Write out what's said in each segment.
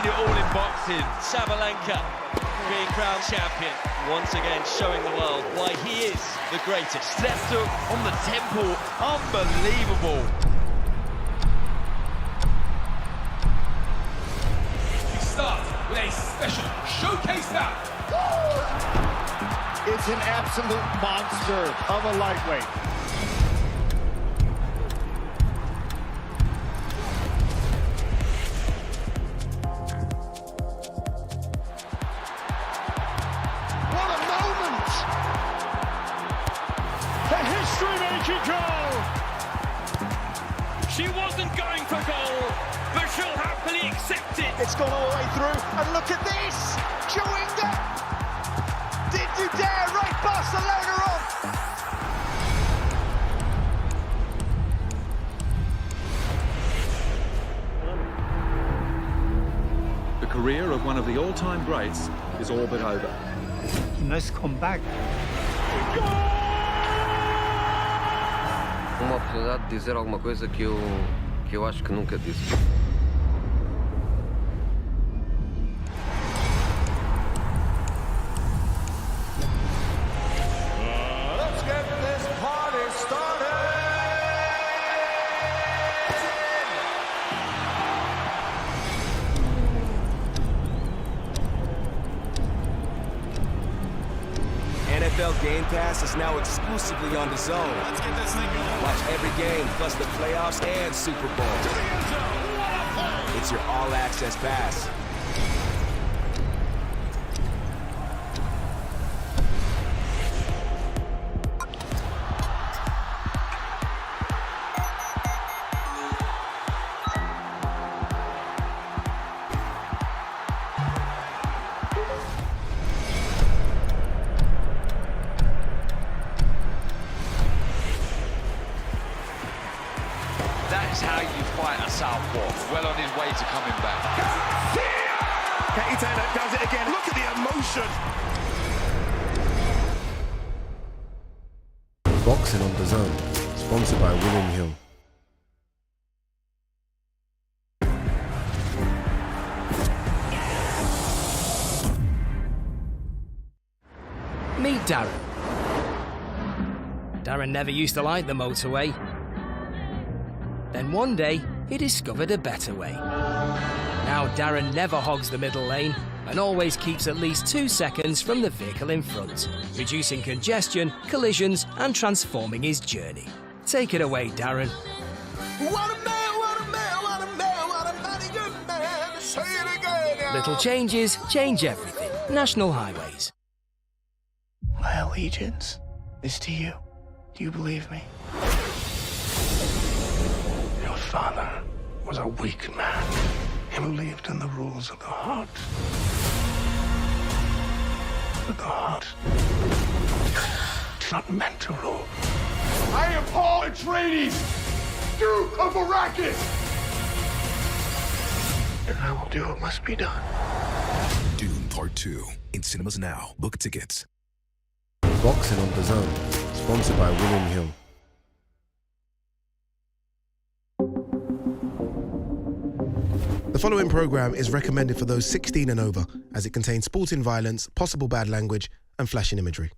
it all in boxing. Sabalenka being crowned champion, once again showing the world why he is the greatest. Left hook on the temple, unbelievable. We start with a special showcase bout. It's an absolute monster of a lightweight. What a moment! A history-making goal! She wasn't going for goal, but she'll happily accept it. It's gone all the way through, and look at this! Chewinga! Did you dare write Barcelona off? The career of one of the all-time greats is all but over. He must come back. Uma oportunidade de dizer alguma coisa que eu acho que nunca disse. Let's get this party started! NFL Game Pass is now exclusively on DAZN. Let's get this thing going. Watch every game, plus the playoffs and Super Bowl. To the end zone. What a play! It's your all-access pass. That is how you fight a southpaw. Well on his way to coming back. Katie Taylor does it again. Look at the emotion. Boxing on DAZN, sponsored by William Hill. Meet Darren. Darren never used to like the motorway. Then one day, he discovered a better way. Now Darren never hogs the middle lane and always keeps at least 2 seconds from the vehicle in front, reducing congestion, collisions and transforming his journey. Take it away, Darren. What a man, what a man, what a man, what a mighty good man. Say it again now. Little changes change everything. National Highways. My allegiance is to you. Do you believe me? Your father was a weak man. He believed in the rules of the heart. But the heart is not meant to rule. I am Paul Atreides, Duke of Arrakis. And I will do what must be done. Dune Part 2 in cinemas now. Book tickets. Boxing on DAZN, sponsored by William Hill. The following program is recommended for those 16 and over, as it contains sporting violence, possible bad language, and flashing imagery.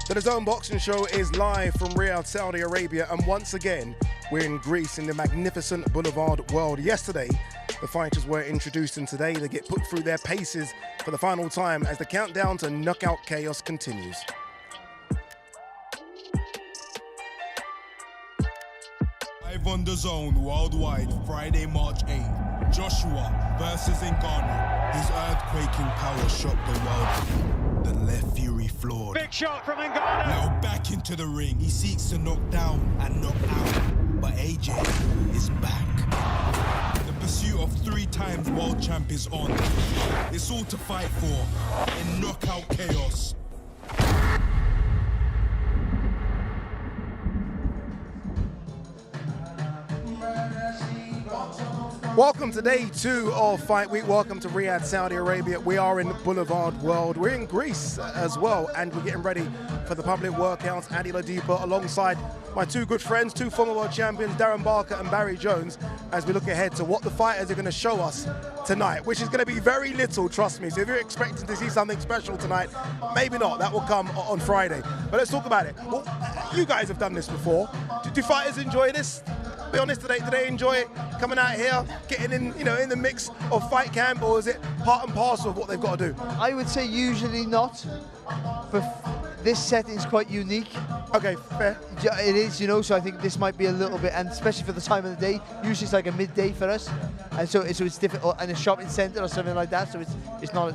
The DAZN Boxing Show is live from Riyadh, Saudi Arabia, and once again, we're in Greece in the magnificent Boulevard World. Yesterday, the fighters were introduced, and today they get put through their paces for the final time as the countdown to knockout chaos continues. Live on DAZN worldwide, Friday, March 8th. Joshua versus Ngannou. His earthquaking power shocked the world. The left fury floored. Big shot from Ngannou. Now back into the ring. He seeks to knock down and knock out. But AJ is back. The pursuit of 3 times world champ is on. It's all to fight for in knockout chaos. Welcome to day 2 of Fight Week. Welcome to Riyadh, Saudi Arabia. We are in Boulevard World. We're in Greece as well, and we're getting ready for the public workouts. Adi Ladipo alongside my two good friends, two former world champions, Darren Barker and Barry Jones, as we look ahead to what the fighters are going to show us tonight, which is going to be very little, trust me. So if you're expecting to see something special tonight, maybe not. That will come on Friday. But let's talk about it. Well, you guys have done this before. Do fighters enjoy this? Be honest, do they enjoy it coming out here, getting in, in the mix of fight camp, or is it part and parcel of what they've got to do? I would say usually not, but this setting is quite unique. Okay, fair. It is, so I think this might be a little bit, and especially for the time of the day, usually it's like a midday for us, and so it's difficult, and a shopping centre or something like that, so it's not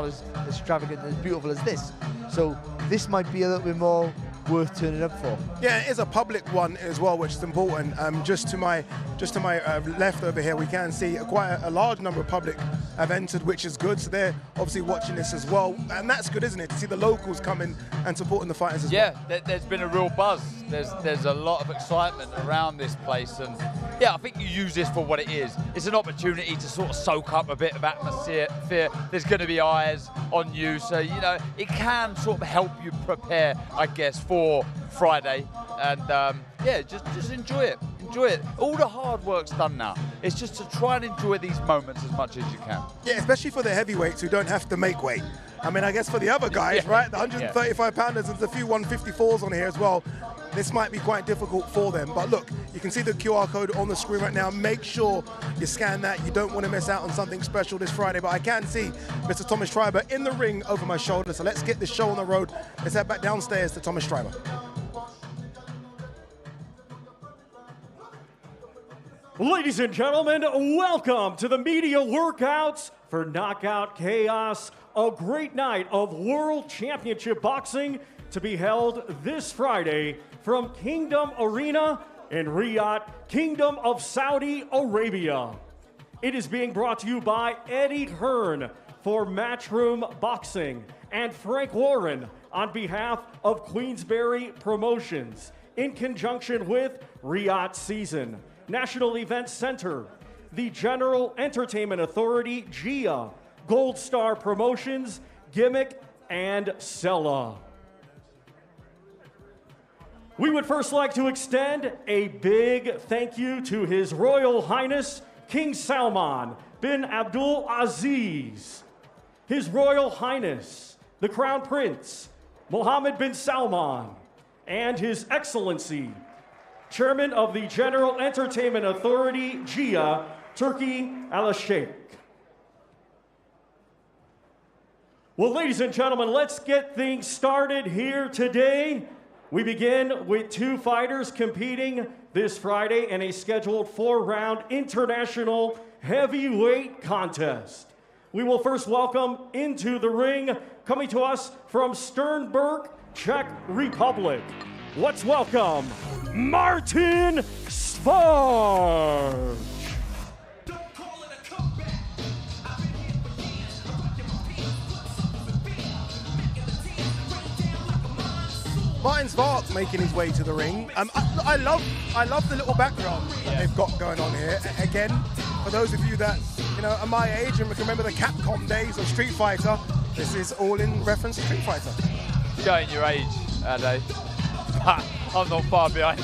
as extravagant and as beautiful as this. So this might be a little bit more worth turning up for. Yeah, it is a public one as well, which is important. Just to my left over here, we can see quite a large number of public have entered, which is good. So they're obviously watching this as well, and that's good, isn't it? To see the locals coming and supporting the fighters as well. Yeah, there's been a real buzz. There's a lot of excitement around this place, and yeah, I think you use this for what it is. It's an opportunity to sort of soak up a bit of atmosphere. There's going to be eyes on you, so it can sort of help you prepare, I guess, for Friday, and yeah, just enjoy it. Enjoy it. All the hard work's done now. It's just to try and enjoy these moments as much as you can. Yeah, especially for the heavyweights who don't have to make weight. I mean, I guess for the other guys, yeah. right? The 135 pounders, and there's a few 154s on here as well. This might be quite difficult for them. But look, you can see the QR code on the screen right now. Make sure you scan that. You don't want to miss out on something special this Friday. But I can see Mr. Thomas Schreiber in the ring over my shoulder. So let's get this show on the road. Let's head back downstairs to Thomas Schreiber. Ladies and gentlemen, welcome to the media workouts for Knockout Chaos, a great night of World Championship Boxing to be held this Friday from Kingdom Arena in Riyadh, Kingdom of Saudi Arabia. It is being brought to you by Eddie Hearn for Matchroom Boxing and Frank Warren on behalf of Queensberry Promotions in conjunction with Riyadh Season, National Event Center, the General Entertainment Authority, GIA, Gold Star Promotions, Gimmick, and Sella. We would first like to extend a big thank you to His Royal Highness King Salman bin Abdul Aziz, His Royal Highness the Crown Prince Mohammed bin Salman, and His Excellency Chairman of the General Entertainment Authority, GIA, Turkey Al-Sheikh. Well, ladies and gentlemen, let's get things started here today. We begin with two fighters competing this Friday in a scheduled 4-round international heavyweight contest. We will first welcome into the ring, coming to us from Sternberg, Czech Republic. Let's welcome Martin Sparge. Martin Sparge making his way to the ring. I love the little background that they've got going on here. Again, for those of you that are my age and can remember the Capcom days of Street Fighter, this is all in reference to Street Fighter. Showing your age, Ade. I'm not far behind.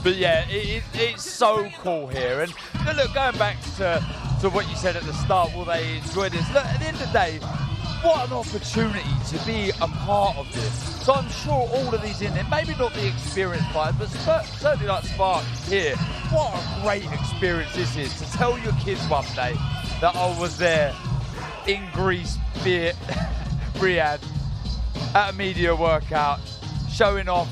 But yeah, it's so cool here. And look, going back to what you said at the start, will they enjoy this? Look, at the end of the day, what an opportunity to be a part of this. So I'm sure all of these in there, maybe not the experienced fighters, but certainly like Spark here, what a great experience this is, to tell your kids one day that I was there in Greece, be it Riyadh, at a media workout, showing off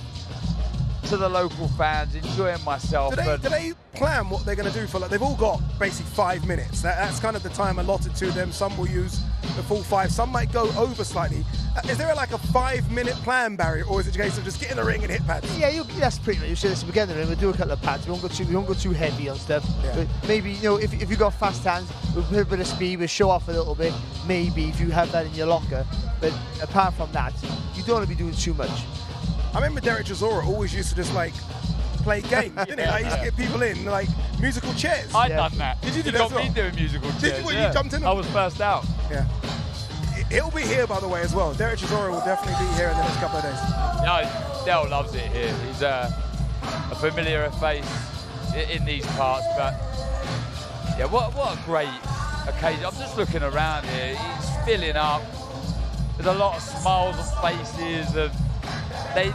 to the local fans, enjoying myself. Do they plan what they're going to do for, they've all got basically 5 minutes. That's kind of the time allotted to them. Some will use the full 5, some might go over slightly. Is there like a 5-minute plan, Barry, or is it a case of just get in the ring and hit pads? Yeah, that's pretty much. You say, listen, we get in the ring, we'll do a couple of pads. We won't go too heavy on stuff. Yeah. But maybe, if you got fast hands, we'll put a bit of speed, we'll show off a little bit. Maybe if you have that in your locker. But apart from that, you don't want to be doing too much. I remember Derek Chisora always used to just play games, didn't he? Like, he used to get people in, musical chairs. I done that. Did you do that? that as well? Me doing musical chairs. Did you? You jumped in? I was first out. Yeah. He'll be here, by the way, as well. Derek Chisora will definitely be here in the next couple of days. No, Del loves it here. He's a familiar face in these parts, but yeah, what a great occasion. I'm just looking around here. He's filling up. There's a lot of smiles on faces, and they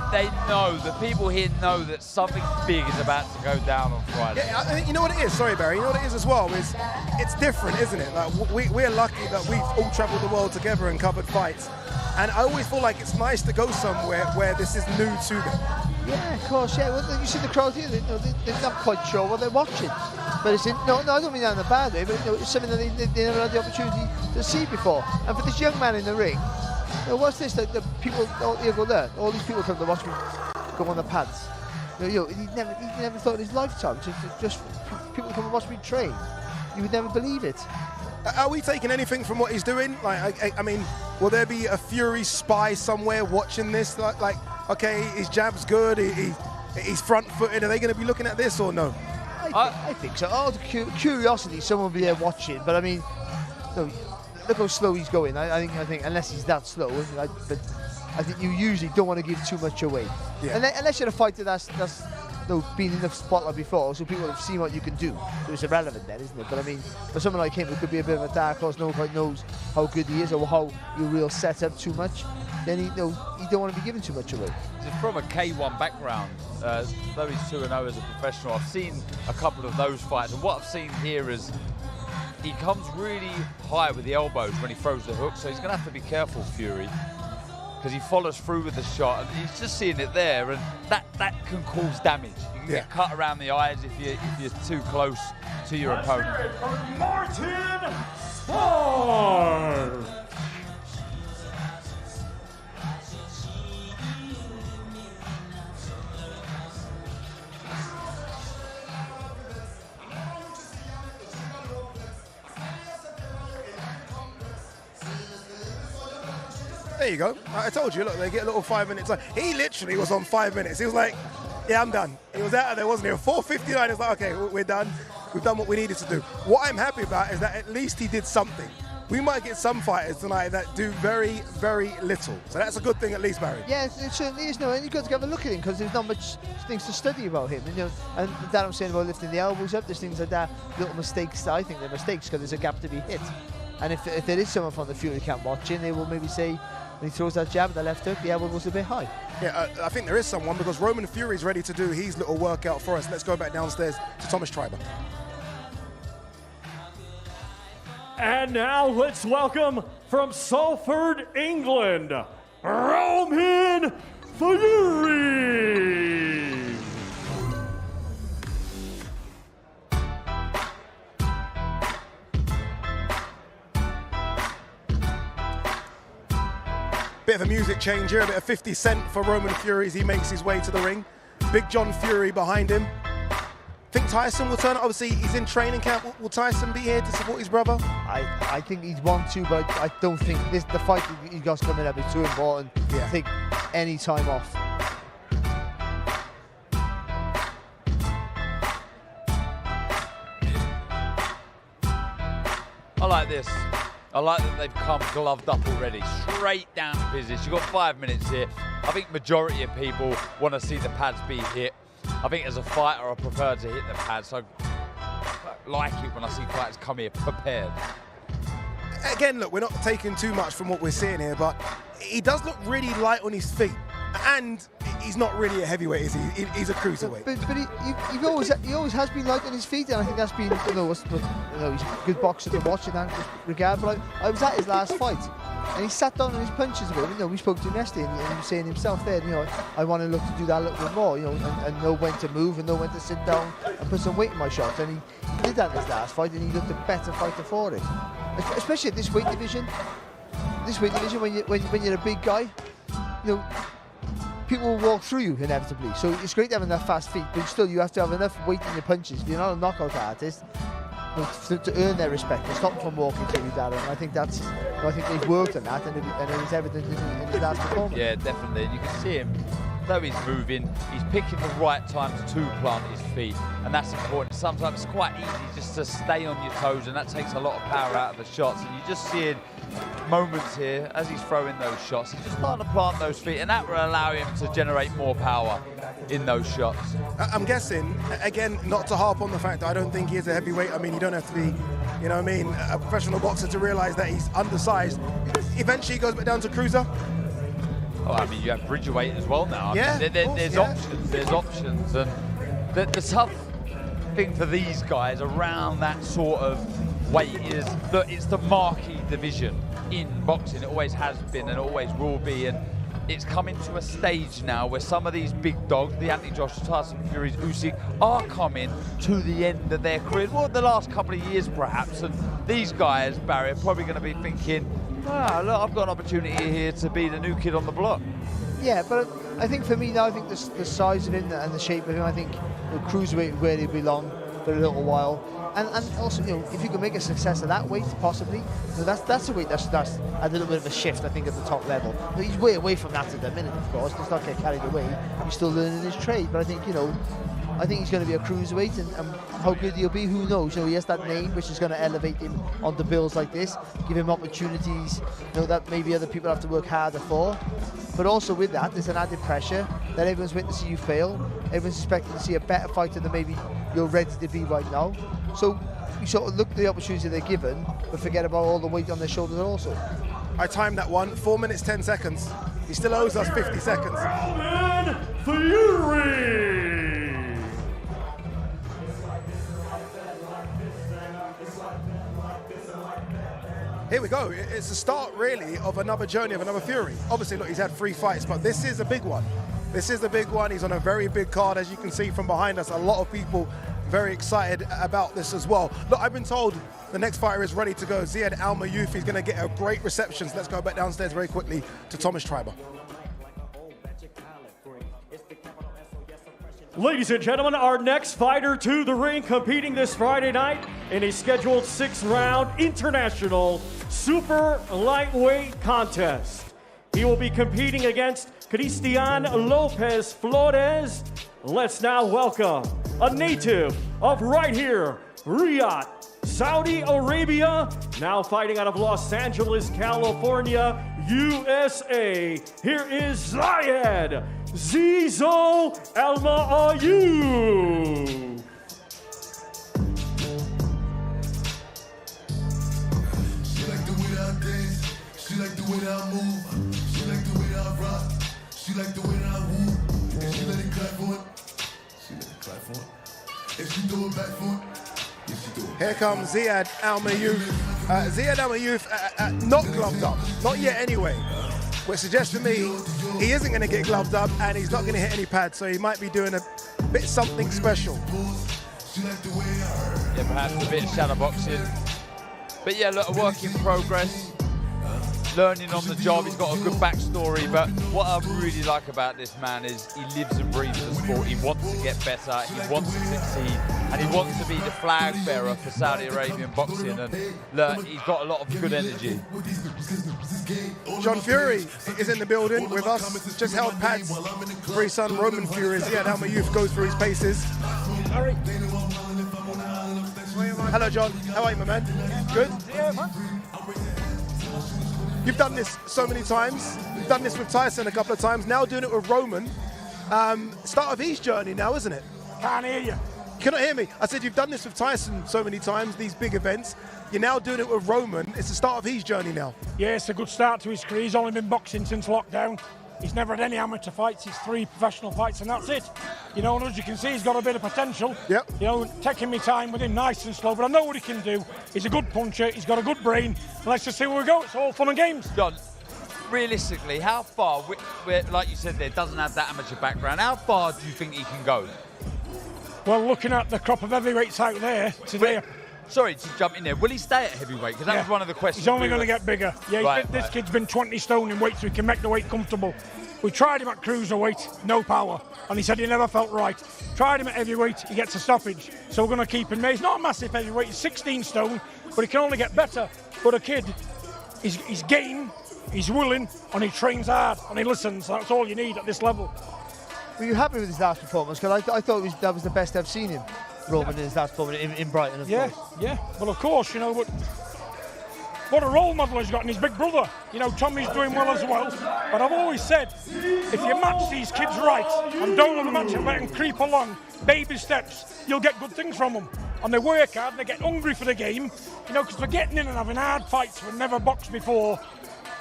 know, the people here know that something big is about to go down on Friday. Yeah, I think you know what it is. Sorry, Barry. You know what it is as well. Is it's different, isn't it? Like we're lucky that we've all travelled the world together and covered fights, and I always feel like it's nice to go somewhere where this is new to them. Yeah, of course. Yeah, well, you see the crowd here. They're not quite sure what they're watching, but it's no, I don't mean that in a bad way. But it's something that they never had the opportunity to see before. And for this young man in the ring, what's this? The people, you go there. All these people come to watch me go on the pads. He never thought in his lifetime just people come and watch me train. You would never believe it. Are we taking anything from what he's doing? Like, I mean, will there be a Fury spy somewhere watching this? Like, okay, his jab's good. He's front-footed. Are they going to be looking at this or no? I think so. Oh, the curiosity, someone will be there watching. But I mean, no, look how slow he's going. I think unless he's that slow, but I think you usually don't want to give too much away. Yeah. Unless you're a fighter that's been in the spotlight before, so people have seen what you can do. So it's irrelevant then, isn't it? But I mean, for someone like him who could be a bit of a dark horse, no one quite knows how good he is or how you real set up too much, then you don't want to be giving too much away. He's from a K1 background, though he's 2-0 as a professional. I've seen a couple of those fights, and what I've seen here is he comes really high with the elbows when he throws the hook, so he's going to have to be careful, Fury, because he follows through with the shot, and he's just seeing it there, and that can cause damage. You can get cut around the eyes if you're too close to your opponent. Martin Starr. There you go. I told you, look, they get a little 5 minutes. He literally was on 5 minutes. He was like, yeah, I'm done. He was out of there, wasn't he? 4:59, it's like, okay, we're done. We've done what we needed to do. What I'm happy about is that at least he did something. We might get some fighters tonight that do very, very little. So that's a good thing at least, Barry. Yeah, it certainly is. No, and you've got to have a look at him because there's not much things to study about him. And that I'm saying about lifting the elbows up, there's things like that, little mistakes. I think they're mistakes because there's a gap to be hit. And if there is someone from the Fury camp watching, they will maybe say, when he throws that jab at the left hook, the elbow goes a bit high. Yeah, I think there is someone because Roman Fury's ready to do his little workout for us. Let's go back downstairs to Thomas Triber. And now let's welcome from Salford, England, Roman Fury. Bit of a music change here, a bit of 50 Cent for Roman Fury as he makes his way to the ring. Big John Fury behind him. Think Tyson will turn up? Obviously, he's in training camp. Will Tyson be here to support his brother? I think he'd want to, but I don't think the fight that he got coming up is too important to take any time off. I like this. I like that they've come gloved up already, straight down to business. You've got 5 minutes here. I think majority of people want to see the pads be hit. I think as a fighter, I prefer to hit the pads. So I like it when I see fighters come here prepared. Again, look, we're not taking too much from what we're seeing here, but he does look really light on his feet. And he's not really a heavyweight, is he? He's a cruiserweight. But he always has been light on his feet, and I think that's been, he's a good boxer to watch in that regard. But I was at his last fight, and he sat down on his punches a bit. We spoke to him yesterday, and he was saying himself there, I want to look to do that a little bit more, and know when to move and know when to sit down and put some weight in my shots. And he did that in his last fight, and he looked a better fighter for it. Especially at this weight division. When you're a big guy, people will walk through you inevitably. So it's great having that fast feet, but still you have to have enough weight in your punches. If you're not a knockout artist, to earn their respect and stop them from walking through you, Darren. I think they've worked on that, and it was evident in his last performance. Yeah, definitely. And you can see him though he's moving, he's picking the right times to plant his feet, and that's important. Sometimes it's quite easy just to stay on your toes, and that takes a lot of power out of the shots. And you're just seeing moments here as he's throwing those shots. He's just starting to plant those feet, and that will allow him to generate more power in those shots. I'm guessing, again, not to harp on the fact that I don't think he is a heavyweight. I mean, you don't have to be, you know what I mean, a professional boxer to realize that he's undersized. Eventually he goes back down to cruiser. Oh, I mean, you have Bridgerweight as well now. Yeah, there's options. There's options, and the tough thing for these guys around that sort of weight is that it's the marquee division in boxing. It always has been and always will be, and it's coming to a stage now where some of these big dogs, the Anthony Joshua, Tyson Fury's, Usyk, are coming to the end of their careers. Well, the last couple of years perhaps, and these guys, Barry, are probably going to be thinking, ah, look, I've got an opportunity here to be the new kid on the block. Yeah, but I think for me now, I think the size of him and the shape of him, I think the cruiserweight where he belong for a little while. And also, you know, if you can make a success of that weight, possibly, so that's a weight that's a little bit of a shift, I think, at the top level. But he's way away from that at the minute, of course. Let's not get carried away. He's still learning his trade, but I think, you know, I think he's going to be a cruiserweight, and how good he'll be, who knows? You know, he has that name, which is going to elevate him on the bills like this, give him opportunities, you know, that maybe other people have to work harder for. But also with that, there's an added pressure that everyone's waiting to see you fail. Everyone's expecting to see a better fighter than maybe you're ready to be right now. So you sort of look at the opportunity they're given, but forget about all the weight on their shoulders also. I timed that one, 4 minutes, 10 seconds. He still owes us 50 seconds. Gavin Fury! Here we go. It's the start, really, of another journey, of another Fury. Obviously, look, he's had 3 fights, but this is a big one. This is the big one. He's on a very big card, as you can see from behind us. A lot of people very excited about this as well. Look, I've been told the next fighter is ready to go. Ziyad Almaayouf. He's going to get a great reception. So let's go back downstairs very quickly to Thomas Triber. Ladies and gentlemen, our next fighter to the ring, competing this Friday night in a scheduled 6-round international super lightweight contest. He will be competing against Cristian Lopez Flores. Let's now welcome a native of right here, Riyadh, Saudi Arabia, now fighting out of Los Angeles, California, USA. Here is Ziyad Almaayouf. She like the way that I dance. She like the way that I move. She like the way that I rock. She like the way that I woo. And she let it clap for it. She let it clap for it. And she throw it back for it. Yeah, she throw it. Here comes Ziyad Almaayouf. Ziyad Almaayouf not gloved up. Not yet anyway. Which suggests to me he isn't going to get gloved up and he's not going to hit any pads, so he might be doing a bit something special. Yeah, perhaps a bit of shadow boxing. But yeah, look, a work in progress. Learning on the job, he's got a good backstory, but what I really like about this man is he lives and breathes the sport. He wants to get better, he wants to succeed, and he wants to be the flag bearer for Saudi Arabian boxing, and look, he's got a lot of good energy. John Fury is in the building with us, just held pads for his son Roman Fury. Ziyad Almaayouf goes through his paces. Hello John, how are you, my man? Good? Yeah, man. You've done this so many times. You've done this with Tyson a couple of times. Now doing it with Roman. Start of his journey now, isn't it? Can't hear you. Cannot hear me. I said you've done this with Tyson so many times, these big events. You're now doing it with Roman. It's the start of his journey now. Yeah, it's a good start to his career. He's only been boxing since lockdown. He's never had any amateur fights. It's 3 professional fights, and that's it. You know, and as you can see, he's got a bit of potential. Yep. You know, taking me time with him nice and slow, but I know what he can do. He's a good puncher. He's got a good brain. And let's just see where we go. It's all fun and games. John, realistically, how far, like you said there, doesn't have that amateur background, how far do you think he can go? Well, looking at the crop of heavyweights out there today... Sorry to jump in there. Will he stay at heavyweight? Because that was one of the questions. He's only going to get bigger. Yeah, this kid's been 20 stone in weight, so he can make the weight comfortable. We tried him at cruiserweight, no power, and he said he never felt right. Tried him at heavyweight, he gets a stoppage. So we're going to keep him there. He's not a massive heavyweight, he's 16 stone, but he can only get better. But a kid, he's game, he's willing, and he trains hard, and he listens. That's all you need at this level. Were you happy with his last performance? Because I thought that was the best I've seen him, Roman, in his last performance in Brighton, of course. Yeah. Well, of course, you know, but what a role model he's got in his big brother. You know, Tommy's doing well as well. But I've always said, if you match these kids right and don't let them match them, let them creep along, baby steps, you'll get good things from them. And they work hard and they get hungry for the game. You know, because they're getting in and having hard fights who've never boxed before,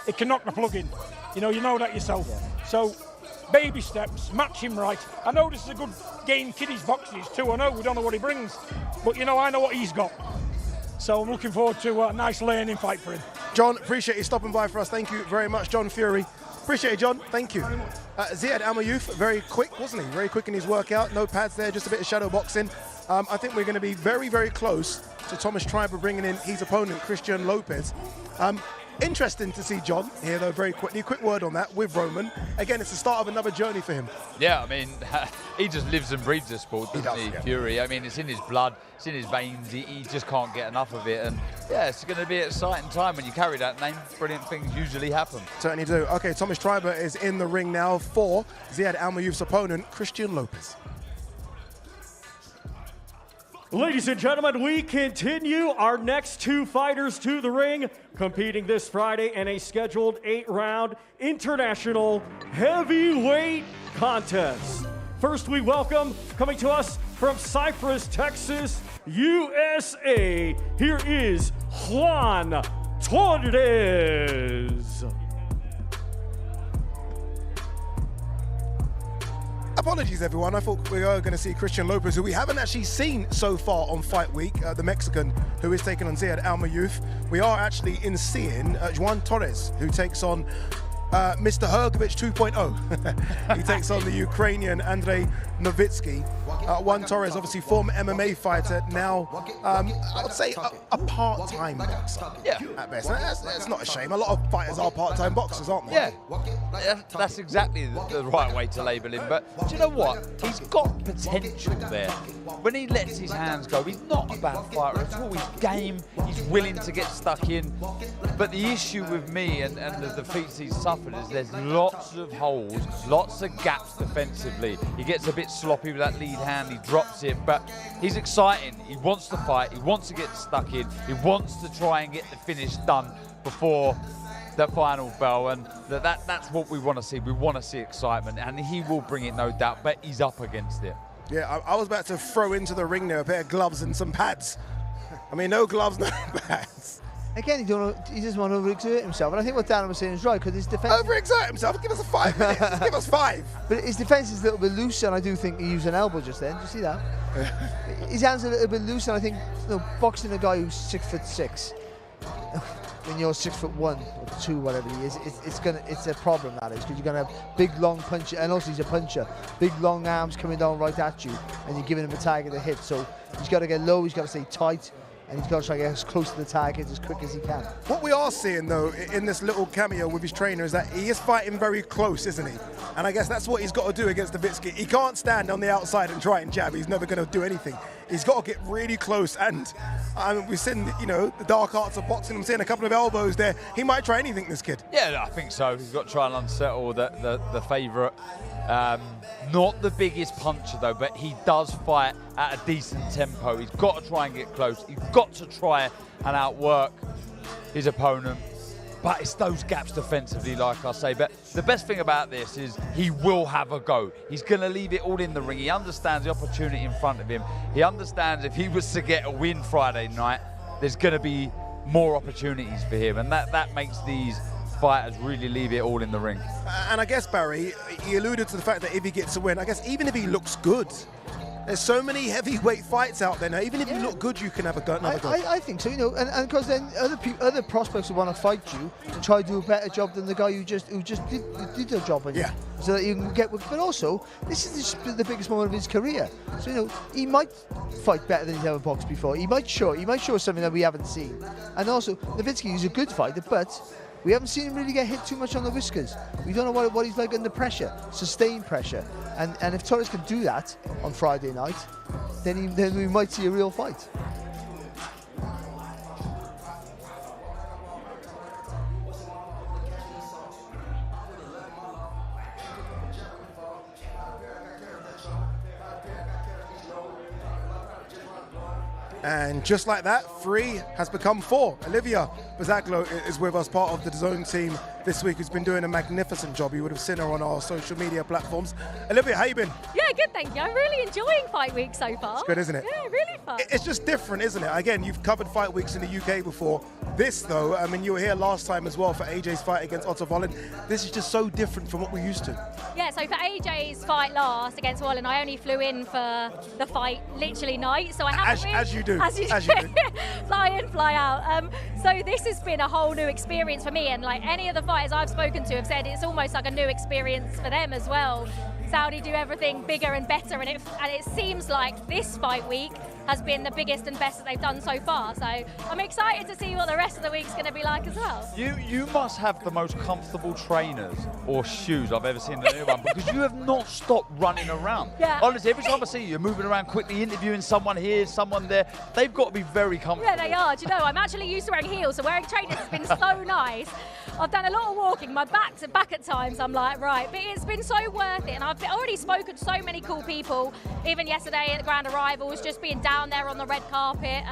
it can knock the plug in. You know that yourself. Yeah. So, baby steps, match him right. I know this is a good game kid he's boxes too. I know we don't know what he brings. But, you know, I know what he's got. So I'm looking forward to a nice learning fight for him. John, appreciate you stopping by for us. Thank you very much, John Fury. Appreciate it, John. Thank you. Ziyad Almaayouf, very quick, wasn't he? Very quick in his workout. No pads there, just a bit of shadow boxing. I think we're going to be very, very close to Thomas Triber bringing in his opponent, Christian Lopez. Interesting to see John here, though, very quickly. Quick word on that with Roman. Again, it's the start of another journey for him. Yeah, I mean, he just lives and breathes the sport, doesn't he? Yeah. Fury. I mean, it's in his blood, it's in his veins. He just can't get enough of it. And yeah, it's going to be an exciting time when you carry that name. Brilliant things usually happen. Certainly do. Okay, Thomas Triber is in the ring now for Ziyad Almaayouf's opponent, Christian Lopez. Ladies and gentlemen, we continue our next two fighters to the ring, competing this Friday in a scheduled 8-round international heavyweight contest. First, we welcome, coming to us from Cypress, Texas, USA, here is Juan Torres. Apologies, everyone. I thought we were going to see Christian Lopez, who we haven't actually seen so far on Fight Week, the Mexican who is taking on Ziyad Almaayouf. We are actually in seeing Juan Torres, who takes on Mr. Hergovich 2.0. He takes on the Ukrainian Andrii Novytskyi. Juan Torres, obviously former MMA fighter, now I would say a part-time boxer. Yeah, at best. That's not a shame. A lot of fighters are part-time boxers, aren't they? Yeah, that's exactly the right way to label him. But do you know what? He's got potential there. When he lets his hands go, he's not a bad fighter at all. He's game. He's willing to get stuck in. But the issue with me and the defeats he's suffered is there's lots of holes, lots of gaps defensively. He gets a bit sloppy with that lead hand, he drops it, but he's exciting. He wants to fight, he wants to get stuck in, he wants to try and get the finish done before the final bell, and that's what we want to see. We want to see excitement, and he will bring it, no doubt, but he's up against it. Yeah, I was about to throw into the ring there a pair of gloves and some pads. I mean, no gloves, no pads. Again, he doesn't want to overexert himself, and I think what Dan was saying is right, because his defense... Overexert himself? Give us a 5 minutes. Just give us 5. But his defense is a little bit loose, and I do think he used an elbow just then. Do you see that? His hands are a little bit loose, and I think boxing a guy who's 6'6", when you're 6'1" or 2, whatever he is, it's a problem, that is, because you're gonna have big long puncher, and also he's a puncher, big long arms coming down right at you, and you're giving him a target to hit. So he's got to get low, he's got to stay tight, and he's got to try to get as close to the target as quick as he can. What we are seeing, though, in this little cameo with his trainer is that he is fighting very close, isn't he? And I guess that's what he's got to do against Novytskyi. He can't stand on the outside and try and jab. He's never going to do anything. He's got to get really close. And we've seen, the dark arts of boxing. I'm seeing a couple of elbows there. He might try anything, this kid. Yeah, I think so. He's got to try and unsettle the favourite. Not the biggest puncher, though, but he does fight at a decent tempo. He's got to try and get close. He's got to try and outwork his opponent. But it's those gaps defensively, like I say. But the best thing about this is he will have a go. He's going to leave it all in the ring. He understands the opportunity in front of him. He understands if he was to get a win Friday night, there's going to be more opportunities for him. And that makes these fighters really leave it all in the ring. And I guess, Barry, he alluded to the fact that if he gets a win, I guess even if he looks good, there's so many heavyweight fights out there now. Even if you look good, you can have another go. I think so, and because then other prospects will want to fight you to try to do a better job than the guy who just did their job on you. So that you can get. But also, this is the biggest moment of his career. So he might fight better than he's ever boxed before. He might show something that we haven't seen. And also, Novytskyi is a good fighter, but we haven't seen him really get hit too much on the whiskers. We don't know what he's like under pressure, sustained pressure. And if Torres can do that on Friday night, then we might see a real fight. And just like that, 3 has become 4. Olivia Bazaglo is with us, part of the DAZN team this week, who's been doing a magnificent job. You would have seen her on our social media platforms. Olivia, how you been? Yeah, good, thank you. I'm really enjoying Fight Week so far. It's good, isn't it? Yeah, really fun. It's just different, isn't it? Again, you've covered Fight Weeks in the UK before. This, though, I mean, you were here last time as well for AJ's fight against Otto Wallin. This is just so different from what we're used to. Yeah, so for AJ's fight last against Wallin, I only flew in for the fight literally night, so I haven't As you do. As you do. Fly in, fly out. So this has been a whole new experience for me, and like any of the fighters I've spoken to have said, it's almost like a new experience for them as well. Saudi do everything bigger and better, and it seems like this fight week has been the biggest and best that they've done so far. So I'm excited to see what the rest of the week's going to be like as well. You must have the most comfortable trainers or shoes I've ever seen in anyone, because you have not stopped running around. Yeah. Honestly, every time I see you, you're moving around quickly, interviewing someone here, someone there. They've got to be very comfortable. Yeah, they are. Do you know, I'm actually used to wearing heels, so wearing trainers has been so nice. I've done a lot of walking. My back's back at times. I'm like, right, but it's been so worth it. And I've already spoken to so many cool people, even yesterday at the Grand Arrivals, just being down there on the red carpet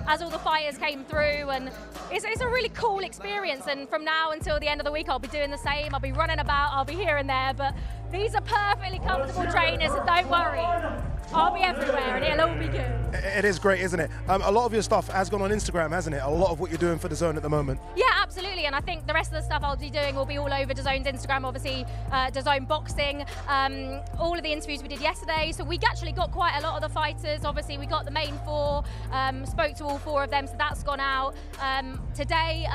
as all the fighters came through. And it's a really cool experience. And from now until the end of the week, I'll be doing the same. I'll be running about, I'll be here and there. But these are perfectly comfortable trainers, and don't worry. I'll be everywhere and it'll all be good. It is great, isn't it? A lot of your stuff has gone on Instagram, hasn't it? A lot of what you're doing for DAZN at the moment. Yeah, absolutely. And I think the rest of the stuff I'll be doing will be all over DAZN's Instagram, obviously, DAZN Boxing, all of the interviews we did yesterday. So we actually got quite a lot of the fighters. Obviously, we got the main 4, spoke to all 4 of them, so that's gone out. Today,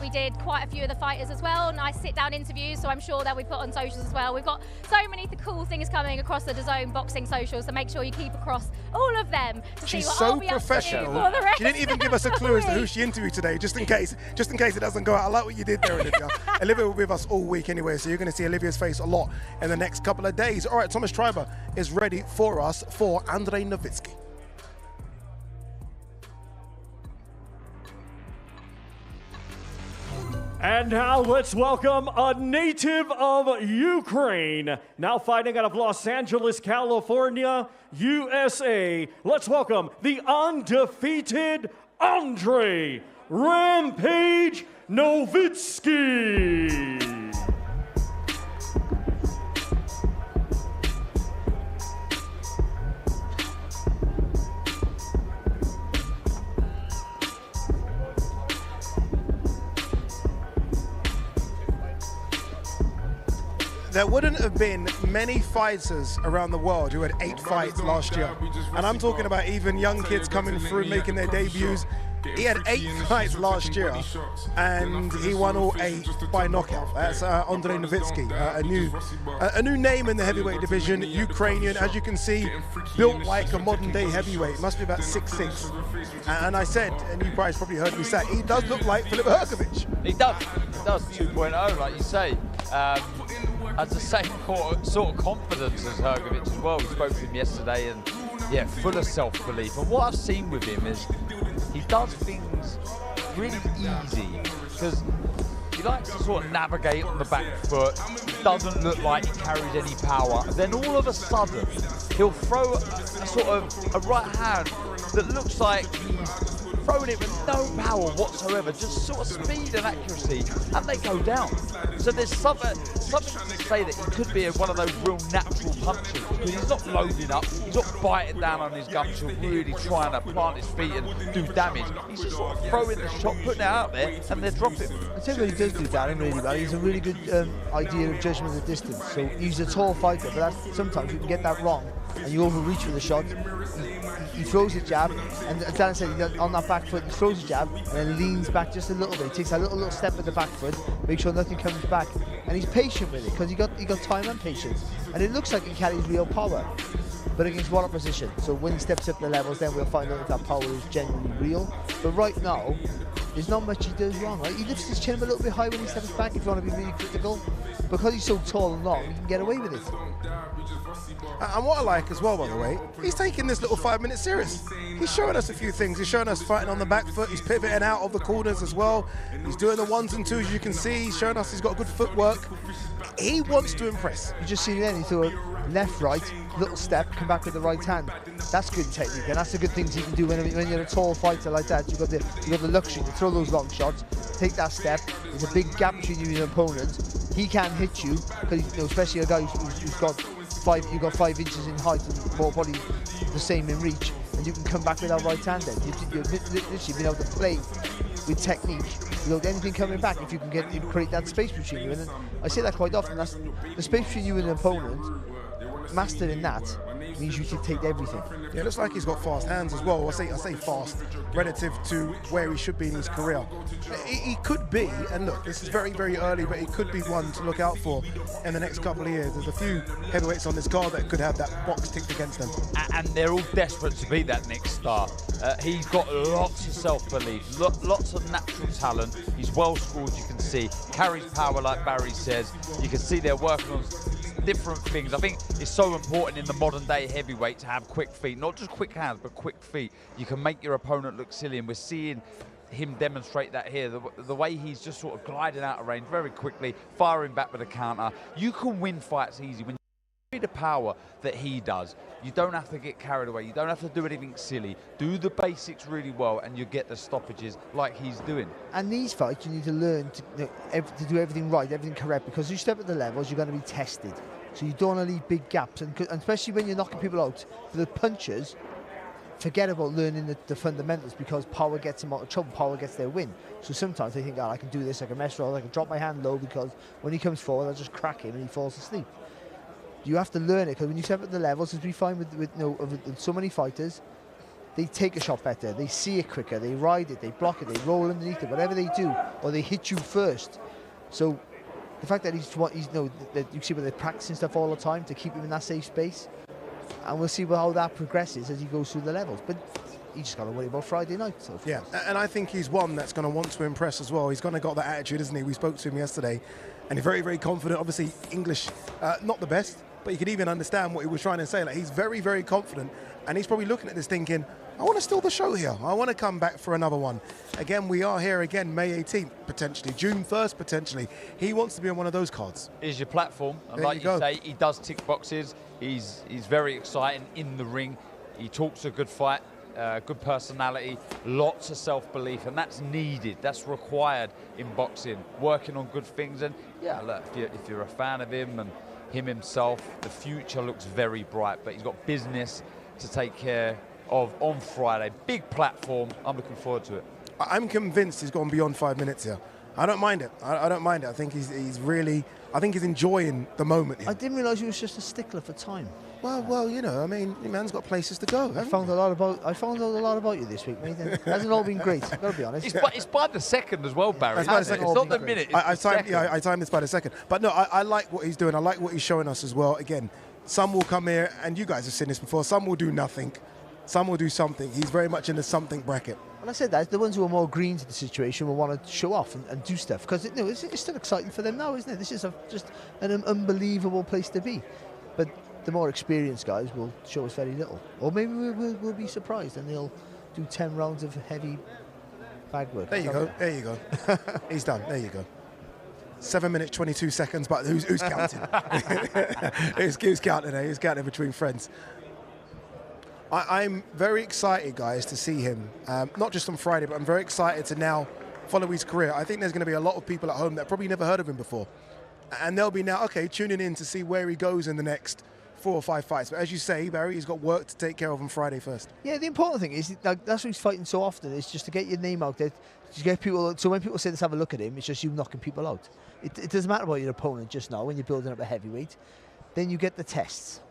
we did quite a few of the fighters as well. Nice sit-down interviews, so I'm sure they'll be put on socials as well. We've got so many cool things coming across the DAZN Boxing socials, so make sure you keep across all of them to She's see what so I'll be professional. up to for the rest She didn't even give us a clue as to who she interviewed today, just in case it doesn't go out. I like what you did there, Olivia. Olivia will be with us all week anyway, so you're going to see Olivia's face a lot in the next couple of days. All right, Thomas Triber is ready for us for Andrii Novytskyi. And now let's welcome a native of Ukraine, now fighting out of Los Angeles, California, USA. Let's welcome the undefeated Andrii Rampage Novytskyi. There wouldn't have been many fighters around the world who had 8 fights last year. And I'm talking about even young kids coming through, making their debuts. He had 8 fights last year, and he won all 8 by knockout. That's Andrii Novytskyi, a new name in the heavyweight division, Ukrainian, as you can see, built like a modern-day heavyweight. Must be about 6'6". And I said, and you guys probably heard me say, he does look like Filip Hrgovic. He does 2.0, like you say. Has the same sort of confidence as Hrgovic as well. We spoke to him yesterday, and yeah, full of self-belief. And what I've seen with him is he does things really easy, because he likes to sort of navigate on the back foot. Doesn't look like he carries any power. And then all of a sudden, he'll throw a sort of a right hand that looks like he's throwing it with no power whatsoever, just sort of speed and accuracy, and they go down. So there's something to say that he could be one of those real natural punches, because he's not loading up, he's not biting down on his gums, really trying to plant his feet and do damage. He's just sort of throwing the shot, putting it out there, and they're dropping. I think what he does do, Darren, really well. He's a really good idea of judgment of distance. So he's a tall fighter, but sometimes you can get that wrong, and you overreach with a shot. He throws a jab, and as Darren said, on that back foot, he throws a jab, and then leans back just a little bit. He takes a little step at the back foot, make sure nothing comes back. And he's patient with it, because he got time and patience. And it looks like he carries real power, but against what opposition? So when he steps up the levels, then we'll find out if that power is genuinely real. But right now, there's not much he does wrong. Right? He lifts his chin a little bit high when he steps back if you want to be really critical. Because he's so tall and long, he can get away with it. And what I like as well, by the way, he's taking this little 5 minutes serious. He's showing us a few things. He's showing us fighting on the back foot. He's pivoting out of the corners as well. He's doing the 1s and 2s, you can see. He's showing us he's got good footwork. He wants to impress. You just see then, he threw a left, right, little step, come back with the right hand. That's good technique, and that's the good things you can do when you're a tall fighter like that. You've got the luxury to throw those long shots, take that step. There's a big gap between you and your opponent. He can't hit you, because especially a guy who's got 5 inches in height and more body the same in reach, and you can come back with that right hand then. You've literally been able to play with technique without anything coming back if you can create that space between you. And then I say that quite often, that's the space between you and an opponent. Mastering that means you should take everything. Yeah, it looks like he's got fast hands as well. I say fast relative to where he should be in his career. He could be, and look, this is very, very early, but he could be one to look out for in the next couple of years. There's a few heavyweights on this card that could have that box ticked against them. And they're all desperate to be that next star. He's got lots of self-belief, lots of natural talent. He's well scored, you can see. Carries power, like Barry says. You can see they're working on different things. I think it's so important in the modern day heavyweight to have quick feet, not just quick hands, but quick feet. You can make your opponent look silly, and we're seeing him demonstrate that here. The way he's just sort of gliding out of range very quickly, firing back with a counter. You can win fights easy when you have the power that he does. You don't have to get carried away. You don't have to do anything silly. Do the basics really well, and you get the stoppages like he's doing. And these fights, you need to learn to do everything right, everything correct, because you step at the levels, you're going to be tested. So you don't want to leave big gaps, and especially when you're knocking people out. For the punchers, forget about learning the fundamentals, because power gets them out of trouble, power gets their win. So sometimes they think, oh, I can do this, I can mess around, I can drop my hand low, because when he comes forward, I'll just crack him and he falls asleep. You have to learn it, because when you step at the levels, as we find with so many fighters, they take a shot better, they see it quicker, they ride it, they block it, they roll underneath it, whatever they do, or they hit you first. So the fact that that you see where they're practicing stuff all the time to keep him in that safe space, and we'll see how that progresses as he goes through the levels. But you just got to worry about Friday night. So yeah, and I think he's one that's going to want to impress as well. He's going to got that attitude, isn't he? We spoke to him yesterday, and he's very, very confident. Obviously, English, not the best, but you could even understand what he was trying to say. Like, he's very, very confident, and he's probably looking at this thinking, I want to steal the show here. I want to come back for another one. Again, we are here again, May 18th, potentially. June 1st, potentially. He wants to be on one of those cards. Here's your platform. And like you say, he does tick boxes. He's very exciting in the ring. He talks a good fight, good personality, lots of self-belief, and that's needed. That's required in boxing, working on good things. And yeah, look, if you're a fan of him and him himself, the future looks very bright, but he's got business to take care of on Friday. Big platform. I'm looking forward to it. I'm convinced he's gone beyond 5 minutes here. I don't mind it. I don't mind it. I think he's really, I think he's enjoying the moment here. I didn't realise he was just a stickler for time. Well, you know, I mean, your man's got places to go. I found out a lot about you this week, mate. It hasn't all been great, I've got to be honest. It's by the second as well, Barry. It's by the second. It's not the minute. I timed this by the second. But no, I like what he's doing. I like what he's showing us as well. Again, some will come here, and you guys have seen this before, some will do nothing. Some will do something. He's very much in the something bracket. When I said that, the ones who are more green to the situation will want to show off and do stuff, because it's still exciting for them now, isn't it? This is just an unbelievable place to be. But the more experienced guys will show us very little. Or maybe we'll be surprised and they'll do 10 rounds of heavy bag work. There you go. There you go. He's done. There you go. 7 minutes, 22 seconds, but who's counting? who's counting there? Who's counting between friends? I'm very excited, guys, to see him, not just on Friday, but I'm very excited to now follow his career. I think there's going to be a lot of people at home that probably never heard of him before. And they'll be now, okay, tuning in to see where he goes in the next 4 or 5 fights. But as you say, Barry, he's got work to take care of on Friday first. Yeah, the important thing is, that's why he's fighting so often, is just to get your name out there, to get people. So when people say, let's have a look at him, it's just you knocking people out. It doesn't matter about your opponent just now when you're building up a heavyweight. Then you get the tests.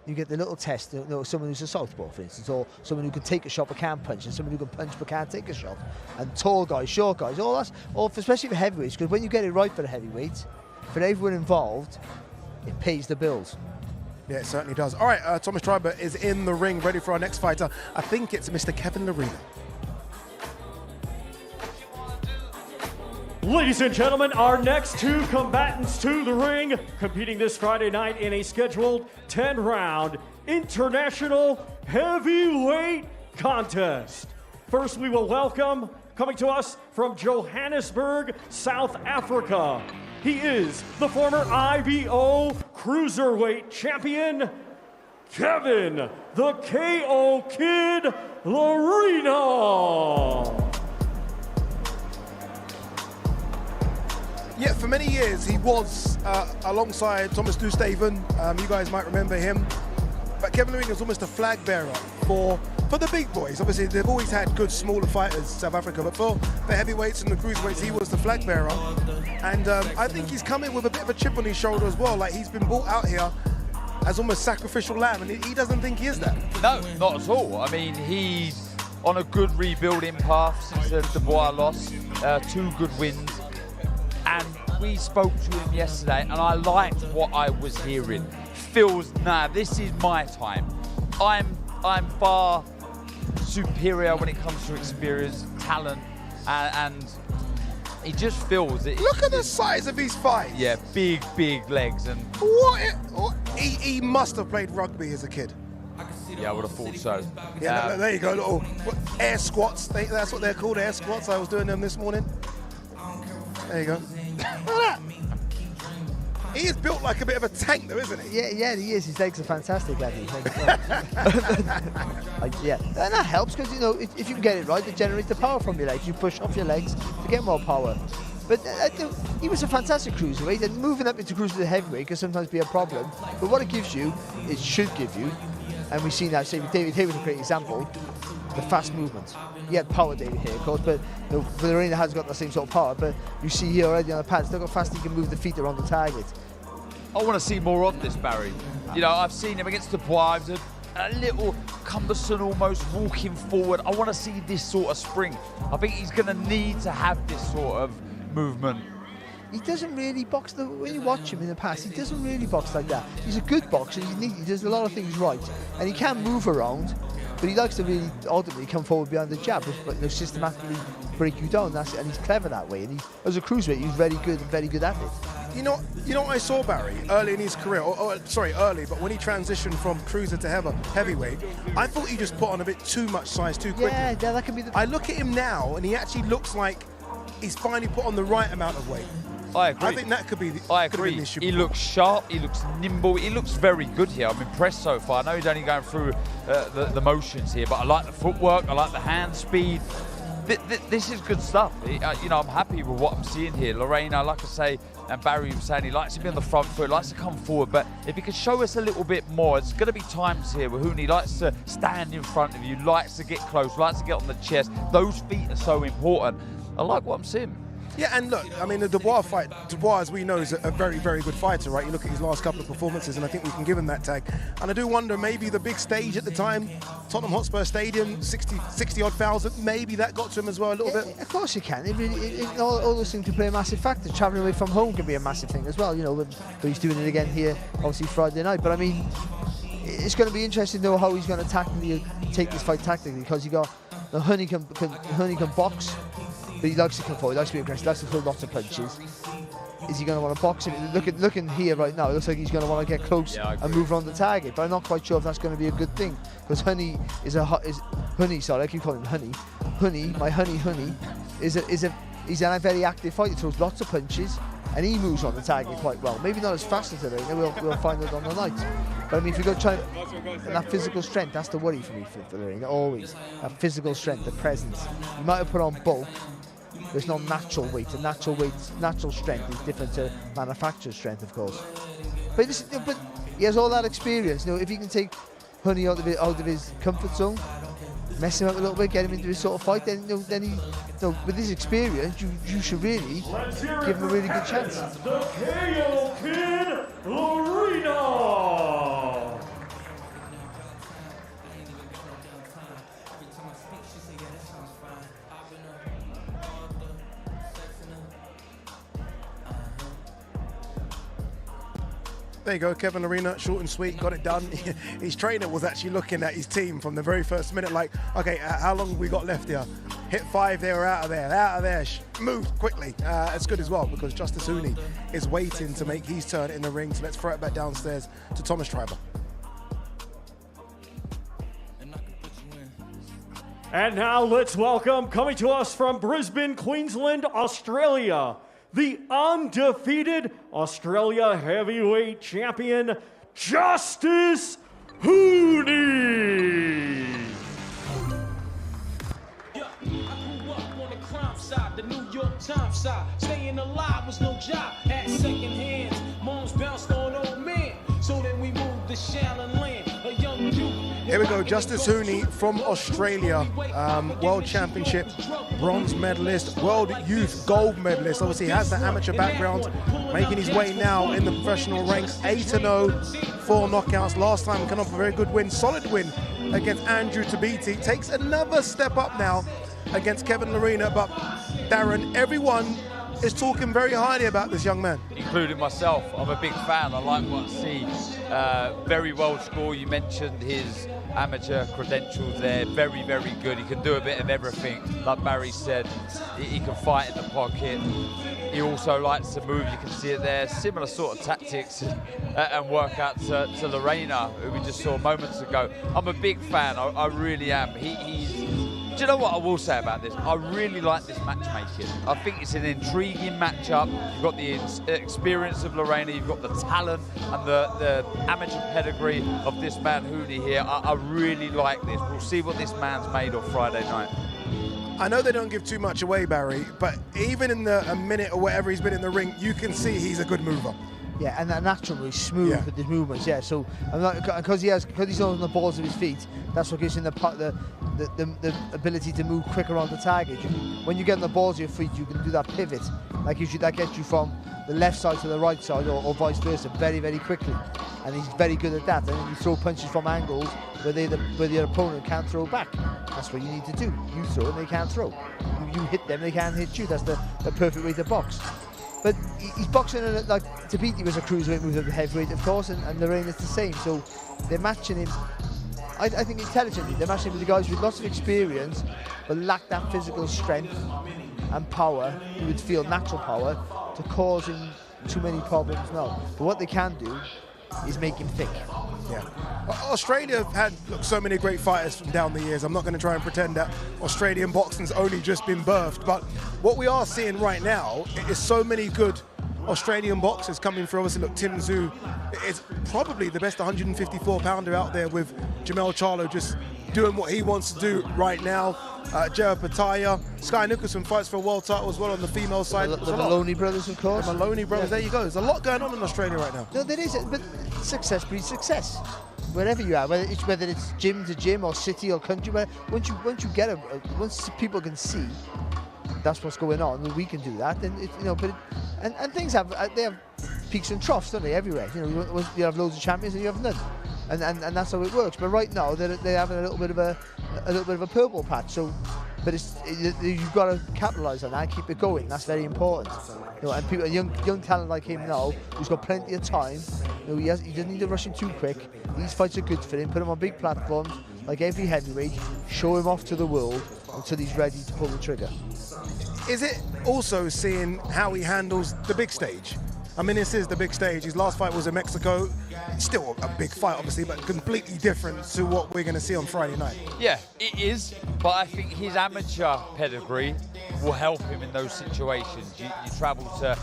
You get the little test, someone who's a southpaw, for instance, or someone who can take a shot but can't punch, and someone who can punch but can't take a shot. And tall guys, short guys, all that's, especially for heavyweights, because when you get it right for the heavyweight, for everyone involved, it pays the bills. Yeah, it certainly does. All right, Thomas Triber is in the ring, ready for our next fighter. I think it's Mr. Kevin Lerena. Ladies and gentlemen, our next two combatants to the ring, competing this Friday night in a scheduled 10-round international heavyweight contest. First, we will welcome, coming to us from Johannesburg, South Africa. He is the former IBO Cruiserweight Champion, Gavin the KO Kid Lerena. Yeah, for many years he was alongside Thomas Dustaven. You guys might remember him. But Kevin Lerena was almost a flag bearer for the big boys. Obviously, they've always had good smaller fighters, South Africa, but for the heavyweights and the cruiserweights, he was the flag bearer. And I think he's come in with a bit of a chip on his shoulder as well. Like, he's been brought out here as almost sacrificial lamb, and he doesn't think he is that. No, not at all. I mean, he's on a good rebuilding path since the Dubois loss. 2 good wins. And we spoke to him yesterday, and I liked what I was hearing. Feels, nah, this is my time. I'm far superior when it comes to experience, talent, and he just feels it. Look at the size of his thighs. Yeah, big legs. And he must have played rugby as a kid. Yeah, I would have thought so. Yeah, there you go, little air squats. That's what they're called, air squats. I was doing them this morning. There you go. Look at that. He is built like a bit of a tank, though, isn't he? Yeah, he is. His legs are fantastic, Eddie. Yeah, and that helps because, you know, if you can get it right, it generates the power from your legs. You push off your legs to get more power. But he was a fantastic cruiserweight, and moving up into cruiserweight heavyweight can sometimes be a problem. But what it gives you, it should give you, and we've seen that, say, with David Haye was a great example, the fast movement. He had power, David Haye, of course, but you know, Lerena has got the same sort of power. But you see here already on the pads, look how fast he can move the feet around the target. I want to see more of this, Barry. You know, I've seen him against Dubois, a little cumbersome almost, walking forward. I want to see this sort of spring. I think he's going to need to have this sort of movement. He doesn't really box, when you watch him in the past, he doesn't really box like that. He's a good boxer, he does a lot of things right, and he can move around, but he likes to really ultimately come forward behind the jab, but you know, systematically break you down. And he's clever that way. And as a cruiserweight, he's very good at it. You know what I saw Barry early in his career, early, but when he transitioned from cruiser to heavyweight, I thought he just put on a bit too much size too quickly. Yeah, that can be the... I look at him now, and he actually looks like he's finally put on the right amount of weight. I agree. I think that could be the I agree. He looks sharp, he looks nimble, he looks very good here. I'm impressed so far. I know he's only going through the motions here, but I like the footwork, I like the hand speed. This is good stuff. You know, I'm happy with what I'm seeing here. Lerena, like I say, and Barry was saying, he likes to be on the front foot, likes to come forward, but if he could show us a little bit more, it's going to be times here where Huni likes to stand in front of you, likes to get close, likes to get on the chest. Those feet are so important. I like what I'm seeing. Yeah, and look, I mean, the Dubois fight, Dubois, as we know, is a very, very good fighter, right? You look at his last couple of performances, and I think we can give him that tag. And I do wonder, maybe the big stage at the time, Tottenham Hotspur Stadium, 60-odd thousand, maybe that got to him as well a little bit? Of course you can. All those things can play a massive factor. Travelling away from home can be a massive thing as well, you know, but he's doing it again here, obviously Friday night. But I mean, it's going to be interesting to know how he's going to take this fight tactically, because you got, Huni can box, but he likes to come forward, he likes to be aggressive, he likes to throw lots of punches. Is he going to want to box him? Looking here right now, it looks like he's going to want to get close and move around the target, but I'm not quite sure if that's going to be a good thing, because Huni I keep calling him Huni, my Huni, he's a very active fighter, he throws lots of punches, and he moves on the target quite well. Maybe not as fast as today, we'll find it on the night. But I mean, if you go try, and that physical strength, that's the worry for me for Lerena, always. That physical strength, the presence. You might have put on bulk, there's no natural weight. The natural strength is different to manufactured strength, of course. But he has all that experience. You know, if he can take Huni out of his comfort zone, mess him up a little bit, get him into this sort of fight, then with his experience, you should really give him a really good chance. The KO Kid Lerena. There you go, Kevin Lerena, short and sweet, got it done. His trainer was actually looking at his team from the very first minute, like, okay, how long have we got left here? hit 5, they were out of there, moved quickly. It's good as well because Justice Huni is waiting to make his turn in the ring. So let's throw it back downstairs to Thomas Schreiber. And now let's welcome, coming to us from Brisbane, Queensland, Australia, the undefeated Australia heavyweight champion, Justice Huni. The New York Times side, staying alive was no job. At second hands, moms bounced on old men. So then we moved to Chamberlain land, a young youth. Here we go, Justice Huni from Australia, World Championship bronze medalist, World Youth gold medalist. Obviously has the amateur background, making his way now in the professional ranks. 8-0, 4 knockouts. Last time came off a very good win, solid win against Andrew Tabiti. Takes another step up now against Kevin Lerena, but Darren, everyone is talking very highly about this young man. Including myself. I'm a big fan. I like what I see. Very well scored. You mentioned his amateur credentials there. Very, very good. He can do a bit of everything. Like Barry said, he can fight in the pocket. He also likes to move. You can see it there. Similar sort of tactics and workout to Lerena, who we just saw moments ago. I'm a big fan. I really am. Do you know what I will say about this? I really like this matchmaking. I think it's an intriguing matchup. You've got the experience of Lerena, you've got the talent and the amateur pedigree of this man Huni here. I really like this. We'll see what this man's made of Friday night. I know they don't give too much away, Barry, but even in a minute or whatever he's been in the ring, you can see he's a good mover. Yeah, and that naturally smooth with his movements. Yeah, so because he's on the balls of his feet, that's what gives him the ability to move quicker on the target. When you get on the balls of your feet, you can do that pivot, that gets you from the left side to the right side, or vice versa, very, very quickly. And he's very good at that. And then you throw punches from angles where the opponent can't throw back. That's what you need to do. You throw and they can't throw. You hit them, they can't hit you. That's the perfect way to box. But he's boxing like Tabiti was a cruiserweight, moves up to heavyweight, of course, and Lerena is the same. So they're matching him, I think, intelligently. They're matching him with the guys with lots of experience, but lack that physical strength and power. You would feel natural power to cause him too many problems now. But what they can do is make him thick. Yeah. Australia have had so many great fighters from down the years. I'm not going to try and pretend that Australian boxing's only just been birthed, but what we are seeing right now is so many good Australian boxers coming through. Obviously, look, Tim Tszyu is probably the best 154-pounder out there, with Jamel Charlo just doing what he wants to do right now. Jared Pataya, Sky Nicholson fights for a world title as well on the female side. The Maloney brothers, of course. The Maloney brothers, there you go. There's a lot going on in Australia right now. No, there is, but success breeds success. Wherever you are, whether it's gym to gym or city or country, once once people can see that's what's going on, and we can do that, then and things have peaks and troughs, don't they? Everywhere, you have loads of champions and you have none. And that's how it works. But right now they're having a little bit of a purple patch. So, but you've got to capitalise on that and keep it going. That's very important. And people, a young talent like him now, who's got plenty of time. He doesn't need to rush him too quick. These fights are good for him. Put him on big platforms like every heavyweight. Show him off to the world until he's ready to pull the trigger. Is it also seeing how he handles the big stage? I mean, this is the big stage. His last fight was in Mexico. It's still a big fight, obviously, but completely different to what we're going to see on Friday night. Yeah, it is, but I think his amateur pedigree will help him in those situations. You travel to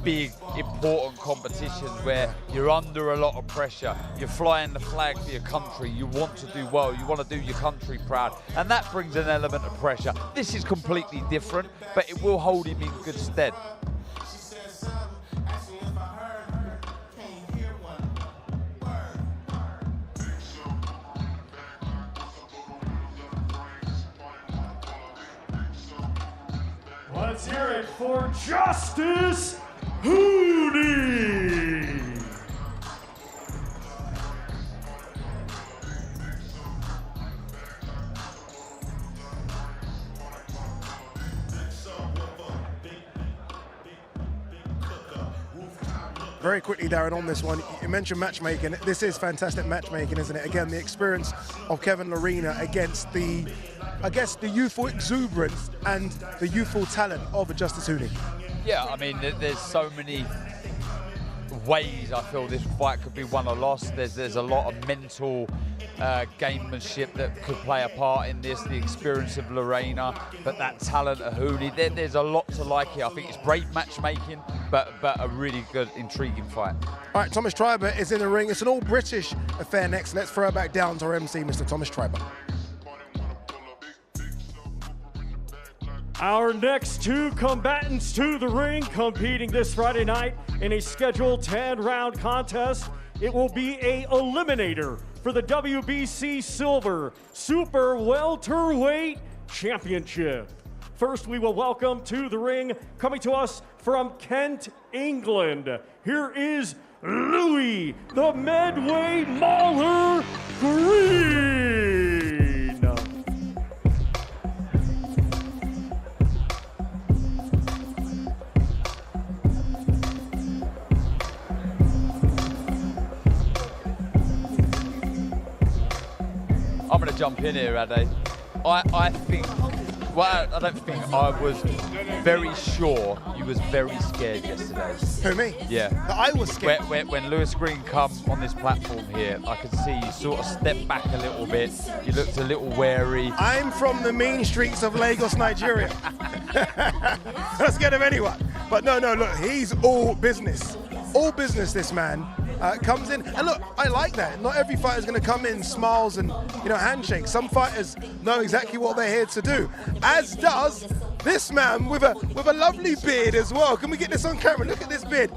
big, important competitions where you're under a lot of pressure. You're flying the flag for your country. You want to do well. You want to do your country proud. And that brings an element of pressure. This is completely different, but it will hold him in good stead. Let's hear it for Justice Huni. Very quickly, Darren, on this one, you mentioned matchmaking. This is fantastic matchmaking, isn't it? Again, the experience of Kevin Lerena against the, I guess, the youthful exuberance and the youthful talent of Justice Huni. Yeah, I mean, there's so many ways I feel this fight could be won or lost. There's a lot of mental gamemanship that could play a part in this, the experience of Lerena, but that talent of Huni. There's a lot to like here. I think it's brave matchmaking, but a really good, intriguing fight. All right, Thomas Treiber is in the ring. It's an all-British affair next. Let's throw it back down to our MC, Mr. Thomas Treiber. Our next two combatants to the ring, competing this Friday night in a scheduled 10-round contest. It will be a eliminator for the WBC Silver Super Welterweight Championship. First, we will welcome to the ring, coming to us from Kent, England. Here is Louis, the Medway Mauler Greene. I'm going to jump in here, Ade. I think, well, I don't think, I was very sure you was very scared yesterday. Who, me? Yeah. That I was scared? When Lewis Greene come on this platform here, I could see you sort of step back a little bit. You looked a little wary. I'm from the mean streets of Lagos, Nigeria. Let's get him anyone. But no, look, he's all business. All business, this man. Comes in, and look, I like that. Not every fighter's going to come in, smiles and, you know, handshakes. Some fighters know exactly what they're here to do, as does this man with a lovely beard as well. Can we get this on camera? Look at this beard.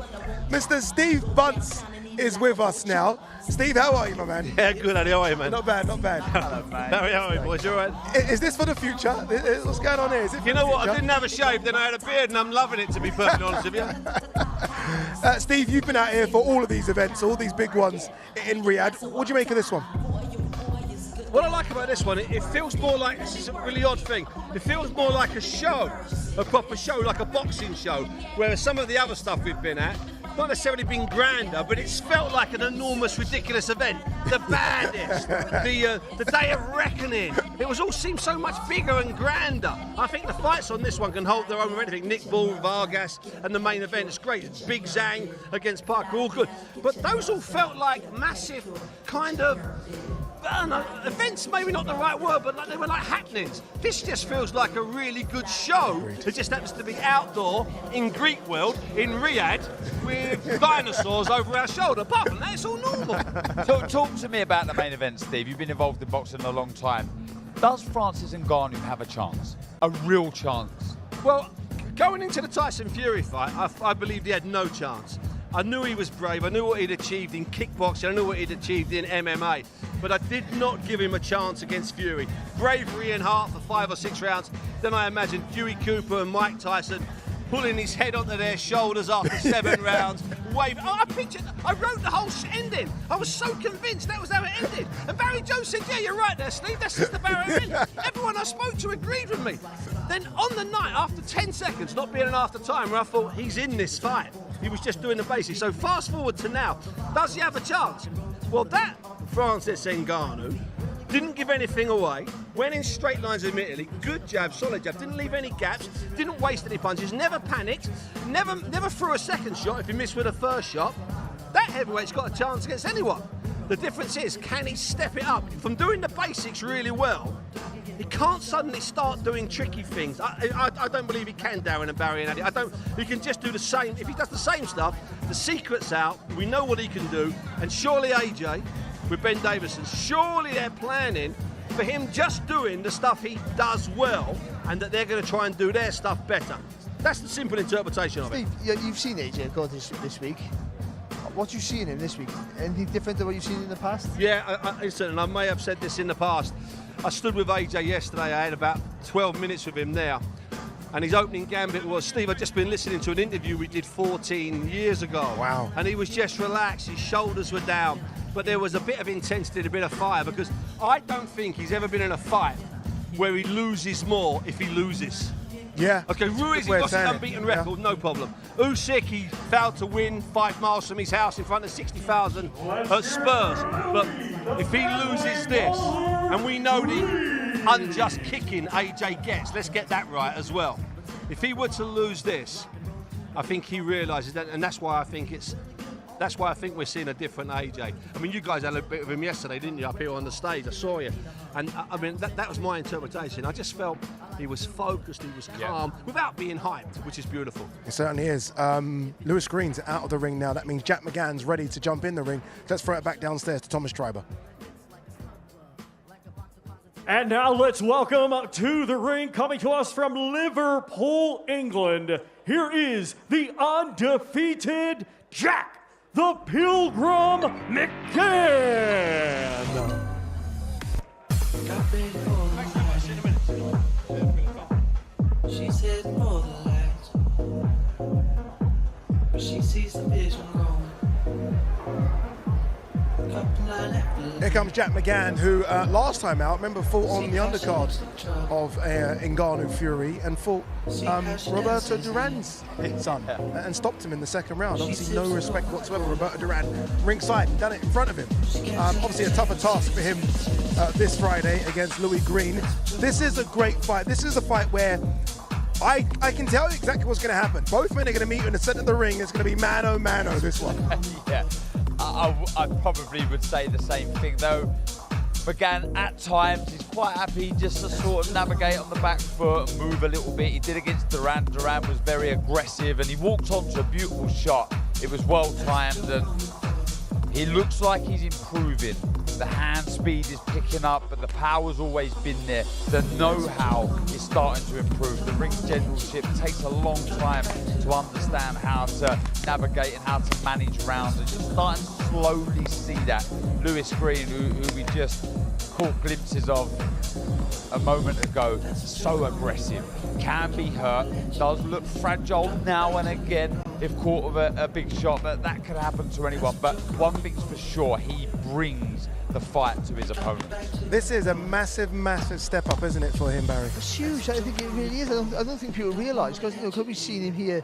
Mr. Steve Bunce is with us now. Steve, how are you, my man? Yeah, good. How are you, man? Not bad, not bad. Hello, mate. How are you, boys? You all right? Is this for the future? What's going on here? Is it for you know the what? future? I didn't have a shave, then I had a beard, and I'm loving it, to be perfectly honest with you. Steve, you've been out here for all of these events, all these big ones in Riyadh. What do you make of this one? What I like about this one, it feels more like, this is a really odd thing, it feels more like a show, a proper show, like a boxing show, whereas some of the other stuff we've been at, not necessarily been grander, but it's felt like an enormous, ridiculous event. The Bandits, the Day of Reckoning. It was all seemed so much bigger and grander. I think the fights on this one can hold their own with anything. Nick Ball, Vargas, and the main event is great. Big Zhang against Parker, all good. But those all felt like massive kind of, I don't know, events, maybe not the right word, but like they were like happenings. This just feels like a really good show. It just happens to be outdoor in Greek world, in Riyadh, with dinosaurs over our shoulder. Apart from that, it's all normal. Talk to me about the main event, Steve. You've been involved in boxing a long time. Does Francis Ngannou have a chance? A real chance? Well, going into the Tyson Fury fight, I believed he had no chance. I knew he was brave, I knew what he'd achieved in kickboxing, I knew what he'd achieved in MMA, but I did not give him a chance against Fury. Bravery and heart for 5 or 6 rounds, then I imagined Huey Cooper and Mike Tyson pulling his head onto their shoulders after 7 rounds, waving. Oh, I wrote the whole ending. I was so convinced that was how it ended. And Barry Jones said, yeah, you're right there, Steve, that's just about how it ended. Everyone I spoke to agreed with me. Then on the night, after 10 seconds, not being an after time, where I thought, he's in this fight. He was just doing the basics. So fast forward to now, does he have a chance? Well, that Francis Ngannou didn't give anything away, went in straight lines immediately, good jab, solid jab, didn't leave any gaps, didn't waste any punches, never panicked, never threw a second shot if he missed with a first shot. That heavyweight's got a chance against anyone. The difference is, can he step it up? From doing the basics really well, he can't suddenly start doing tricky things. I don't believe he can, Darren and Barry and Addy. He can just do the same. If he does the same stuff, the secret's out, we know what he can do, and surely AJ, with Ben Davison, surely they're planning for him just doing the stuff he does well, and that they're going to try and do their stuff better. That's the simple interpretation of it. Steve, you've seen AJ go this week. What you see in him this week? Anything different than what you've seen in the past? Yeah, listen, and I may have said this in the past. I stood with AJ yesterday. I had about 12 minutes with him there. And his opening gambit was, Steve, I'd just been listening to an interview we did 14 years ago. Wow. And he was just relaxed, his shoulders were down. But there was a bit of intensity and a bit of fire, because I don't think he's ever been in a fight where he loses more if he loses. Yeah. Okay, Ruiz, he got an unbeaten record, no problem. Usyk, he failed to win 5 miles from his house in front of 60,000 at Spurs. But if he loses this, and we know the unjust kicking AJ gets, let's get that right as well. If he were to lose this, I think he realises that, and that's why I think we're seeing a different AJ. I mean, you guys had a bit of him yesterday, didn't you, up here on the stage? I saw you. And I mean, that was my interpretation. I just felt he was focused, he was calm, without being hyped, which is beautiful. It certainly is. Lewis Greene's out of the ring now. That means Jack McGann's ready to jump in the ring. Let's throw it back downstairs to Thomas Schreiber. And now let's welcome to the ring, coming to us from Liverpool, England. Here is the undefeated Jack the Pilgrim McGann. She says more than lights, but she sees the vision growing. Here comes Jack McGann, who last time out, remember, fought on the undercard of Ngannou Fury and fought Roberto Duran's son and stopped him in the second round. Obviously, no respect whatsoever. Roberto Duran ringside and done it in front of him. Obviously, a tougher task for him this Friday against Louis Greene. This is a great fight. This is a fight where I can tell you exactly what's going to happen. Both men are going to meet in the center of the ring. It's going to be mano-mano, this one. Yeah. I probably would say the same thing, though. McGann, at times, is quite happy just to sort of navigate on the back foot and move a little bit. He did against Duran. Duran was very aggressive, and he walked onto a beautiful shot. It was well-timed, and he looks like he's improving. The hand speed is picking up, but the power's always been there. The know-how is starting to improve. The ring generalship takes a long time to understand how to navigate and how to manage rounds, and you're starting to slowly see that. Lewis Greene, who we just caught glimpses of a moment ago, so aggressive, can be hurt, does look fragile now and again if caught with a big shot, but that could happen to anyone. But one thing's for sure, he brings the fight to his opponent. This is a massive, massive step up, isn't it, for him, Barry? It's huge. I think it really is. I don't think people realise, because could we seen him here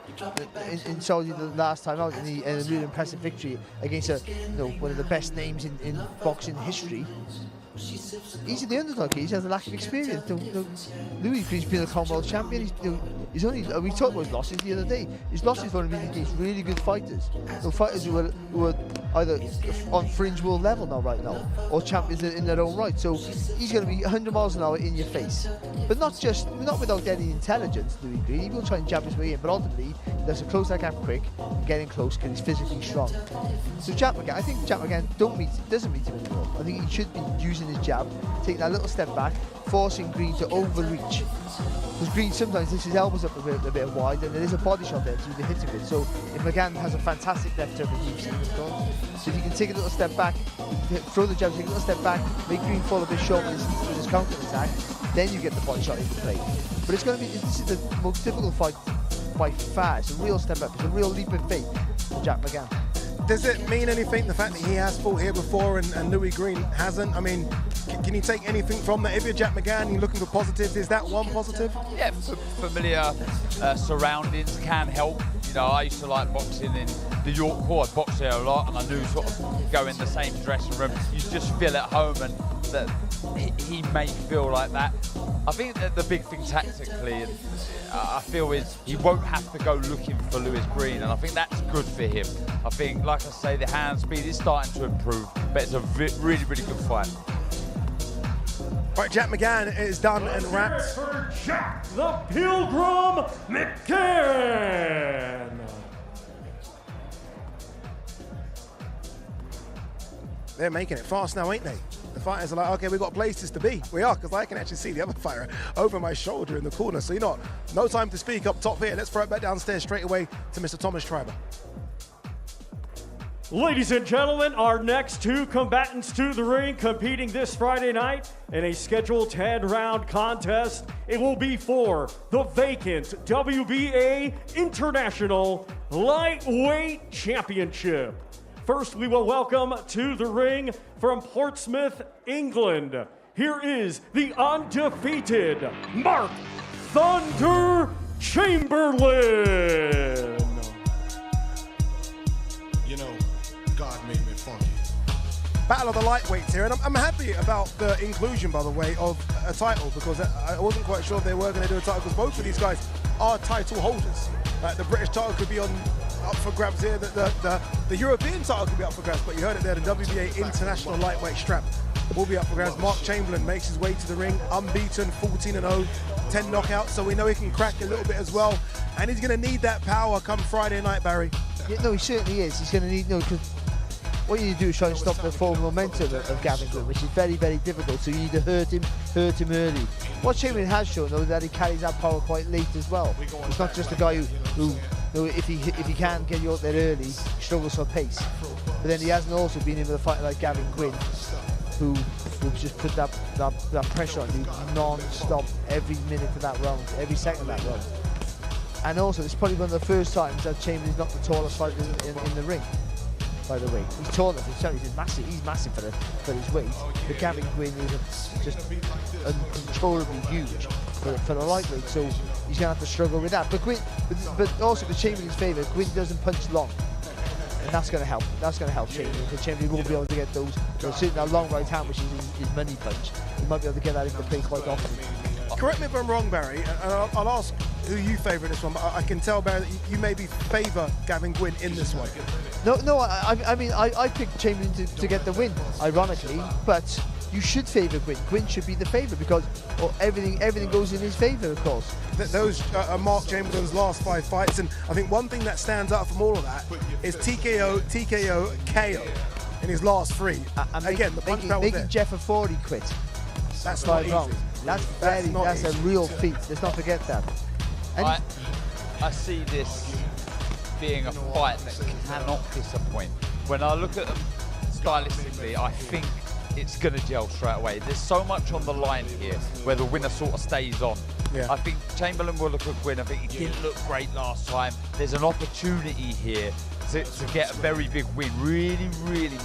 in Saudi the last time out in a really impressive victory against one of the best names in boxing history. He's the underdog. He has a lack of experience. Louis Greene's been a Commonwealth champion. He's only. We talked about his losses the other day. His losses were against really good fighters. Fighters who were either on fringe world level right now, or champions in their own right. So he's going to be 100 miles an hour in your face, but not without any intelligence. Louis Greene, he will try and jab his way in, but ultimately he does to close that gap quick and get in close because he's physically strong. So Jack McGann, I think Jack McGann doesn't meet him anymore. I think he should be using his jab, taking that little step back, forcing Greene to overreach. Because Greene sometimes lifts his elbows up a bit wide, and there is a body shot there to hit him with. So if McGann has a fantastic left turn, as you've seen this time, so if you can take a little step back, throw the jab, take a little step back, make Greene fall a bit short with his counter attack, then you get the body shot into play. But this is the most difficult fight by far. It's a real step up. It's a real leap of faith for Jack McGann. Does it mean anything, the fact that he has fought here before and Louis Greene hasn't? I mean, can you take anything from that? If you're Jack McGann, you're looking for positives, is that one positive? Yeah, familiar surroundings can help. You know, I used to like boxing in the York Court. I boxed there a lot, and I knew sort of go in the same dressing room. You just feel at home, and that he may feel like that. I think that the big thing tactically, I feel, is he won't have to go looking for Louis Greene, and I think that's good for him. I think, like I say, the hand speed is starting to improve, but it's a really, really good fight. Right, Jack McGann is done and wrapped. For Jack the Pilgrim McGann. They're making it fast now, ain't they? The fighters are like, okay, we've got places to be. We are, because I can actually see the other fighter over my shoulder in the corner. So no time to speak up top here. Let's throw it back downstairs straight away to Mr. Thomas Schreiber. Ladies and gentlemen, our next two combatants to the ring competing this Friday night in a scheduled 10-round contest. It will be for the vacant WBA International Lightweight Championship. First, we will welcome to the ring from Portsmouth, England. Here is the undefeated Mark Thunder Chamberlain. You know, God made me funky. Battle of the lightweights here, and I'm happy about the inclusion, by the way, of a title, because I wasn't quite sure they were going to do a title, because both of these guys are title holders. Like the British title could be up for grabs here, the European title could be up for grabs, but you heard it there, the WBA International Lightweight strap will be up for grabs. Mark Chamberlain makes his way to the ring, unbeaten, 14-0, 10 knockouts, so we know he can crack a little bit as well, and he's going to need that power come Friday night, Barry. Yeah, no, he certainly is. He's going to need, because what you need to do is try and stop the forward momentum of Gavin Gwynne, which is very, very difficult. So you need to hurt him early. What Chamberlain has shown, though, is that he carries that power quite late as well. It's not just a guy who if he can get you out there early, struggles for pace. But then he hasn't also been able to fight like Gavin Gwynne, who just put that pressure on you non-stop every minute of that round, every second of that round. And also, it's probably one of the first times that Chamberlain's not the tallest fighter in the ring. By the way, he's tall enough. He's massive. He's massive for his weight. But Gavin Gwynne is just uncontrollably huge for the lightweight. So he's going to have to struggle with that. But also for Chamberlain's favour, Gwynne doesn't punch long, and that's going to help. That's going to help Chamberlain, because Chamberlain won't be able to get those. Certainly that long right hand, which is his money punch, he might be able to get that into play quite often. Correct me if I'm wrong, Barry, and I'll ask who you favour in this one, but I can tell, Barry, that you maybe favour Gavin Gwynne in this one. No, I mean, I picked Chamberlain to get the win, ironically, but you should favour Gwynne. Gwynne should be the favourite, because everything goes in his favour, of course. Those are Mark Chamberlain's last 5 fights, and I think one thing that stands out from all of that is TKO, KO in his last 3. Again, the punch power was there. Making Jeff Afford quit. That's not easy. That's a real feat. Let's not forget that. And I see this being a fight that cannot disappoint. When I look at them stylistically, I think it's going to gel straight away. There's so much on the line here where the winner sort of stays on. Yeah. I think Chamberlain will look at Gwynne. I think he didn't look great last time. There's an opportunity here to get a very big win, really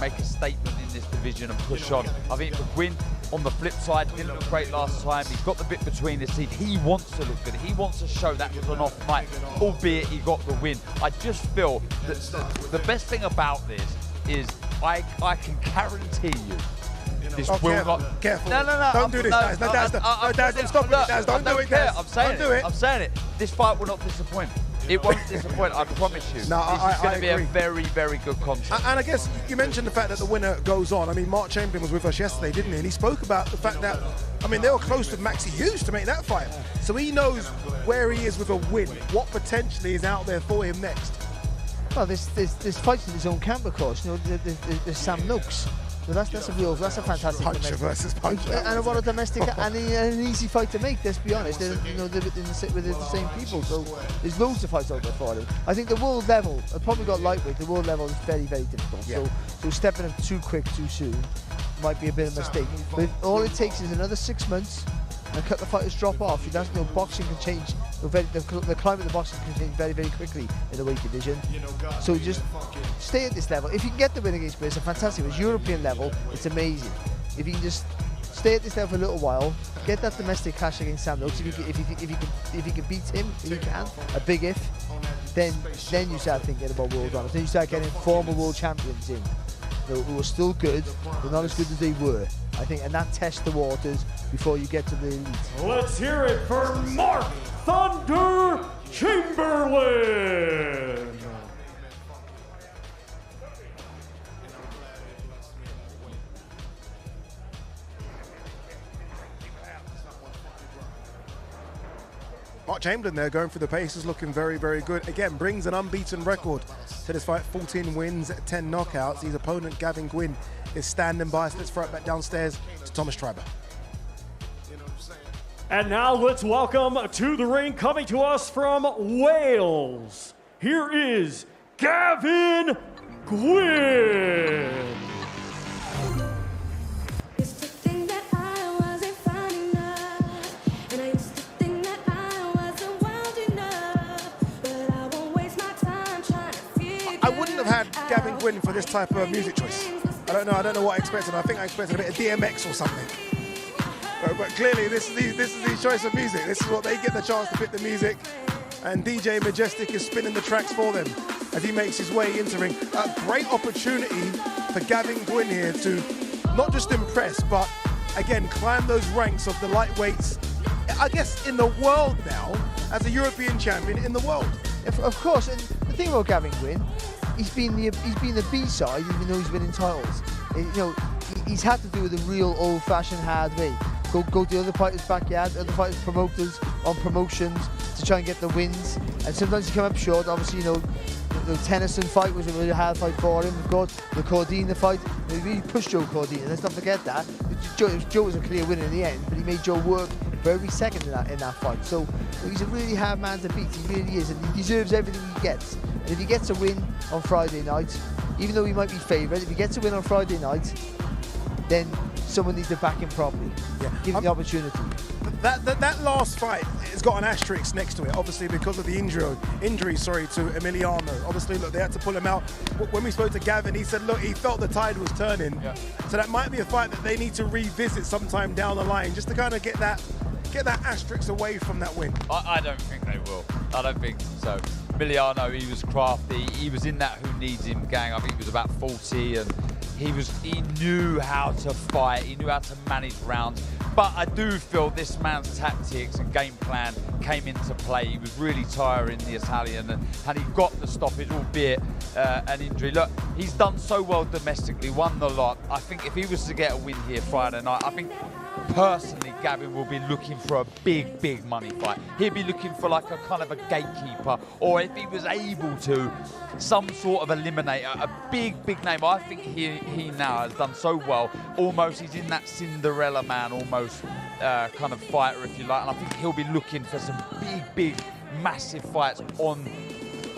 make a statement in this division and push on. I think for Gwynne, on the flip side, didn't look great last time. He's got the bit between his teeth. He wants to look good. He wants to show that was an off night, albeit he got the win. I just feel that the best thing about this is I can guarantee you this will not. Careful. No. Don't do this, Daz. No, Daz, stop it, Daz. Don't do it, Daz. I'm saying it. This fight will not disappoint. It won't disappoint, I promise you. No, this is going to be agree. a very, very good contest. And I guess you mentioned the fact that the winner goes on. I mean, Mark Chamberlain was with us yesterday, didn't he? And he spoke about the fact that, I mean, they were close with Maxi Hughes to make that fight. So he knows where he is with a win, what potentially is out there for him next. Well, there's fights in his own camp, of course. You know, there's Sam Noakes. So that's a fantastic puncher versus puncher. And what a domestic and an easy fight to make. Let's be honest. They're with the same people. So there's loads of fights out there for him. I think the world level, I've probably got lightweight. The world level is very, very difficult. Yeah. So stepping up too quick, too soon, might be a bit of a mistake. But all it takes is another 6 months and cut the fighters drop off. Boxing can change. The climate of the boxing can change very, very quickly in the weight division. So just stay at this level. If you can get the win against Bliss, it's fantastic. It's European level, it's amazing. If you can just stay at this level for a little while, get that domestic clash against Sam Noakes. If you can beat him, if you can, a big if, then you start thinking about world honors. Then you start getting former world champions in, who are still good, but not as good as they were. I think, and that tests the waters before you get to the elite. Let's hear it for Mark Thunder Chamberlain. Mark Chamberlain there going through the paces, looking very, very good. Again, brings an unbeaten record to this fight, 14 wins, 10 knockouts. His opponent, Gavin Gwynne, is standing by. So let's throw it back downstairs to Thomas Triber. And now let's welcome to the ring, coming to us from Wales, here is Gavin Gwynne. I wouldn't have had Gavin Gwynne for this type of music choice. I don't know what I expected. I think I expected a bit of DMX or something. But clearly this is the choice of music. This is what they get the chance to pick the music. and DJ Majestic is spinning the tracks for them as he makes his way into ring. A great opportunity for Gavin Gwynne here to not just impress, but again, climb those ranks of the lightweights, I guess, in the world now, as a European champion in the world. Of course, and the thing about Gavin Gwynne, he's been the B-side even though he's winning titles. You know, he's had to do the real old-fashioned hard way. Go to the other fighters' backyard, other fighters' promoters on promotions to try and get the wins. And sometimes he come up short. Obviously, you know, the Tennyson fight was a really hard fight for him. Of course, the Cordina fight, he really pushed Joe Cordina. Let's not forget that. Joe was a clear winner in the end, but he made Joe work for every second in that fight. So he's a really hard man to beat. He really is, and he deserves everything he gets. And if he gets a win on Friday night, even though he might be favourite, if he gets a win on Friday night, then someone needs to back him properly. Yeah. Give him the opportunity. That last fight has got an asterisk next to it, obviously because of the injury to Emiliano. Obviously, look, they had to pull him out. When we spoke to Gavin, he said, look, he felt the tide was turning. Yeah. So that might be a fight that they need to revisit sometime down the line, just to kind of get that asterisk away from that win. I don't think they will. I don't think so. Emiliano, he was crafty. He was in that Who Needs Him gang. I think he was about 40, and he knew how to fight. He knew how to manage rounds. But I do feel this man's tactics and game plan came into play. He was really tiring, the Italian, and he got the stoppage, albeit an injury. Look, he's done so well domestically, won the lot. I think if he was to get a win here Friday night, I think personally Gavin will be looking for a big money fight. He'll be looking for like a kind of a gatekeeper, or if he was able to, some sort of eliminator, a big name. I think he now has done so well. Almost he's in that Cinderella man almost kind of fighter, if you like, and I think he'll be looking for some big massive fights on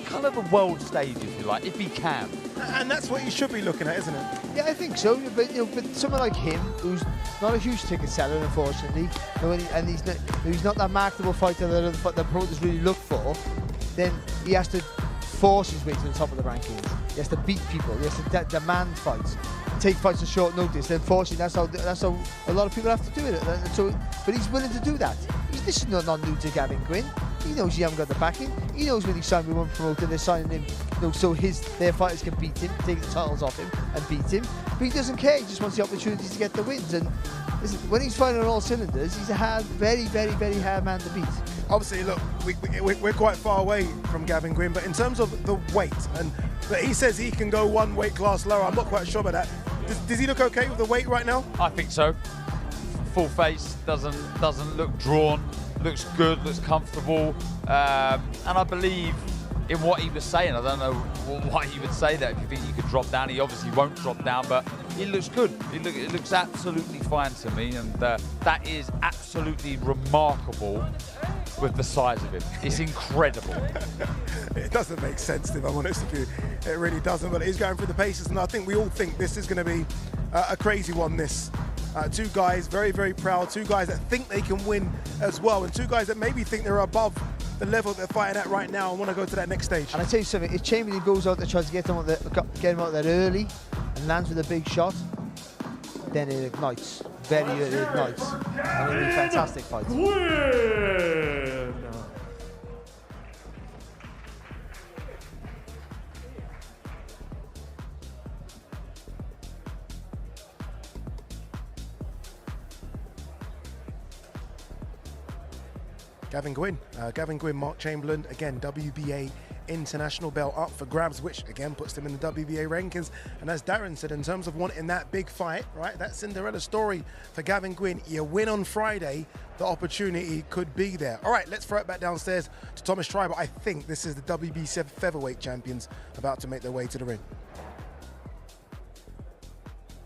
kind of a world stage, if you like, if he can. And that's what he should be looking at, isn't it? Yeah, I think so. But but someone like him, who's not a huge ticket seller, unfortunately, and he's not that marketable fighter that the promoters really look for, then he has to force his way to the top of the rankings. He has to beat people. He has to demand fights, take fights at short notice. And unfortunately, that's how a lot of people have to do it. And so, but he's willing to do that. This is not new to Gavin Gwynne. He knows he hasn't got the backing. He knows when he signed with one promoter, they're signing him, so their fighters can beat him, take the titles off him and beat him. But he doesn't care. He just wants the opportunities to get the wins. And listen, when he's fighting on all cylinders, he's a hard, very hard man to beat. Obviously, look, we're quite far away from Gavin Gwynne, but in terms of the weight, and he says he can go one weight class lower. I'm not quite sure about that. Does he look okay with the weight right now? I think so. Full face, doesn't look drawn. Looks good, looks comfortable, and I believe in what he was saying. I don't know why he would say that. If you think he could drop down, he obviously won't drop down, but he looks good. It looks absolutely fine to me, and that is absolutely remarkable with the size of him. It's incredible. It doesn't make sense, if I'm honest with you. It really doesn't, but he's going through the paces, and I think we all think this is going to be a crazy one, this. Two guys very proud, two guys that think they can win as well, and two guys that maybe think they're above the level they're fighting at right now and want to go to that next stage. And I tell you something, if Chamberlain goes out there tries to get him out there early and lands with a big shot, then it ignites. Very early it ignites. And it'll be a fantastic fight. Win! Gavin Gwynne, Mark Chamberlain, again, WBA international belt up for grabs, which again puts them in the WBA rankings. And as Darren said, in terms of wanting that big fight, right, that Cinderella story for Gavin Gwynne, you win on Friday, the opportunity could be there. All right, let's throw it back downstairs to Thomas Schreiber. I think this is the WBC featherweight champions about to make their way to the ring.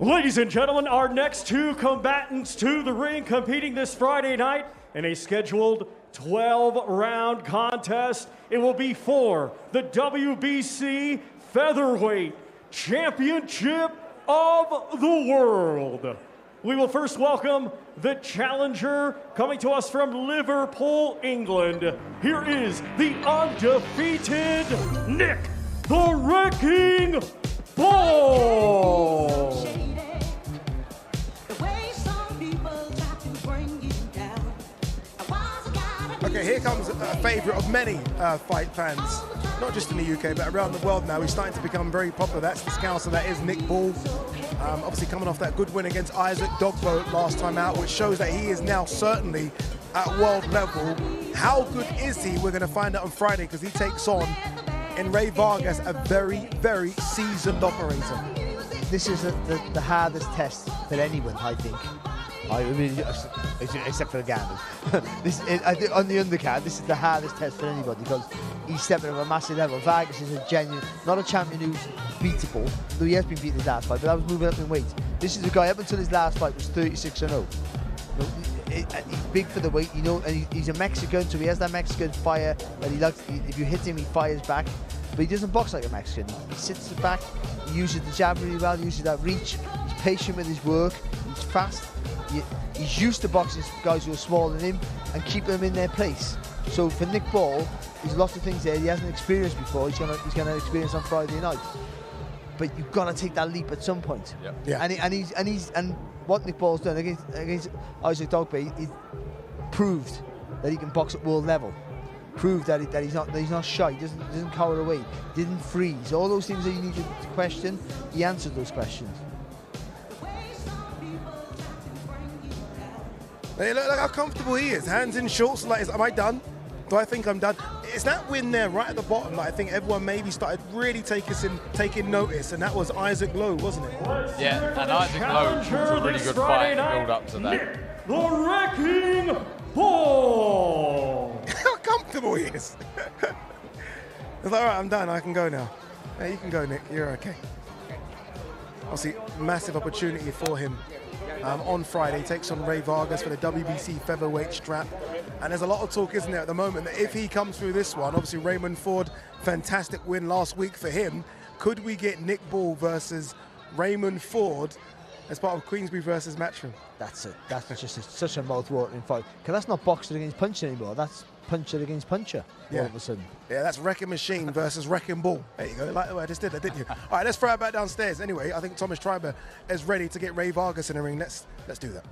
Ladies and gentlemen, our next two combatants to the ring, competing this Friday night in a scheduled 12-round contest. It will be for the WBC Featherweight Championship of the World. We will first welcome the challenger coming to us from Liverpool, England. Here is the undefeated Nick the Wrecking Ball. Okay, here comes a favourite of many fight fans, not just in the UK, but around the world now. He's starting to become very popular. That's the Scouser, that is Nick Ball. Obviously coming off that good win against Isaac Dogbo last time out, which shows that he is now certainly at world level. How good is he? We're going to find out on Friday, because he takes on, in Rey Vargas, a very, very seasoned operator. This is the hardest test for anyone, I think. I mean, except for Ngannou. I think on the undercard, this is the hardest test for anybody, because he's stepping up a massive level. Vargas is a genuine, not a champion who's beatable, though he has been beaten his last fight, but that was moving up in weight. This is a guy, up until his last fight, was 36-0. He's big for the weight, you know, and he's a Mexican, so he has that Mexican fire that he likes. If you hit him, he fires back, but he doesn't box like a Mexican. He sits back, he uses the jab really well, he uses that reach, he's patient with his work, he's fast. He's used to boxing guys who are smaller than him and keep them in their place. So for Nick Ball, there's lots of things there he hasn't experienced before. He's gonna experience on Friday night. But you've got to take that leap at some point. Yeah. And what Nick Ball's done against Isaac Dogbo, he proved that he can box at world level. Proved that he's not shy. He doesn't cower away. Didn't freeze. All those things that you needed to question, he answered those questions. Hey, look how comfortable he is. Hands in shorts. Like, am I done? Do I think I'm done? It's that win there right at the bottom that I think everyone maybe started really taking notice, and that was Isaac Lowe, wasn't it? Yeah, and Isaac Lowe was a really good fight to build up to that. The Wrecking Ball! How comfortable he is. It's like, all right, I'm done. I can go now. Hey, you can go, Nick. You're okay. Obviously, massive opportunity for him. On Friday, he takes on Rey Vargas for the WBC featherweight strap. And there's a lot of talk, isn't there, at the moment, that if he comes through this one, obviously Raymond Ford, fantastic win last week for him. Could we get Nick Ball versus Raymond Ford as part of Queensbury versus Matchroom? That's just such a mouth-watering fight. Because that's not boxer against puncher anymore. That's puncher against puncher, all of a sudden. Yeah, that's Wrecking Machine versus Wrecking Ball. There you go, like the way I just did that, didn't you? All right, let's throw it back downstairs. Anyway, I think Thomas Triber is ready to get Rey Vargas in the ring. Let's do that.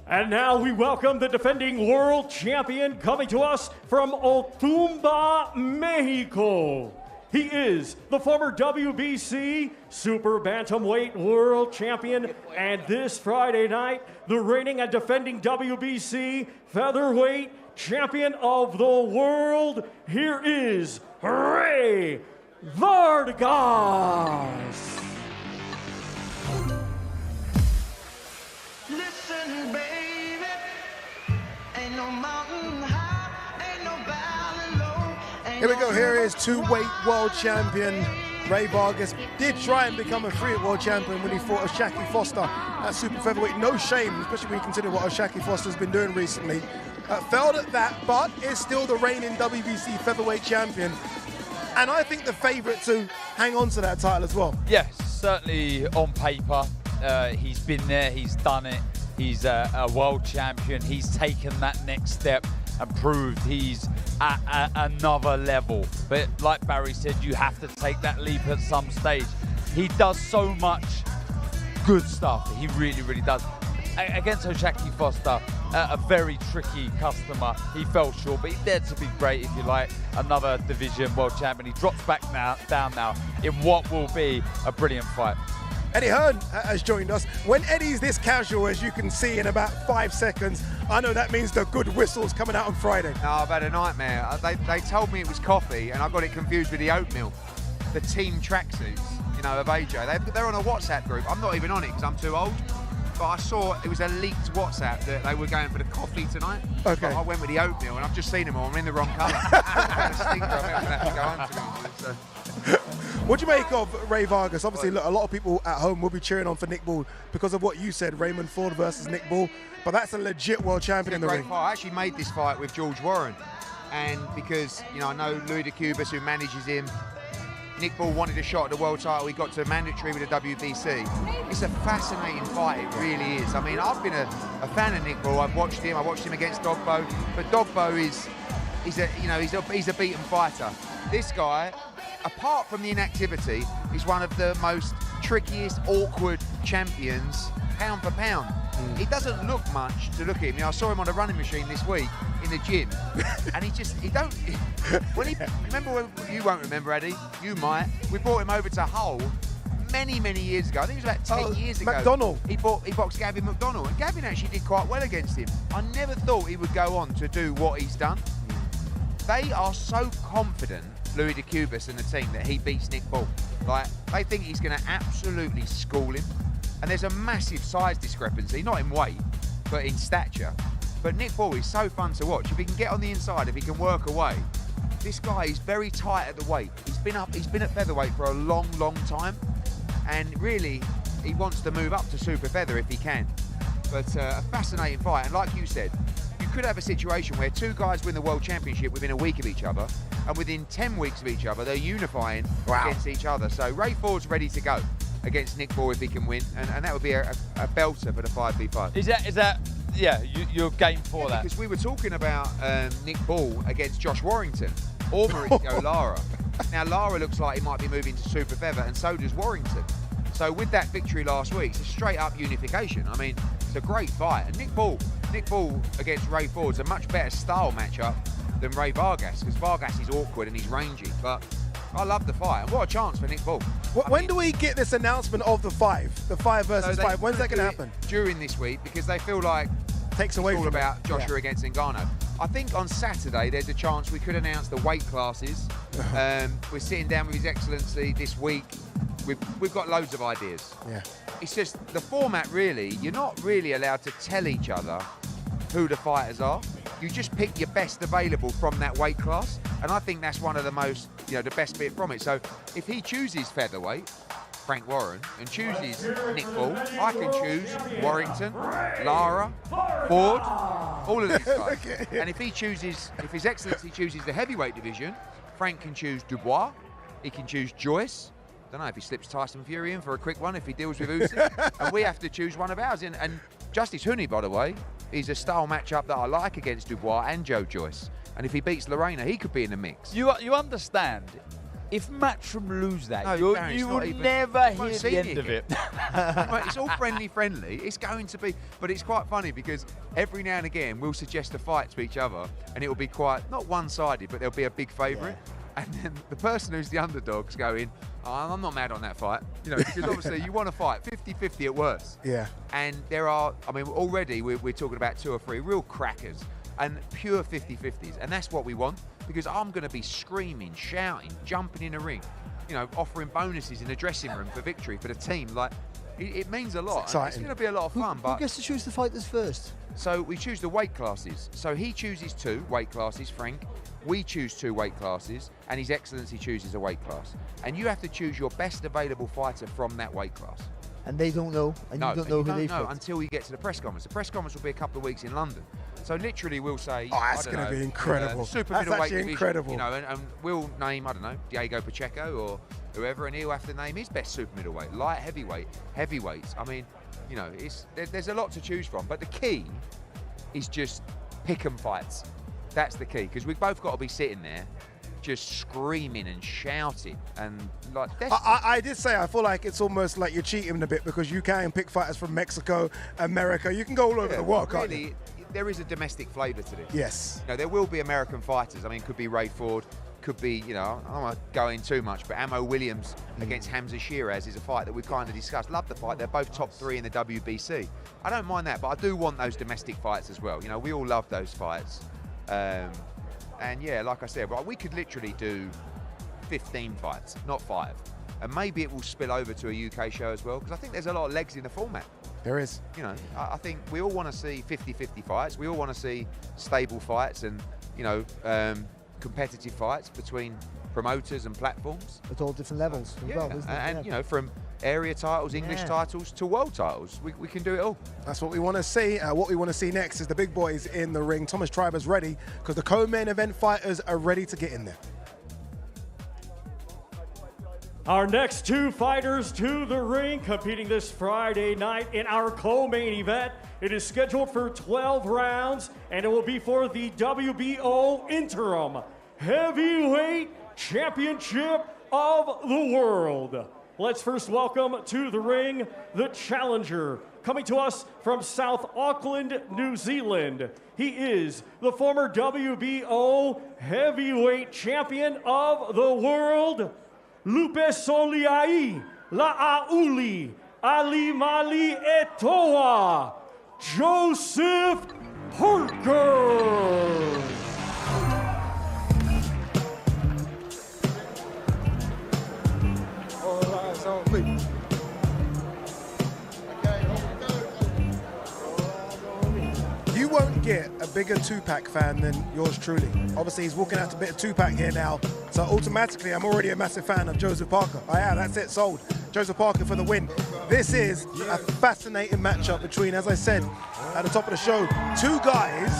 And now we welcome the defending world champion coming to us from Otumba, Mexico. He is the former WBC Super Bantamweight World Champion, and this Friday night, the reigning and defending WBC Featherweight Champion of the World. Here is Rey Vargas. Listen, baby, ain't no mountain high, ain't no valley low. Here we go. Here is two-weight world champion Rey Vargas. Did try and become a three-weight world champion when he fought O'Shaquie Foster at super featherweight. No shame, especially when you consider what O'Shaquie Foster's been doing recently. Failed at that, but is still the reigning WBC featherweight champion. And I think the favourite to hang on to that title as well. Yes, certainly on paper. He's been there, he's done it. He's a world champion. He's taken that next step and proved he's at another level. But like Barry said, you have to take that leap at some stage. He does so much good stuff. He really, really does. Against O'Shaquie Foster, a very tricky customer. He fell short, but he dared to be great, if you like. Another division world champion. He drops back down now in what will be a brilliant fight. Eddie Hearn has joined us. When Eddie's this casual, as you can see in about 5 seconds, I know that means the good whistle's coming out on Friday. No, I've had a nightmare. They told me it was coffee, and I got it confused with the oatmeal. The team tracksuits, you know, of AJ. They're on a WhatsApp group. I'm not even on it because I'm too old. But I saw it was a leaked WhatsApp that they were going for the coffee tonight. Okay. But I went with the oatmeal, and I've just seen them all. I'm in the wrong colour. A stinker. I think I'm going to have to go home to me. What do you make of Rey Vargas? Obviously, look, a lot of people at home will be cheering on for Nick Ball because of what you said, Raymond Ford versus Nick Ball. But that's a legit world champion in the ring. Fight. I actually made this fight with George Warren, and because I know Louis de Cubas, who manages him. Nick Ball wanted a shot at the world title. He got to mandatory with the WBC. It's a fascinating fight. It really is. I mean, I've been a fan of Nick Ball. I've watched him. I watched him against Dogbo. But Dogbo he's a beaten fighter. This guy, apart from the inactivity, is one of the most trickiest, awkward champions pound for pound. He doesn't look much to look at him. You know, I saw him on a running machine this week in the gym, and remember when, you won't remember, Eddie, you might, we brought him over to Hull many, many years ago. I think it was about 10 years ago. McDonnell. He boxed Gavin McDonnell, and Gavin actually did quite well against him. I never thought he would go on to do what he's done. They are so confident, Louis de Cubas and the team, that he beats Nick Ball. Like, they think he's going to absolutely school him. And there's a massive size discrepancy, not in weight, but in stature. But Nick Ball is so fun to watch. If he can get on the inside, if he can work away, this guy is very tight at the weight. He's been at featherweight for a long, long time. And really, he wants to move up to super feather if he can. But a fascinating fight. And like you said, you could have a situation where two guys win the world championship within a week of each other, and within 10 weeks of each other, they're unifying against each other. So Ray Ford's ready to go against Nick Ball if he can win, and that would be a belter for the 5v5. Is that yeah, you're game for that? Because we were talking about Nick Ball against Josh Warrington or Mauricio Lara. Now Lara looks like he might be moving to super feather, and so does Warrington. So with that victory last week, it's a straight up unification. I mean, it's a great fight. And Nick Ball against Ray Ford's a much better style matchup than Rey Vargas, because Vargas is awkward and he's rangy. But I love the fight, and what a chance for Nick Ball. When do we get this announcement of the 5 versus 5? When's that going to happen? During this week, because they feel like takes away all from about Joshua against Ngannou. I think on Saturday there's a chance we could announce the weight classes. We're sitting down with His Excellency this week. We've got loads of ideas. Yeah. It's just the format, really. You're not really allowed to tell each other who the fighters are. You just pick your best available from that weight class, and I think that's one of the most, the best bit from it. So if he chooses featherweight, Frank Warren, and chooses Nick Ball, I can choose Warrington, Lara, Ford, all of these guys. And if His Excellency chooses the heavyweight division, Frank can choose Dubois, he can choose Joyce. Don't know if he slips Tyson Fury in for a quick one if he deals with Usyk, and we have to choose one of ours. And Justice Huni, by the way, is a style matchup that I like against Dubois and Joe Joyce. And if he beats Lerena, he could be in the mix. You understand? If Matchroom lose that, you will never hear the end of it. It's all friendly. It's going to be, but it's quite funny because every now and again we'll suggest a fight to each other, and it will be quite not one-sided, but there'll be a big favourite. Yeah. And then the person who's the underdog's going, I'm not mad on that fight. Because obviously you want to fight 50-50 at worst. Yeah. And there are, already we're talking about 2 or 3 real crackers and pure 50-50s. And that's what we want, because I'm going to be screaming, shouting, jumping in a ring, offering bonuses in the dressing room for victory for the team. Like, it means a lot. It's going to be a lot of fun. Who gets to choose the fighters first? So we choose the weight classes. So he chooses 2 weight classes, Frank. We choose 2 weight classes, and His Excellency chooses a weight class. And you have to choose your best available fighter from that weight class. And they don't know, and you don't know who they've picked until you get to the press conference. The press conference will be a couple of weeks in London. So literally we'll say, that's going to be incredible. Super middleweight division, incredible. And we'll name, Diego Pacheco or whoever, and he'll have to name his best super middleweight, light heavyweight, heavyweights. There's a lot to choose from, but the key is just pick 'em fights. That's the key, because we've both got to be sitting there just screaming and shouting and like. I did say I feel like it's almost like you're cheating a bit, because you can pick fighters from Mexico, America. You can go all over the world, can't you? There is a domestic flavour to this. Yes. There will be American fighters. Could be Ray Ford, could be, I don't want to go in too much, but Ammo Williams against Hamza Shiraz is a fight that we've kind of discussed. Love the fight. They're both top 3 in the WBC. I don't mind that, but I do want those domestic fights as well. We all love those fights. And yeah, like I said, we could literally do 15 fights, not 5. And maybe it will spill over to a UK show as well, because I think there's a lot of legs in the format. There is. I think we all want to see 50-50 fights. We all want to see stable fights and, competitive fights between promoters and platforms. At all different levels. From area titles, English titles to world titles. We can do it all. That's what we want to see. What we want to see next is the big boys in the ring. Thomas Triber's ready, because the co-main event fighters are ready to get in there. Our next 2 fighters to the ring, competing this Friday night in our co-main event. It is scheduled for 12 rounds, and it will be for the WBO Interim Heavyweight Championship of the World. Let's first welcome to the ring the challenger coming to us from South Auckland, New Zealand. He is the former WBO heavyweight champion of the world, Lupe Soliai La'auli Ali Mali Etoa, Joseph Parker. You won't get a bigger Tupac fan than yours truly. Obviously, he's walking out a bit of Tupac here now, so automatically I'm already a massive fan of Joseph Parker. I am, that's it, sold. Joseph Parker for the win. This is a fascinating matchup between, as I said at the top of the show, two guys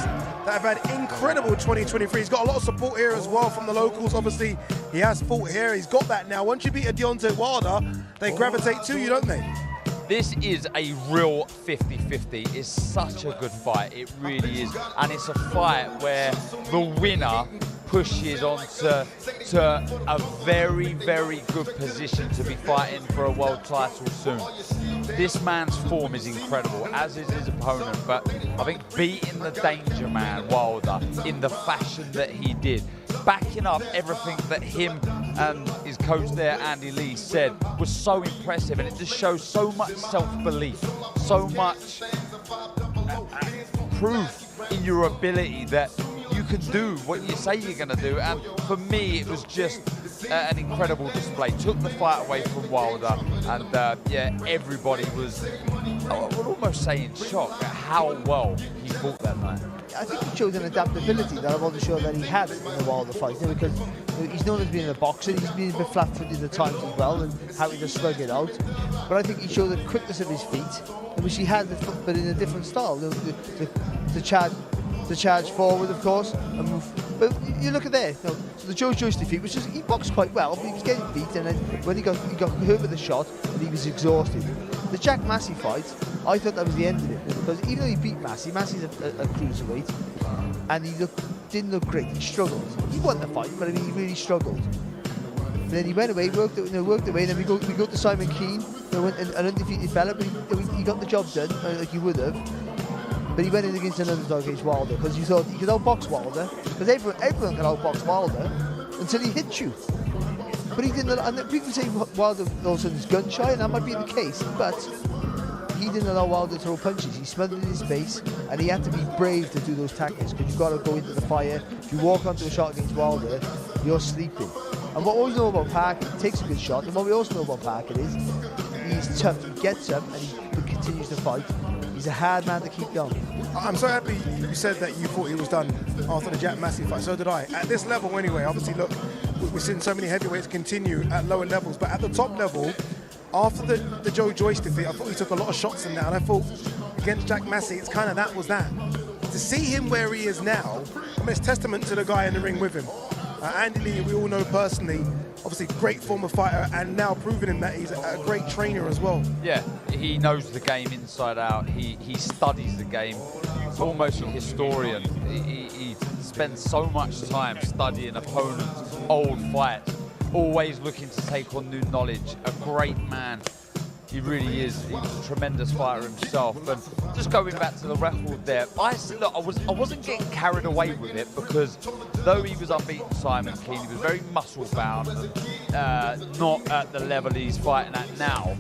that have had incredible 2023. He's got a lot of support here as well from the locals. Obviously, he has fought here. He's got that now. Once you beat a Deontay Wilder, they gravitate to you, don't they? This is a real 50-50. It's such a good fight. It really is. And it's a fight where the winner pushes on to a very, very good position to be fighting for a world title soon. This man's form is incredible, as is his opponent, but I think beating the danger man, Wilder, in the fashion that he did, backing up everything that him and his coach there, Andy Lee, said was so impressive, and it just shows so much self-belief, so much proof in your ability that you can do what you say you're going to do. And for me, it was just an incredible display. Took the fight away from Wilder, and yeah, everybody was, I would almost say, in shock at how well he fought that night. I think he showed an adaptability that I wasn't sure that he had in the Wilder fight, because he's known as being a boxer. He's been a bit flat-footed at times as well, and how he just slug it out. But I think he showed the quickness of his feet, which he had, but in a different style. The charge forward, of course, and move. But you look at there, so the Joe Joyce defeat, which is, he boxed quite well, but he was getting beat, and then when he got hurt with a shot, and he was exhausted. The Jack Massey fight, I thought that was the end of it, because even though he beat Massey, Massey's a cruiserweight, and he didn't look great. He struggled. He won the fight, but I mean, he really struggled. And then he went away, worked away, and then we go to Simon Keane, an undefeated fella, but he got the job done, like he would have. But he went in against an underdog against Wilder, because you thought he could outbox Wilder, because everyone can outbox Wilder until he hits you. But he didn't. And people say Wilder also is gun shy, and that might be the case, but he didn't allow Wilder to throw punches. He smothered his face, and he had to be brave to do those tackles, because you've got to go into the fire. If you walk onto a shot against Wilder, you're sleeping. And what we know about Parker, he takes a good shot, and what we also know about Parker is he's tough. He gets up and he continues to fight. He's a hard man to keep going. I'm so happy you said that you thought he was done after the Jack Massey fight. So did I. At this level anyway, obviously, look, we've seen so many heavyweights continue at lower levels, but at the top level, after the Joe Joyce defeat, I thought he took a lot of shots in that, and I thought against Jack Massey, it's kind of that was that. To see him where he is now, I mean, it's testament to the guy in the ring with him. Andy Lee, we all know personally, obviously great former fighter, and now proving him that he's a great trainer as well. Yeah, he knows the game inside out. He studies the game. He's almost a historian. He spends so much time studying opponents' old fights, always looking to take on new knowledge. A great man. He really is. He was a tremendous fighter himself. And just going back to the record there, I wasn't getting carried away with it, because though he was unbeaten Simon Keane, he was very muscle bound and not at the level he's fighting at now,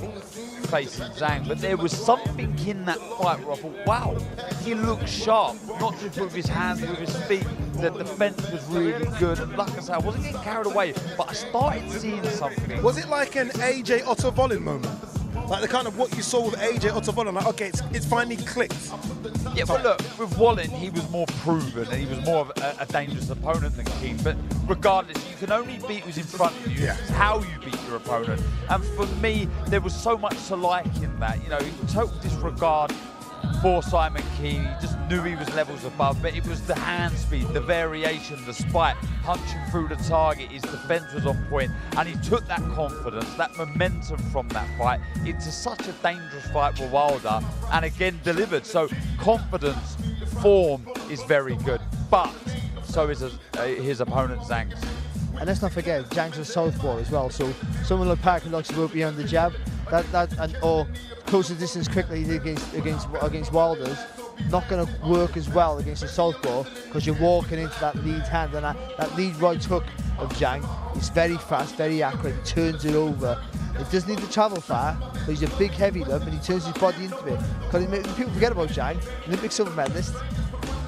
facing Zhang. But there was something in that fight where I thought, wow, he looked sharp, not just with his hands, with his feet. The defense was really good. And like I said, I wasn't getting carried away, but I started seeing something. Was it like an AJ Otto-Volin moment? Like the kind of what you saw with AJ Otto-Volin, like, okay, it's finally clicked. Yeah, but look, with Wallin, he was more proven, and he was more of a dangerous opponent than Keane. But regardless, you can only beat who's in front of you. It's how you beat your opponent. And for me, there was so much to like in that. You know, total disregard for Simon Keane. He just knew he was levels above, but it was the hand speed, the variation, the spike, punching through the target. His defense was on point, and he took that confidence, that momentum from that fight into such a dangerous fight with Wilder, and again delivered. So confidence, form is very good, but so is his opponent Zhang's. And let's not forget, Zhang's a southpaw as well, so someone like Parker likes to go behind the jab, or closer distance quickly against Wilder's not going to work as well against a southpaw because you're walking into that lead hand, and that lead right hook of Zhang is very fast, very accurate. He turns it over. It doesn't need to travel far, but he's a big heavy lump and he turns his body into it. Because people forget about Zhang, Olympic silver medalist.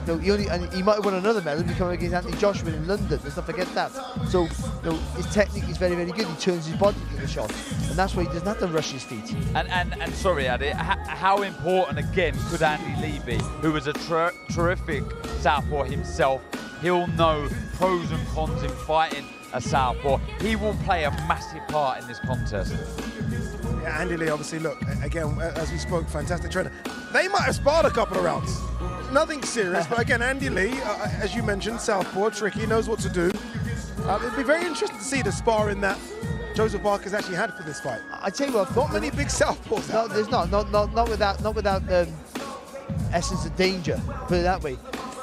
He might have won another medal becoming against Anthony Joshua in London. Let's not forget that. So his technique is very, very good. He turns his body into the shot, and that's why he doesn't have to rush his feet. And sorry, Adi, how important again could Andy Lee be, who was a terrific southpaw himself? He'll know pros and cons in fighting a southpaw. He will play a massive part in this contest. Yeah, Andy Lee, obviously, look, again, as we spoke, fantastic trainer. They might have sparred a couple of rounds. Nothing serious, but again, Andy Lee, as you mentioned, southpaw, tricky, knows what to do. It'd be very interesting to see the sparring that Joseph Parker's actually had for this fight. I tell you what, not many big southpaws. No, there's not without essence of danger. Put it that way.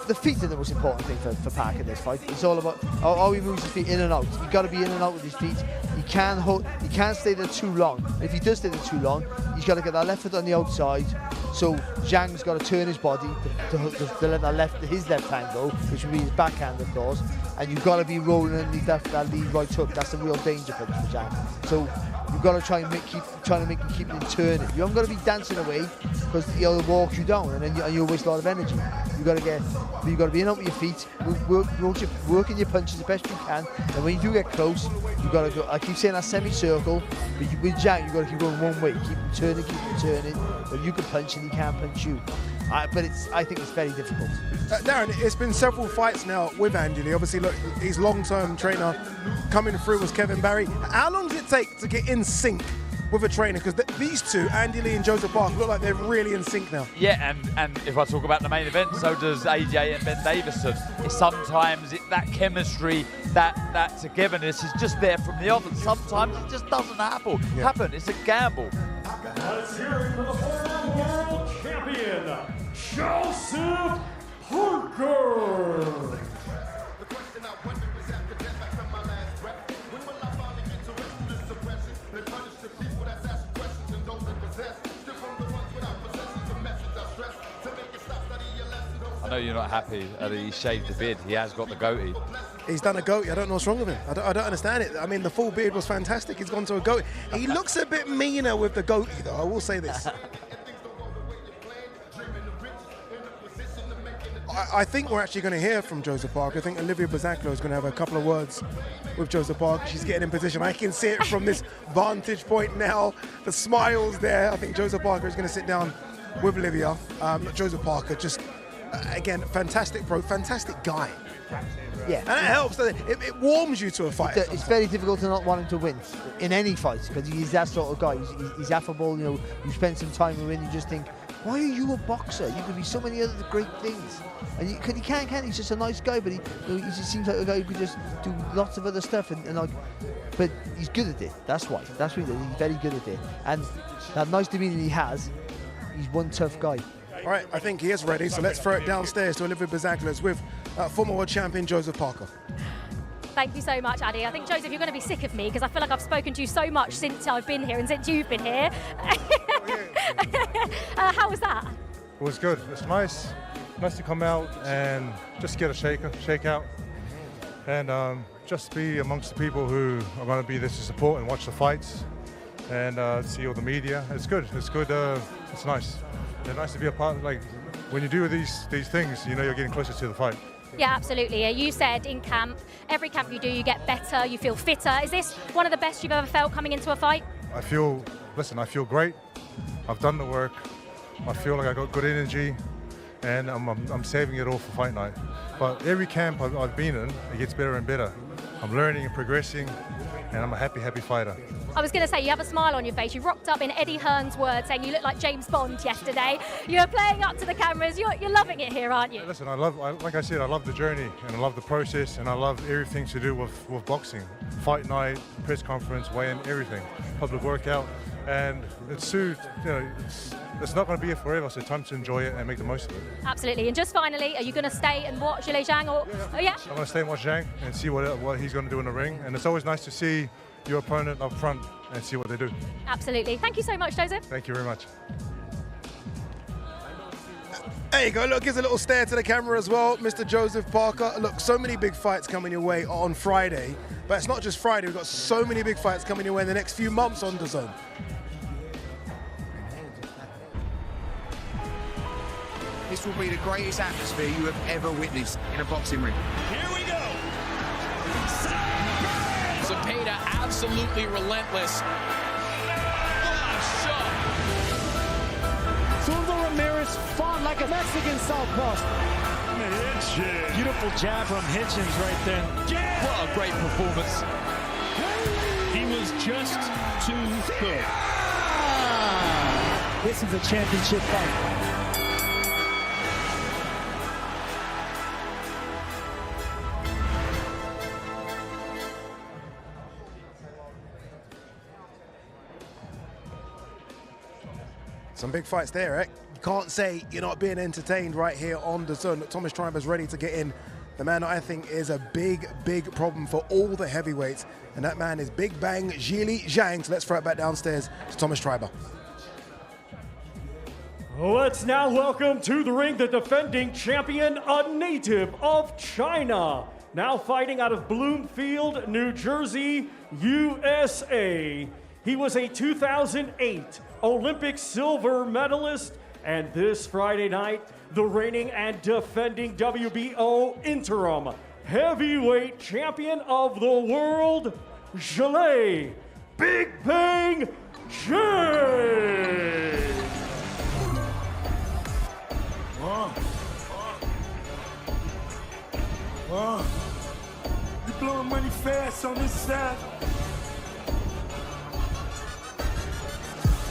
The feet are the most important thing for Parker in this fight. It's all about how he moves his feet in and out. You've got to be in and out with his feet. He can't stay there too long. If he does stay there too long, he's got to get that left foot on the outside. So Zhang's got to turn his body to let his left hand go, which would be his backhand, of course. And you've got to be rolling underneath that lead right hook. That's the real danger punch for Zhang. So you've got to try and keep him turning. You haven't got to be dancing away because he'll walk you down, and then you'll waste a lot of energy. You've got to be in out with your feet, working your punches the best you can. And when you do get close, you've got to go. I keep saying that semicircle, but with Zhang, you've got to keep going one way. Keep him turning. But you can punch and he can't punch you. But I think it's very difficult. Darren, it's been several fights now with Andy Lee. Obviously, look, his long-term trainer coming through was Kevin Barry. How long does it take to get in sync with a trainer? Because these two, Andy Lee and Joseph Parker, look like they're really in sync now. Yeah, and if I talk about the main event, so does AJ and Ben Davison. Sometimes that chemistry, that togetherness is just there from the off, and sometimes it just doesn't happen. It's a gamble. Let's hear it for the former world champion, Joseph Parker. I know you're not happy that he shaved the beard. He has got the goatee. He's done a goatee. I don't know what's wrong with him. I don't understand it. I mean, the full beard was fantastic. He's gone to a goatee. He looks a bit meaner with the goatee, though. I will say this. I think we're actually going to hear from Joseph Parker. I think Olivia Bazaklo is going to have a couple of words with Joseph Parker. She's getting in position. I can see it from this vantage point now. The smiles there. I think Joseph Parker is going to sit down with Olivia. Joseph Parker, just, again, fantastic pro, fantastic guy. Yeah. And it helps. It warms you to a fight. It's very difficult to not want him to win in any fight because he's that sort of guy. He's affable. You spend some time with him, you just think, why are you a boxer? You could be so many other great things. And he can't. He's just a nice guy, but he just seems like a guy who could just do lots of other stuff. But he's good at it. That's why. That's what he does. He's very good at it. And that nice demeanour he has, he's one tough guy. All right, I think he is ready. So let's throw it downstairs to Olivia Bazaklos with former world champion Joseph Parker. Thank you so much, Addy. I think, Joseph, you're going to be sick of me because I feel like I've spoken to you so much since I've been here and since you've been here. How was that? It was good. It's nice to come out and just get a shakeout, and just be amongst the people who are going to be there to support and watch the fights, and see all the media. It's good. It's good. It's nice. It's nice to be a part. Like when you do these things, you're getting closer to the fight. Yeah, absolutely. You said in camp, every camp you do, you get better, you feel fitter. Is this one of the best you've ever felt coming into a fight? I feel great. I've done the work. I feel like I got good energy, and I'm saving it all for fight night. But every camp I've been in, it gets better and better. I'm learning and progressing, and I'm a happy fighter. I was going to say, you have a smile on your face. You rocked up in Eddie Hearn's words saying you look like James Bond yesterday. You're playing up to the cameras. You're loving it here, aren't you? Listen, like I said, I love the journey, and I love the process, and I love everything to do with boxing. Fight night, press conference, weigh-in, everything. Public workout, and it's not going to be here forever, so time to enjoy it and make the most of it. Absolutely. And just finally, are you going to stay and watch Zhilei Zhang? Yeah. I'm going to stay and watch Zhang and see what he's going to do in the ring. And it's always nice to see your opponent up front and see what they do. Absolutely. Thank you so much, Joseph. Thank you very much. There you go. Look, here's a little stare to the camera as well, Mr. Joseph Parker. Look, so many big fights coming your way on Friday. But it's not just Friday. We've got so many big fights coming your way in the next few months on DAZN. This will be the greatest atmosphere you have ever witnessed in a boxing ring. Here we go. Zepeda absolutely relentless. Zurdo Ramirez fought like a Mexican southpaw. Beautiful jab from Hitchens right there. What a great performance. He was just too good. This is a championship fight. Some big fights there, Eric. You can't say you're not being entertained right here on DAZN. Thomas Triber's ready to get in. The man I think is a big, big problem for all the heavyweights, and that man is Big Bang Zhilei Zhang. So let's throw it back downstairs to Thomas Triber. Let's now welcome to the ring the defending champion, a native of China, now fighting out of Bloomfield, New Jersey, USA. He was a 2008 Olympic silver medalist, and this Friday night, the reigning and defending WBO interim heavyweight champion of the world, Zhilei Big Bang Zhang. You blowing money fast on this side.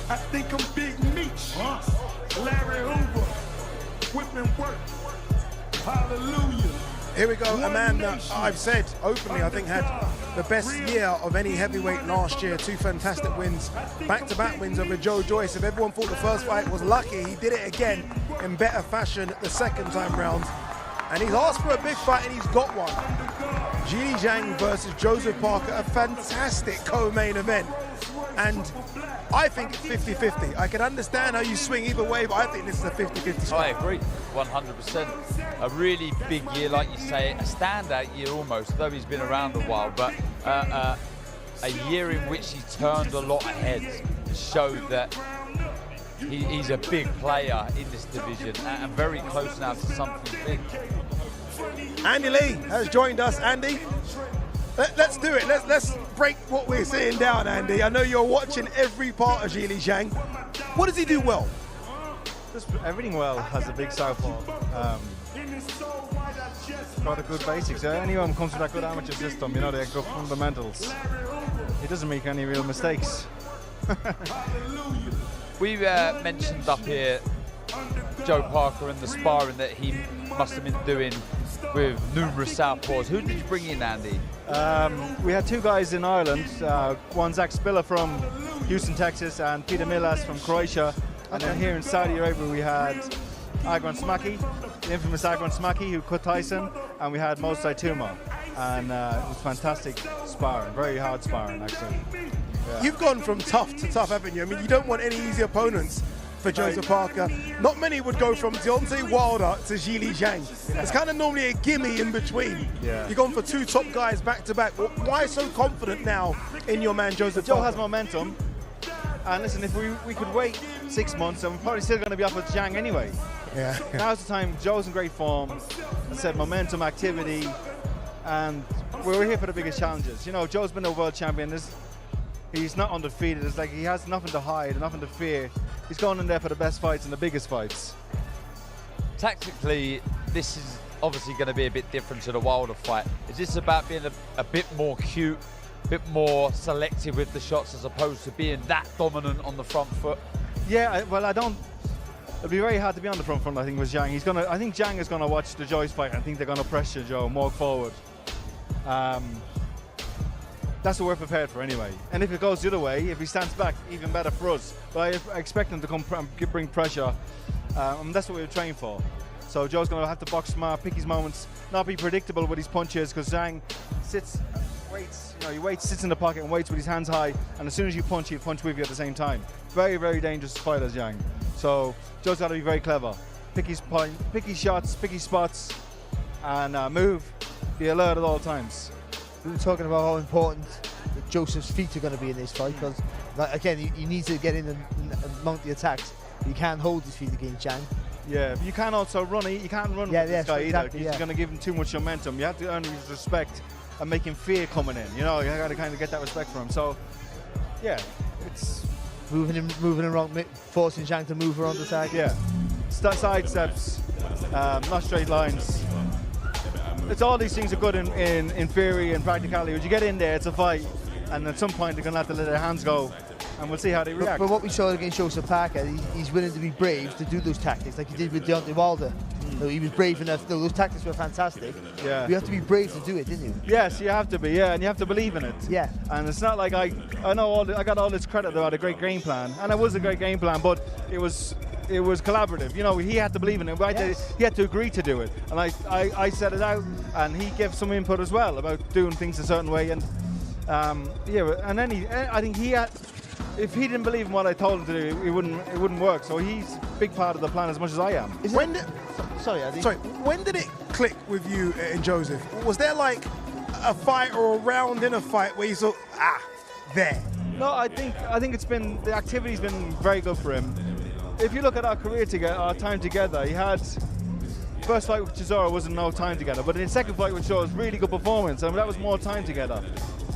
I think I'm Big Meech, Larry Hoover, whipping work. Hallelujah. Here we go, a man that I've said openly, I think had the best year of any heavyweight last year. 2 fantastic wins, back-to-back wins over Joe Joyce. If everyone thought the first fight was lucky, he did it again in better fashion the second time round. And he's asked for a big fight and he's got one. Zhilei Zhang versus Joseph Parker, a fantastic co-main event. And I think it's 50-50. I can understand how you swing either way, but I think this is a 50-50 spot. I agree, 100%. A really big year, like you say, a standout year almost, though he's been around a while, but a year in which he turned a lot of heads, showed that he's a big player in this division and very close now to something big. Andy Lee has joined us. Andy, let's do it. Let's break what we're seeing down, Andy. I know you're watching every part of Zhilei Zhang. What does he do well? Just everything well. Has a big southpaw. Got a good basics. Anyone comes with that good amateur system, you know, they have good fundamentals. He doesn't make any real mistakes. We mentioned up here Joe Parker and the sparring that he must have been doing with numerous southpaws. Who did you bring in, Andy? We had 2 guys in Ireland. One Zach Spiller from Houston, Texas, and Peter Milas from Croatia. And then here in Saudi Arabia we had Agron Smaki, the infamous Agron Smaki who cut Tyson, and we had Mosai Tuma. And it was fantastic sparring, very hard sparring actually. Yeah. You've gone from tough to tough, haven't you? I mean, you don't want any easy opponents for Joseph Parker. Not many would go from Deontay Wilder to Zhilei Zhang. It's kind of normally a gimme in between. Yeah. You've gone for 2 top guys back to back. Why so confident now in your man Joseph Joe Parker? has momentum. And listen, if we could wait 6 months, and we're probably still going to be up with Zhang anyway. Yeah. Now's the time. Joe's in great form. I said momentum, activity, and we're here for the biggest challenges. You know, Joe's been a world champion. He's not undefeated. It's like he has nothing to hide, nothing to fear. He's going in there for the best fights and the biggest fights. Tactically, this is obviously going to be a bit different to the Wilder fight. Is this about being a bit more cute, a bit more selective with the shots as opposed to being that dominant on the front foot? Yeah, it'll be very hard to be on the front, I think, with Zhang. I think Zhang is gonna watch the Joyce fight. I think they're gonna pressure Joe and walk forward. That's what we're prepared for anyway. And if it goes the other way, if he stands back, even better for us. But I expect him to come bring pressure, and that's what we're trained for. So Joe's gonna have to box smart, pick his moments, not be predictable with his punches, because Zhang sits waits, he waits, sits in the pocket and waits with his hands high, and as soon as you punch, he'll punch with you at the same time. Very, very dangerous fight as Zhang. So Joe's got to be very clever. Pick his point, pick his shots, pick his spots, and move. Be alert at all times. We were talking about how important Joseph's feet are going to be in this fight, because again, he needs to get in and mount the attacks. He can't hold his feet against Zhang. Yeah, but you can't also run. You can't run with this guy either. He's going to give him too much momentum. You have to earn his respect and make him fear coming in. You got to kind of get that respect from him. So, yeah, it's moving around, forcing Zhang to move around the tag. Yeah, side steps, not straight lines. It's all these things are good in theory and practicality. When you get in there, it's a fight, and at some point they're going to have to let their hands go. And we'll see how they react. But what we saw against Joseph Parker, he's willing to be brave to do those tactics, like he did with Deontay Wilder. He was brave enough. Those tactics were fantastic. Yeah. You have to be brave to do it, didn't you? Yes, you have to be. Yeah, and you have to believe in it. Yeah. And it's not like I got all this credit about a great game plan, and it was a great game plan, but it was collaborative. He had to believe in it. He had to agree to do it, and I set it out, and he gave some input as well about doing things a certain way, and and then I think he had. If he didn't believe in what I told him to do, it wouldn't work. So he's a big part of the plan as much as I am. Sorry, Andy. When did it click with you and Joseph? Was there like a fight or a round in a fight where you thought, there? No, I think the activity's been very good for him. If you look at our career together, our time together, he had first fight with Chisora wasn't no time together, but in the second fight with Joe was really good performance, and that was more time together.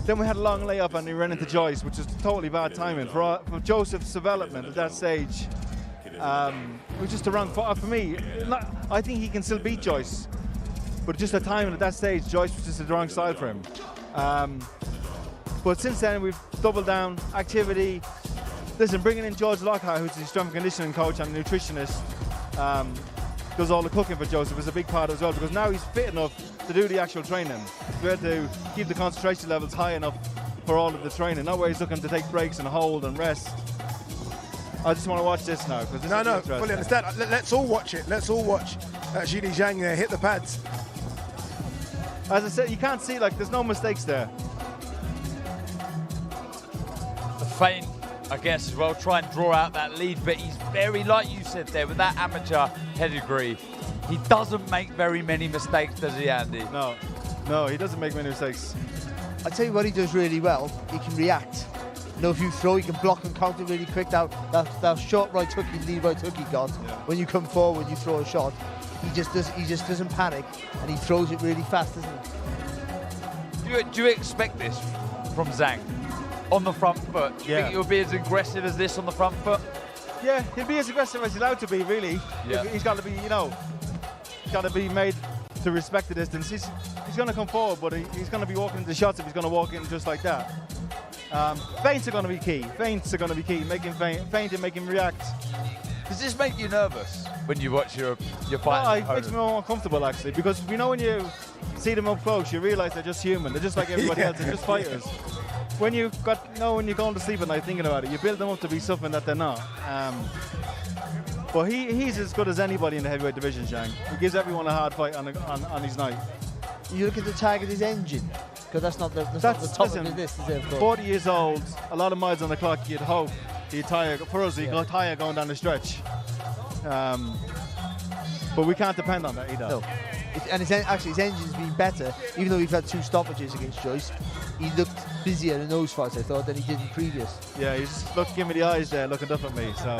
Then we had a long layup and he ran into Joyce, which was totally bad timing. For Joseph's development at that stage, it was just the wrong fight for me. I think he can still beat Joyce, but just the timing at that stage, Joyce was just the wrong style for him. But since then, we've doubled down, activity. Listen, bringing in George Lockhart, who's the strength and conditioning coach and nutritionist, does all the cooking for Joseph, is a big part as well, because now he's fit enough to do the actual training. We had to keep the concentration levels high enough for all of the training. Not where he's looking to take breaks and hold and rest. I just want to watch this now. No, fully understand. Let's all watch it. Let's all watch Zhilei Zhang hit the pads. As I said, you can't see, there's no mistakes there. The feint, I guess, as well, try and draw out that lead, but he's very, like you said there, with that amateur pedigree, he doesn't make very many mistakes, does he, Andy? No, he doesn't make many mistakes. I tell you what he does really well, he can react. If you throw, he can block and counter really quick. That short right hook, lead right hook he got, when you come forward, you throw a shot, he just doesn't panic, and he throws it really fast, doesn't he? Do you expect this from Zhang? On the front foot? Do you think he'll be as aggressive as this on the front foot? Yeah, he'll be as aggressive as he's allowed to be, really. Yeah. He's got to be, got to be made to respect the distance. He's going to come forward, but he's going to be walking into shots if he's going to walk in just like that. Feints are going to be key. Make him feint and make him react. Does this make you nervous when you watch your fight? No, it makes me more uncomfortable, actually, because when you see them up close, you realise they're just human. They're just like everybody else. They're just fighters. When you're going to sleep at night thinking about it, you build them up to be something that they're not. But he's as good as anybody in the heavyweight division, Zhang. He gives everyone a hard fight on his night. You look at the target, his engine, because that's not the top of this, is it? 40 years old, a lot of miles on the clock. You'd hope he'd tire. For us, he'd go tire going down the stretch. But we can't depend on that either. No. And his engine's been better, even though we've had 2 stoppages against Joyce. He looked busier in those fights, I thought, than he did in previous. Yeah, he's just giving me the eyes there, looking up at me, so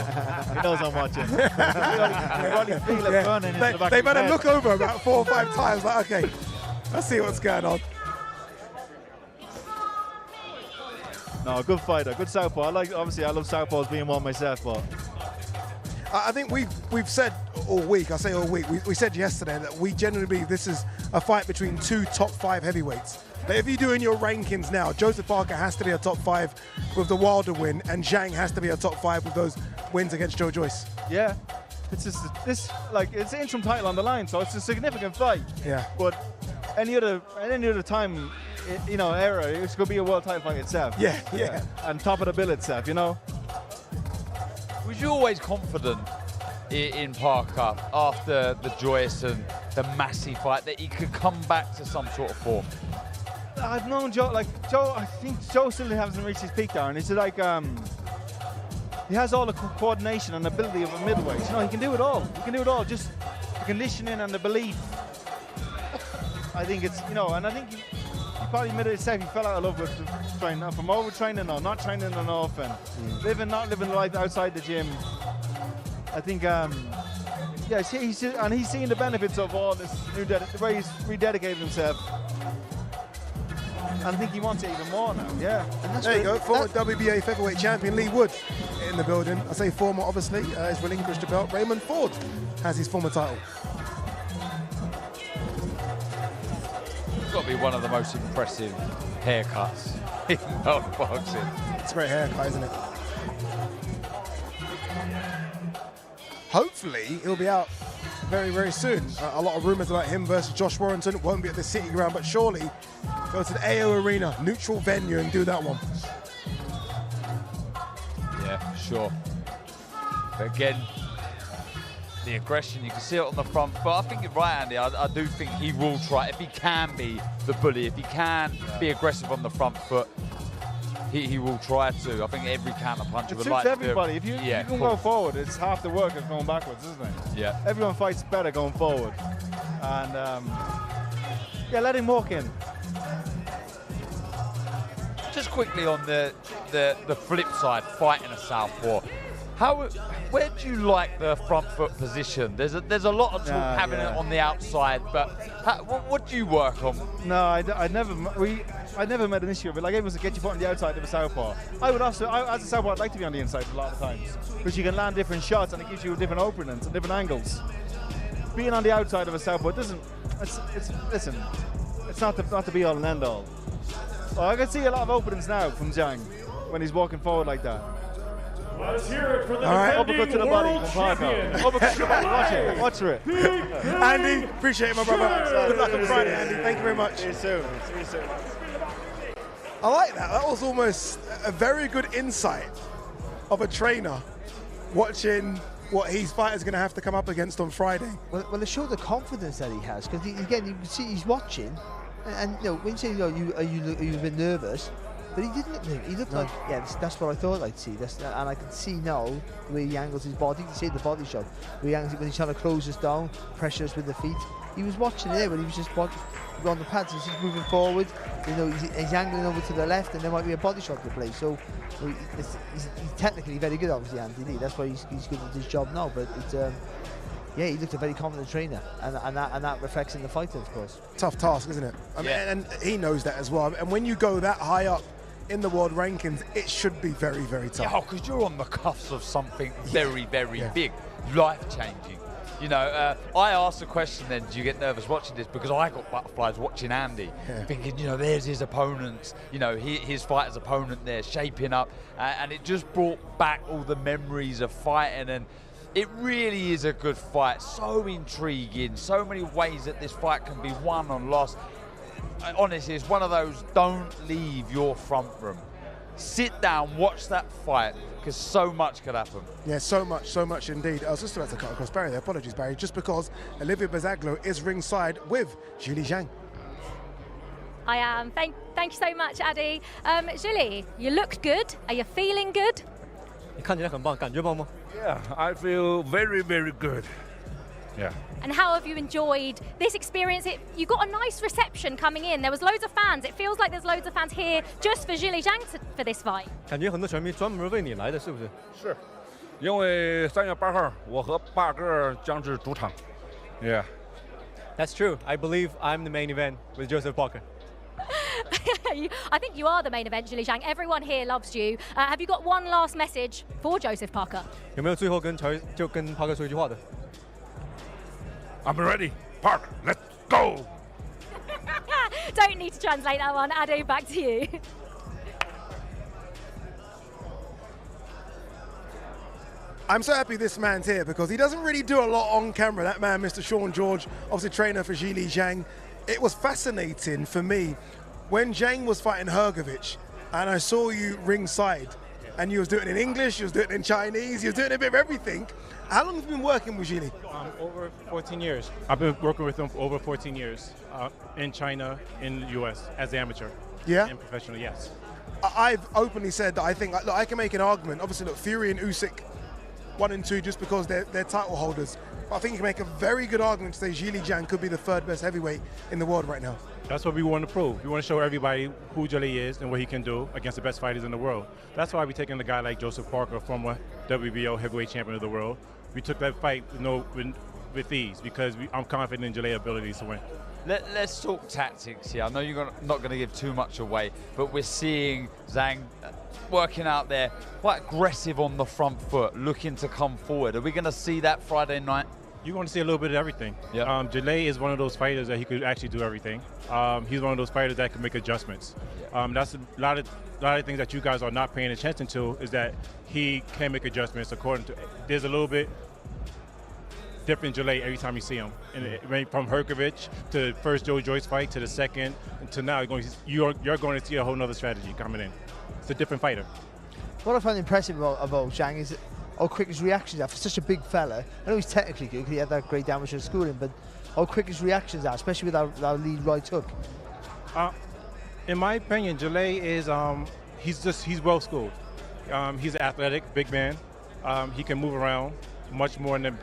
he knows I'm watching. You probably feel it burning in the back. They better look over about 4 or 5 times, okay, let's see what's going on. No, good fighter, good southpaw. Obviously, I love southpaws being one myself, but I think we've said all week, we said yesterday that we generally believe this is a fight between 2 top 5 heavyweights. But if you're doing your rankings now, Joseph Parker has to be a top 5 with the Wilder win, and Zhang has to be a top 5 with those wins against Joe Joyce. Yeah, it's just it's an interim title on the line, so it's a significant fight. Yeah. But any other time, era, it's going to be a world title fight itself. Yeah. And top of the bill itself, Was you always confident in Parker after the Joyce and the Massey fight that he could come back to some sort of form? I've known Joe, like Joe, I think Joe still hasn't reached his peak, Darren. It's like, he has all the coordination and ability of a middleweight. You know, he can do it all. He can do it all, just the conditioning and the belief. I think it's, you know, and I think he probably admitted himself he fell out of love with the training, from overtraining or not training enough and not living the life outside the gym. I think, yeah, he's seen the benefits of all this the way he's rededicated himself. And I think he wants it even more now, yeah. And that's there you go, former WBA featherweight champion Lee Wood in the building. I say former, obviously, he's relinquished the belt. Raymond Ford has his former title. It's got to be one of the most impressive haircuts in world boxing. It's a great haircut, isn't it? Hopefully, he'll be out very, very soon. A lot of rumours about him versus Josh Warrington. Won't be at the City Ground, but surely go to the AO Arena, neutral venue, and do that one. Yeah, sure. But again, the aggression, you can see it on the front. But I think you're right, Andy. I do think he will try, if he can be the bully, if he can be aggressive on the front foot, he will try to. I think every counter puncher would like to. It suits everybody. If you can go forward, it's half the work of going backwards, isn't it? Yeah. Everyone fights better going forward. And yeah, let him walk in. Just quickly on the flip side, fighting a southpaw. Where do you like the front foot position? There's a lot of talk having it on the outside, but what do you work on? No, I never made an issue of it. Like, everyone said, get your foot on the outside of a southpaw. I would also, as a southpaw, I'd like to be on the inside a lot of times, because you can land different shots and it gives you different openings and different angles. Being on the outside of a southpaw doesn't. Listen, it's not the be all and end all. Well, I can see a lot of openings now from Zhang when he's walking forward like that. Let's hear it for the Uppercut to the body. Uppercut to the body. Watch for it. Andy, appreciate it, my brother. Good luck on Friday, Andy. Thank you very much. See you soon. See you soon. I like that. That was almost a very good insight of a trainer watching what his fighter's going to have to come up against on Friday. Well, it showed the confidence that he has, because again, you can see he's watching, and you know, when you say, you know, are you a bit nervous? But he didn't look nervous. He looked like, yeah, that's what I thought I'd see. And I can see now the way he angles his body. You can see the body shot. When he's trying to close us down, pressure us with the feet. He was watching there, but he was just on the pads. He's just moving forward. You know, he's angling over to the left, and there might be a body shot to play. So he's technically very good, obviously, Andy Lee. That's why he's good at his job now. But it's, yeah, he looked a very confident trainer, and that reflects in the fight, of course. Tough task, isn't it? I mean, and he knows that as well. And when you go that high up in the world rankings, it should be very, very tough. Yeah, because you're on the cuffs of something very, very big, life-changing. You know, I asked the question then, do you get nervous watching this? Because I got butterflies watching Andy, thinking, you know, there's his opponents, you know, his fighter's opponent there shaping up, and it just brought back all the memories of fighting, and it really is a good fight, so intriguing, so many ways that this fight can be won or lost. Honestly, it's one of those, don't leave your front room. Sit down, watch that fight, because so much could happen. Yeah, so much indeed. I was just about to cut across Barry there. Apologies, Barry. Just because Olivia Bazaglo is ringside with Zhilei Zhang. I am. Thank you so much, Addy. Zhilei, you looked good. Are you feeling good? Yeah, I feel very, very good. Yeah. And how have you enjoyed this experience? You got a nice reception coming in. There was loads of fans. It feels like there's loads of fans here just for Zhilei Zhang for this fight. 感觉很多球迷专门为你来的，是不是？是，因为3月8号我和霸哥将至主场。Yeah. That's true. I believe I'm the main event with Joseph Parker. I think you are the main event, Zhilei Zhang. Everyone here loves you. Have you got one last message for Joseph Parker? 有没有最后跟帕克说一句话的？ I'm ready. Park, let's go. Don't need to translate that one. Ado, back to you. I'm so happy this man's here because he doesn't really do a lot on camera. That man, Mr. Sean George, obviously trainer for Zhilei Zhang. It was fascinating for me when Zhang was fighting Hrgovic and I saw you ringside and you was doing it in English, you was doing it in Chinese, you was doing a bit of everything. How long have you been working with Zhilei? Over 14 years. I've been working with him for over 14 years in China, in the U.S. as an amateur. Yeah? And professional, yes. I've openly said that I think, look, I can make an argument. Obviously, look, Fury and Usyk, 1 and 2, just because they're title holders. But I think you can make a very good argument to say Zhilei Zhang could be the 3rd best heavyweight in the world right now. That's what we want to prove. We want to show everybody who Zhilei is and what he can do against the best fighters in the world. That's why we're taking a guy like Joseph Parker, former WBO heavyweight champion of the world. We took that fight with ease because I'm confident in Zhilei's abilities to win. Let's talk tactics here. I know you're not going to give too much away, but we're seeing Zhang working out there, quite aggressive on the front foot, looking to come forward. Are we going to see that Friday night? You're going to see a little bit of everything. Yep. Zhilei is one of those fighters that he could actually do everything. He's one of those fighters that can make adjustments. That's a lot of things that you guys are not paying attention to is that he can make adjustments according to. There's a little bit different Zhilei every time you see him. And it went from Herkovich to the first Joe Joyce fight to the second to now you're going to see a whole nother strategy coming in. It's a different fighter. What I find impressive about Zhang is how quick his reactions are for such a big fella. I know he's technically good because he had that great amateur schooling, but how quick his reactions are, especially with our lead right hook. In my opinion, Zhilei is he's well schooled. He's an athletic, big man. He can move around much more than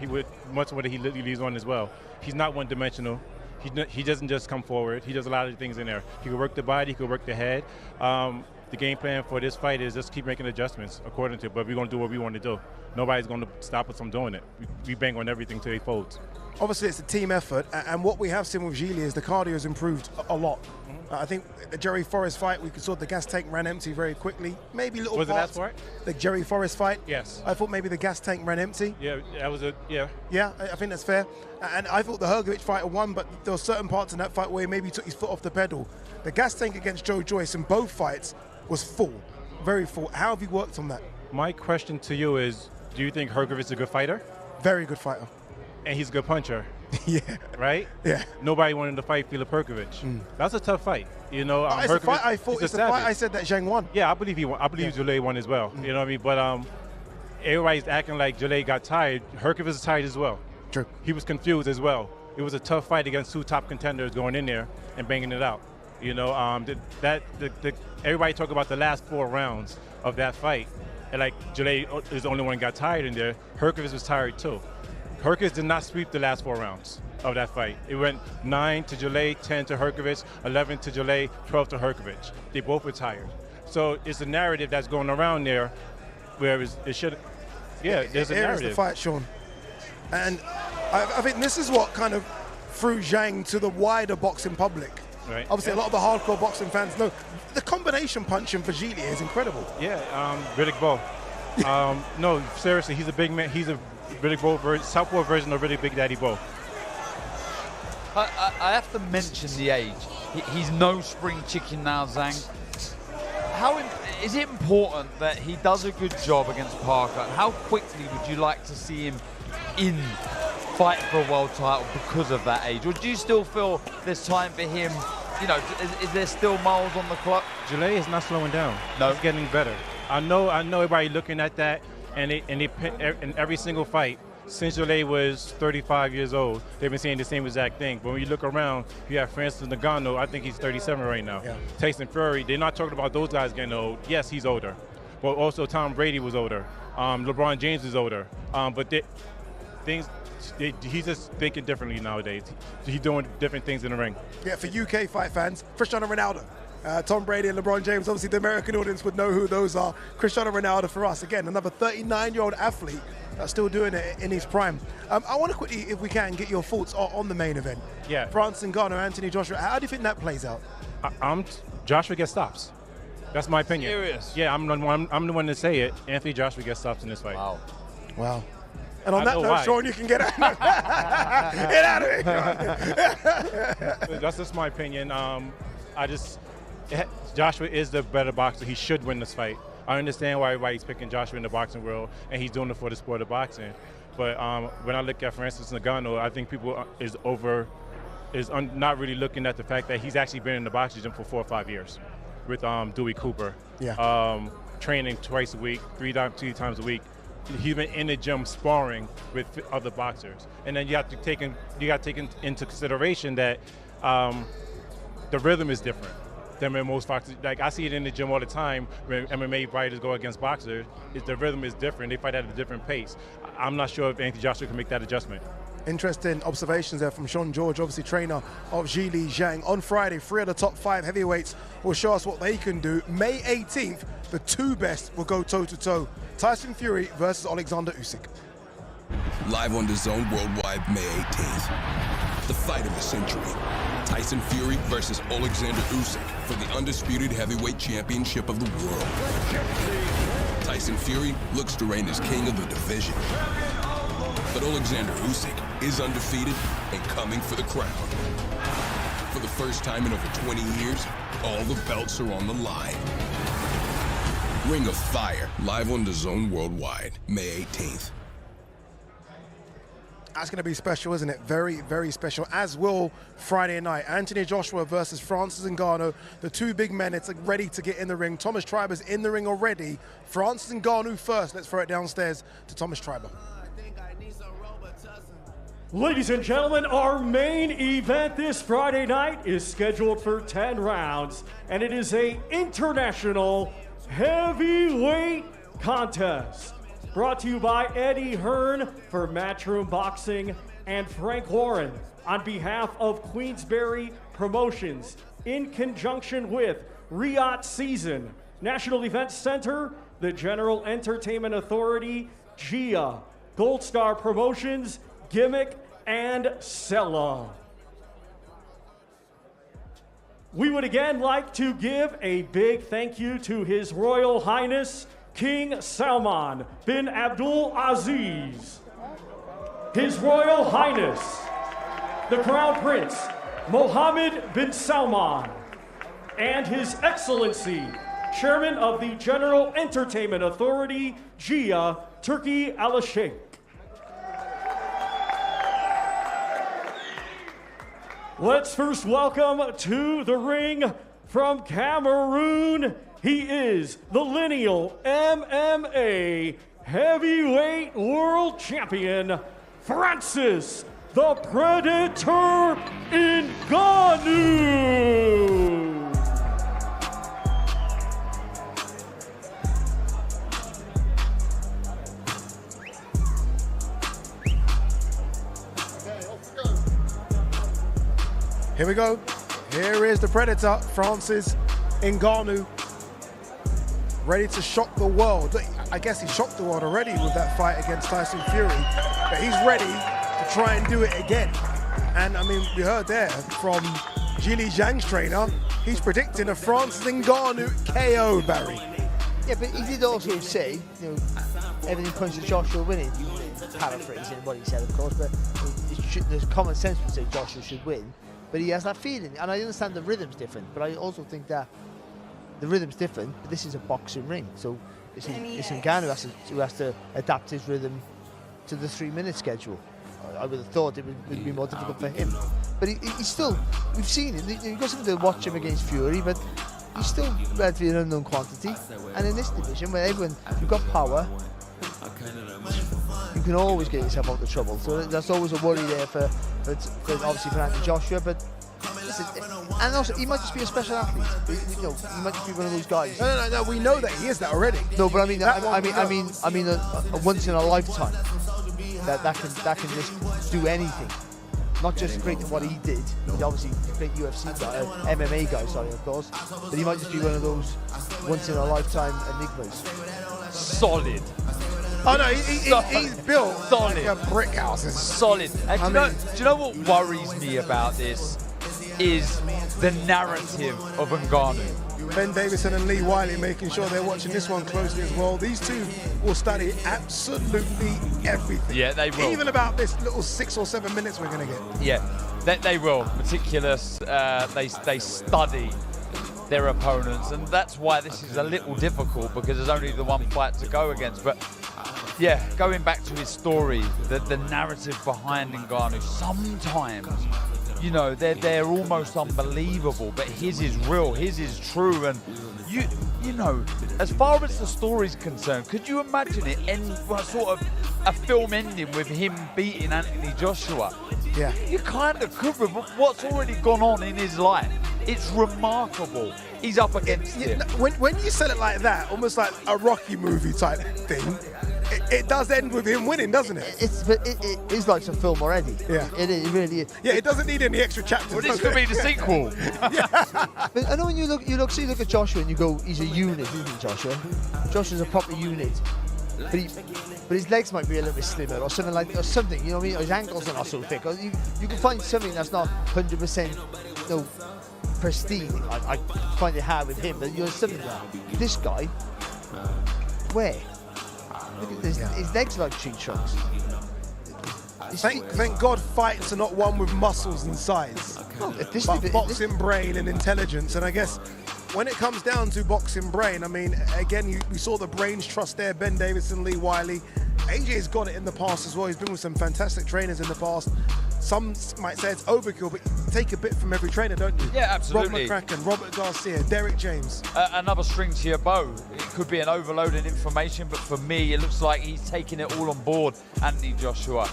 much more than he leads on as well. He's not one-dimensional. He doesn't just come forward. He does a lot of things in there. He can work the body. He can work the head. The game plan for this fight is just keep making adjustments according to, but we're going to do what we want to do. Nobody's going to stop us from doing it. We bang on everything till he folds. Obviously, it's a team effort, and what we have seen with Zhilei is the cardio has improved a lot. I think the Jerry Forrest fight, we saw the gas tank ran empty very quickly. Maybe little was parts. Was it that fight? The Jerry Forrest fight? Yes. I thought maybe the gas tank ran empty. Yeah, that was yeah. Yeah, I think that's fair. And I thought the Hergovich fight won, but there were certain parts in that fight where he maybe took his foot off the pedal. The gas tank against Joe Joyce in both fights was full, very full. How have you worked on that? My question to you is, do you think Hergovich is a good fighter? Very good fighter. And he's a good puncher. Yeah. Right? Yeah. Nobody wanted to fight Filip Hergovich. That's a tough fight. You know, it's a fight it's a fight I said that Zhang won. Yeah, I believe he won. I believe Zhilei won as well. You know what I mean? But everybody's acting like Zhilei got tired. Herkovich is tired as well. True. He was confused as well. It was a tough fight against 2 top contenders going in there and banging it out. You know, everybody talk about the last 4 rounds of that fight, and like Zhilei is the only one who got tired in there. Herkovich was tired too. Herkovich did not sweep the last 4 rounds of that fight. It went 9 to Zhilei, 10 to Herkovich, 11 to Zhilei, 12 to Herkovich. They both were tired. So it's a narrative that's going around there where it should, yeah, there's a narrative. Here's the fight, Sean. And I think this is what kind of threw Zhang to the wider boxing public. Right. Obviously, a lot of the hardcore boxing fans know the combination punching for Zhilei is incredible. Yeah, Riddick Bowe. No, seriously, he's a big man. He's a Riddick Bowe, southpaw version of Riddick Big Daddy Bowe. I have to mention the age. He's no spring chicken now, Zhang. Is it important that he does a good job against Parker? How quickly would you like to see him in fight for a world title because of that age? Or do you still feel there's time for him? You know, is there still miles on the clock? Zhilei is not slowing down. No. He's getting better. I know everybody looking at that, and in every single fight, since Zhilei was 35 years old, they've been saying the same exact thing. But when you look around, you have Francis Ngannou, I think he's 37 right now. Yeah. Tyson Fury, they're not talking about those guys getting old. Yes, he's older. But also Tom Brady was older. LeBron James is older. But he's just thinking differently nowadays. He's doing different things in the ring. Yeah, for UK fight fans, Cristiano Ronaldo. Tom Brady and LeBron James, obviously the American audience would know who those are. Cristiano Ronaldo for us, again, another 39-year-old athlete that's still doing it in his prime. I want to quickly, if we can, get your thoughts on the main event. Yeah. France and Ngannou, Anthony Joshua. How do you think that plays out? Joshua gets stops. That's my opinion. Serious? Yeah, I'm the one to say it. Anthony Joshua gets stops in this fight. Wow. And on that note, Sean, you can get out. Get out of here. That's just my opinion. Joshua is the better boxer. He should win this fight. I understand why everybody's picking Joshua in the boxing world, and he's doing it for the sport of boxing. But when I look at Francis Ngannou, I think people not really looking at the fact that he's actually been in the boxing gym for 4 or 5 years with Dewey Cooper. Yeah. Training twice a week, 3 times a week, he's been in the gym sparring with other boxers. And then you got to take into consideration that the rhythm is different than when most boxers. Like I see it in the gym all the time when MMA fighters go against boxers. The rhythm is different. They fight at a different pace. I'm not sure if Anthony Joshua can make that adjustment. Interesting observations there from Sean George, obviously trainer of Zhilei Zhang. On Friday, 3 of the top 5 heavyweights will show us what they can do. May 18th, the 2 best will go toe-to-toe. Tyson Fury versus Alexander Usyk. Live on DAZN Worldwide, May 18th. The fight of the century. Tyson Fury versus Alexander Usyk for the undisputed heavyweight championship of the world. Tyson Fury looks to reign as king of the division. But Alexander Usyk is undefeated and coming for the crown. For the first time in over 20 years, all the belts are on the line. Ring of Fire, live on DAZN Worldwide, May 18th. That's going to be special, isn't it? Very, very special, as will Friday night. Anthony Joshua versus Francis Ngannou. The 2 big men, it's ready to get in the ring. Thomas Triber's in the ring already. Francis Ngannou first. Let's throw it downstairs to Thomas Triber. Ladies and gentlemen, our main event this Friday night is scheduled for 10 rounds, and it is an international heavyweight contest. Brought to you by Eddie Hearn for Matchroom Boxing and Frank Warren on behalf of Queensberry Promotions in conjunction with Riyadh Season, National Events Center, the General Entertainment Authority, GIA, Gold Star Promotions, Gimmick, and Sella. We would again like to give a big thank you to His Royal Highness King Salman bin Abdul Aziz, His Royal Highness the Crown Prince Mohammed bin Salman, and His Excellency Chairman of the General Entertainment Authority, GIA, Turkey Al-Sheikh. Let's first welcome to the ring from Cameroon. He is the lineal MMA heavyweight world champion, Francis the Predator Ngannou. Here we go. Here is the Predator, Francis Ngannou, ready to shock the world. I guess he shocked the world already with that fight against Tyson Fury, but he's ready to try and do it again. And I mean, we heard there from Zhilei Zhang's trainer, he's predicting a Francis Ngannou KO, Barry. Yeah, but he did also say, you know, everything points to Joshua winning. Paraphrasing what he said, of course, but there's common sense would say Joshua should win. But he has that feeling, and I understand the rhythm's different, but I also think that the rhythm's different, but this is a boxing ring, so it's Ngannou who has to adapt his rhythm to the 3-minute schedule. I would have thought it would be more difficult for him. But he's still, we've seen it, you've got something to watch him against Fury, but he's still relatively an unknown quantity. And in this division, where you've got power, you can always get yourself out of trouble. So that's always a worry there for obviously for Anthony Joshua. But listen, and also he might just be a special athlete. You know, he might just be one of those guys. No, we know that he is that already. No, but I mean a once in a lifetime that can just do anything. Not just great at what he did. He's obviously a great UFC guy, MMA guy, sorry, of course. But he might just be one of those once in a lifetime enigmas. Solid. Oh no, he's built solid. Like a brick house. Solid. And do you know what worries me about this is the narrative of Ngannou. Ben Davison and Lee Wiley making sure they're watching this one closely as well. These two will study absolutely everything. Yeah, they will. Even about this little 6 or 7 minutes we're going to get. Yeah, they will. Meticulous. They study their opponents, and that's why this is a little difficult, because there's only the one fight to go against. But yeah, going back to his story, the narrative behind Ngannou, sometimes you know, they're almost unbelievable, but his is real, his is true, and you know, as far as the story's concerned, could you imagine it sort of a film ending with him beating Anthony Joshua? Yeah. You kind of could, with what's already gone on in his life. It's remarkable. He's up against him. When you said it like that, almost like a Rocky movie type thing, it does end with him winning, doesn't it? It is like some film already. Yeah. It really is. Yeah, it doesn't need any extra chapters. Well, this could be the sequel. But I know when you look at Joshua and you go, he's a unit, isn't he, Joshua? Joshua's a proper unit. But his legs might be a little bit slimmer or something like that, or something, you know what I mean? Or his ankles are not so thick. Or you can find something that's not 100%, you know, pristine. I find it hard with him, but you know, something like that. This guy, where? Look at this, his legs are like tree trunks. Thank God fights are not won with muscles and size, but boxing brain and intelligence. And I guess when it comes down to boxing brain, I mean, again, we saw the brains trust there, Ben Davison, Lee Wiley. AJ's got it in the past as well. He's been with some fantastic trainers in the past. Some might say it's overkill, but you take a bit from every trainer, don't you? Yeah, absolutely. Rob McCracken, Robert Garcia, Derek James. Another string to your bow. It could be an overload in information, but for me, it looks like he's taking it all on board, Anthony Joshua.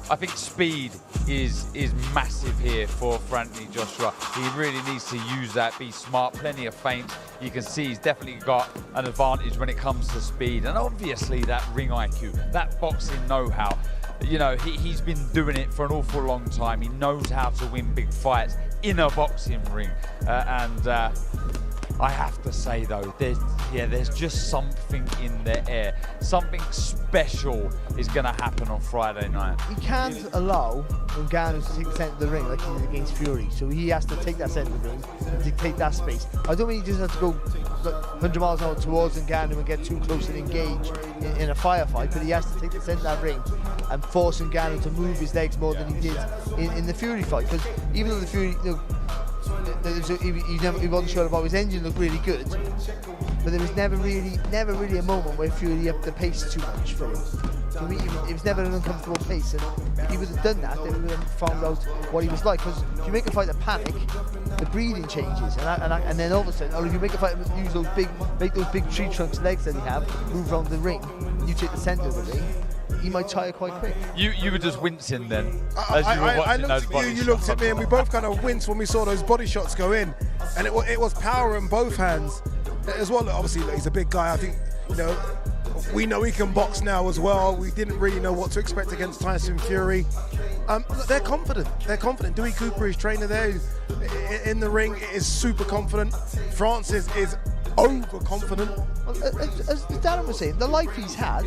I think speed is massive here for Anthony Joshua. He really needs to use that, be smart, plenty of feints. You can see he's definitely got an advantage when it comes to speed. And obviously that ring IQ, that boxing know-how. You know, he's been doing it for an awful long time. He knows how to win big fights in a boxing ring. I have to say though, there's just something in the air. Something special is going to happen on Friday night. He can't allow Ngannou to take the centre of the ring like he did against Fury. So he has to take that centre of the ring and dictate that space. I don't mean he just has to go 100 miles an hour towards Ngannou and get too close and engage in a firefight, but he has to take the centre of that ring and force Ngannou to move his legs more than he did in the Fury fight. Because even though the Fury, you know, he wasn't sure about his engine looked really good, but there was never really a moment where Fury upped the pace too much for him. It was never an uncomfortable pace, and if he would have done that, then we would have found out what he was like. Because if you make a fighter panic, the breathing changes, and then all of a sudden, or if you make a fighter use make those big tree trunks legs that he have, move around the ring, you take the centre of the ring, he might tire quite quick. You were just wincing then, as you were watching those body shots. You looked at me, and we both kind of winced when we saw those body shots go in, and it was power in both hands as well. Obviously, he's a big guy. I think, you know, we know he can box now as well. We didn't really know what to expect against Tyson Fury. They're confident. They're confident. Dewey Cooper, his trainer there, in the ring, is super confident. Francis is overconfident. Well, as Darren was saying, the life he's had,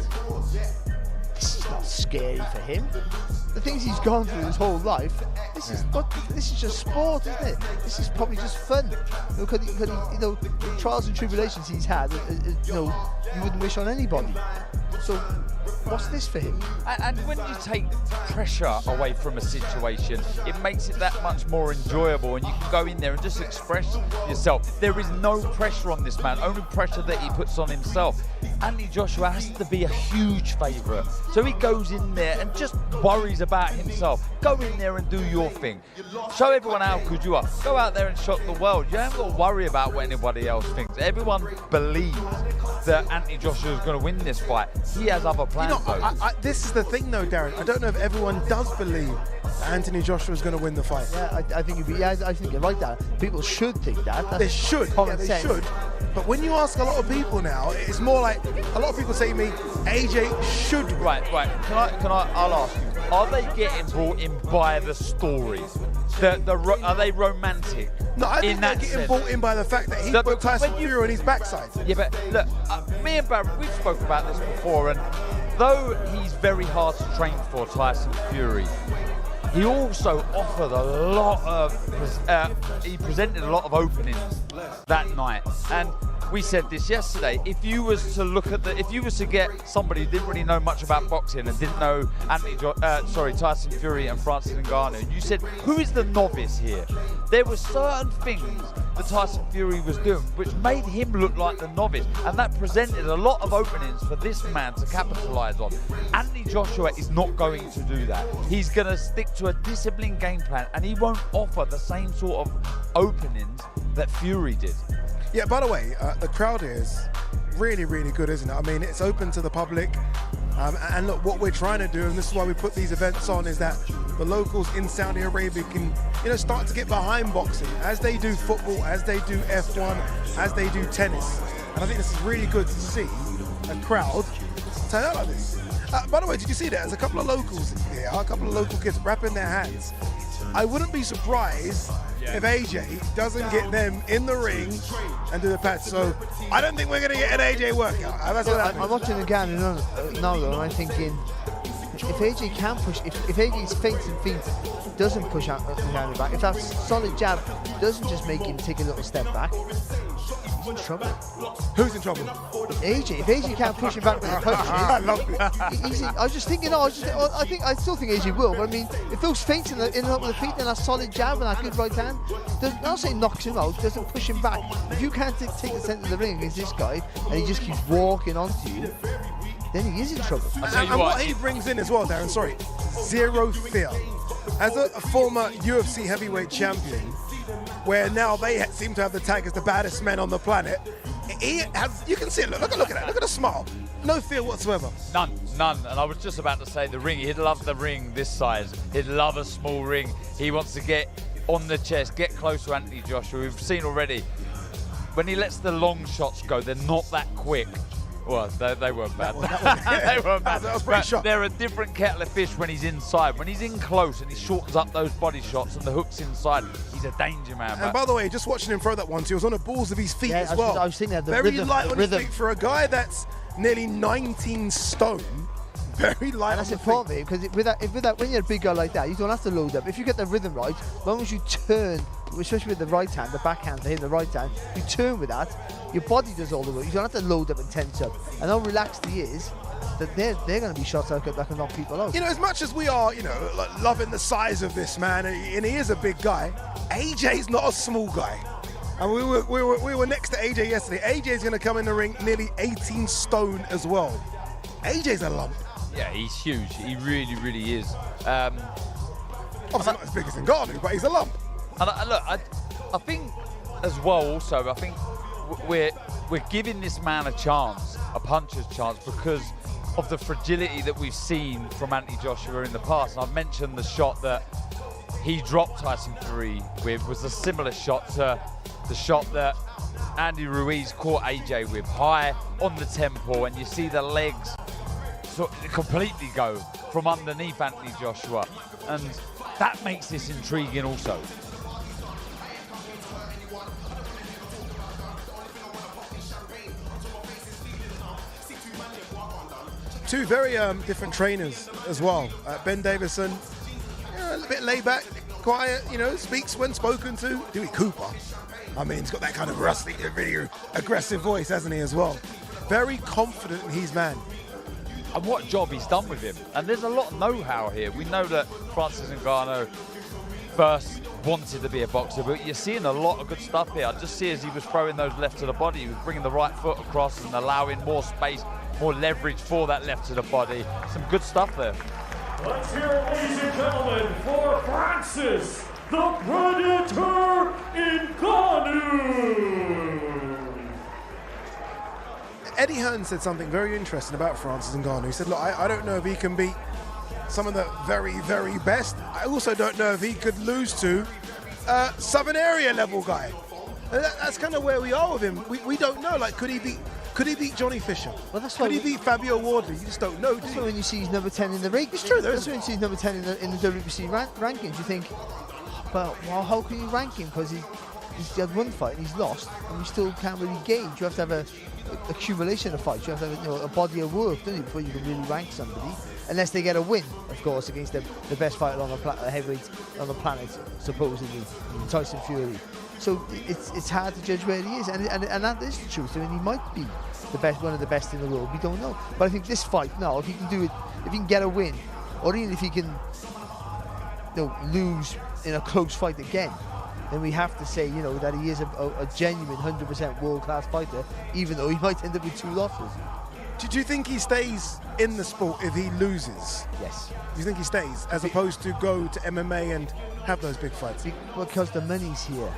this is not scary for him. The things he's gone through his whole life, this is just sport, isn't it? This is probably just fun. You know, the trials and tribulations he's had, you know, you wouldn't wish on anybody. So what's this for him? And when you take pressure away from a situation, it makes it that much more enjoyable, and you can go in there and just express yourself. There is no pressure on this man, only pressure that he puts on himself. Anthony Joshua has to be a huge favourite, so he goes in there and just worries about himself. Go in there and do your thing. Show everyone how good you are. Go out there and shock the world. You haven't got to worry about what anybody else thinks. Everyone believes that Anthony Joshua is going to win this fight. He has other plans. You know, this is the thing though, Darren. I don't know if everyone does believe that Anthony Joshua is going to win the fight. Yeah, I think I think you're right, Darren. People should think that. They should. Yeah, they should. But when you ask a lot of people now, it's more like a lot of people say to me, AJ should. Right. I'll ask you. Are they getting brought in by the story? Are they romantic? No, I think they're getting brought in by the fact that he put Tyson Fury on his backside. Yeah, but look, me and Barry, we've spoken about this before, and though he's very hard to train for, Tyson Fury, he also offered a lot of, he presented a lot of openings that night. And we said this yesterday. If you was to look at if you was to get somebody who didn't really know much about boxing and didn't know Tyson Fury and Francis Ngannou, and you said, who is the novice here? There were certain things that Tyson Fury was doing which made him look like the novice, and that presented a lot of openings for this man to capitalize on. Anthony Joshua is not going to do that. He's going to stick to a disciplined game plan, and he won't offer the same sort of openings that Fury did. Yeah, by the way, the crowd is really, really good, isn't it? I mean, it's open to the public. And look, what we're trying to do, and this is why we put these events on, is that the locals in Saudi Arabia can, start to get behind boxing as they do football, as they do F1, as they do tennis. And I think this is really good to see a crowd turn out like this. By the way, did you see that? There's a couple of locals here, a couple of local kids wrapping their hands. I wouldn't be surprised if AJ doesn't get them in the ring and do the pads. So I don't think we're going to get an AJ workout. I'm watching Ngannou now, though, and I'm thinking, if AJ can push, if AJ's feints and feet doesn't push out Ngannou back, if that solid jab doesn't just make him take a little step back, he's in trouble. Who's in trouble? AJ. If AJ can't push him back with the punches, I love it. I was just thinking, I still think AJ will, but I mean, if those feints in and out with the feet and that solid jab and that good right hand, I'll say knocks him out, doesn't push him back. If you can't take the centre of the ring against this guy and he just keeps walking onto you, then he is in trouble. And what he brings in as well, Darren, zero fear. As a former UFC heavyweight champion, where now they seem to have the tag as the baddest men on the planet, you can see it, look at that, look at the smile. No fear whatsoever. None. And I was just about to say the ring, he'd love the ring this size. He'd love a small ring. He wants to get on the chest, get close to Anthony Joshua. We've seen already, when he lets the long shots go, they're not that quick. Well, they weren't bad. They weren't bad. That was pretty shot. They're a different kettle of fish when he's inside. When he's in close and he shortens up those body shots and the hook's inside, he's a danger man. And by the way, just watching him throw that one, he was on the balls of his feet as well. I was thinking that very light on his feet for a guy that's nearly 19 stone. Very light. And that's important, because with that, when you're a big guy like that, you don't have to load up. If you get the rhythm right, as long as you turn, especially with the right hand, the backhand to hit the right hand, you turn with that, your body does all the work. You don't have to load up and tense up. And how relaxed he is, that they're going to be shots that can knock people out. As much as we are, like loving the size of this man, and he is a big guy, AJ's not a small guy. And we were next to AJ yesterday. AJ's going to come in the ring nearly 18 stone as well. AJ's a lump. Yeah, he's huge. He really, really is. Obviously not as big as Ngannou, but he's a lump. And I think as well, also, I think we're giving this man a chance, a puncher's chance, because of the fragility that we've seen from Anthony Joshua in the past. And I've mentioned the shot that he dropped Tyson Fury with was a similar shot to the shot that Andy Ruiz caught AJ with, high on the temple, and you see the legs completely go from underneath Anthony Joshua, and that makes this intriguing also. Two very different trainers as well. Ben Davison, a bit laid back, quiet, speaks when spoken to. Dewey Cooper, I mean, he's got that kind of rusty, really aggressive voice, hasn't he, as well? Very confident in his man. And what job he's done with him. And there's a lot of know-how here. We know that Francis Ngannou first wanted to be a boxer, but you're seeing a lot of good stuff here. I just see as he was throwing those left to the body, he was bringing the right foot across and allowing more space, more leverage for that left to the body. Some good stuff there. Let's hear it, ladies and gentlemen, for Francis, the Predator Ngannou. Eddie Hearn said something very interesting about Francis Ngannou. He said, look, I don't know if he can beat some of the very, very best. I also don't know if he could lose to a Southern Area level guy. And that's kind of where we are with him. We don't know. Like, could he beat Johnny Fisher? Well, that's could he beat Fabio Wardley? You just don't know. That's why when you see he's number 10 in the ring. It's true, though. That's when you see he's number 10 in the WBC rankings. You think, well, how can you rank him? Because he's had one fight and he's lost, and you still can't really gauge. You have to have a accumulation of fights. You have to have a body of work, don't you, before you can really rank somebody. Unless they get a win, of course, against the best fighter on the heavyweight on the planet, supposedly, Tyson Fury. So it's hard to judge where he is, and that is the truth. I mean, he might be one of the best in the world. We don't know. But I think this fight now, if he can do it, if he can get a win, or even if he can lose in a close fight again, then we have to say, that he is a genuine 100% world-class fighter, even though he might end up with 2 losses. Do you think he stays in the sport if he loses? Yes. Do you think he stays, as opposed to go to MMA and have those big fights? Because the money's here.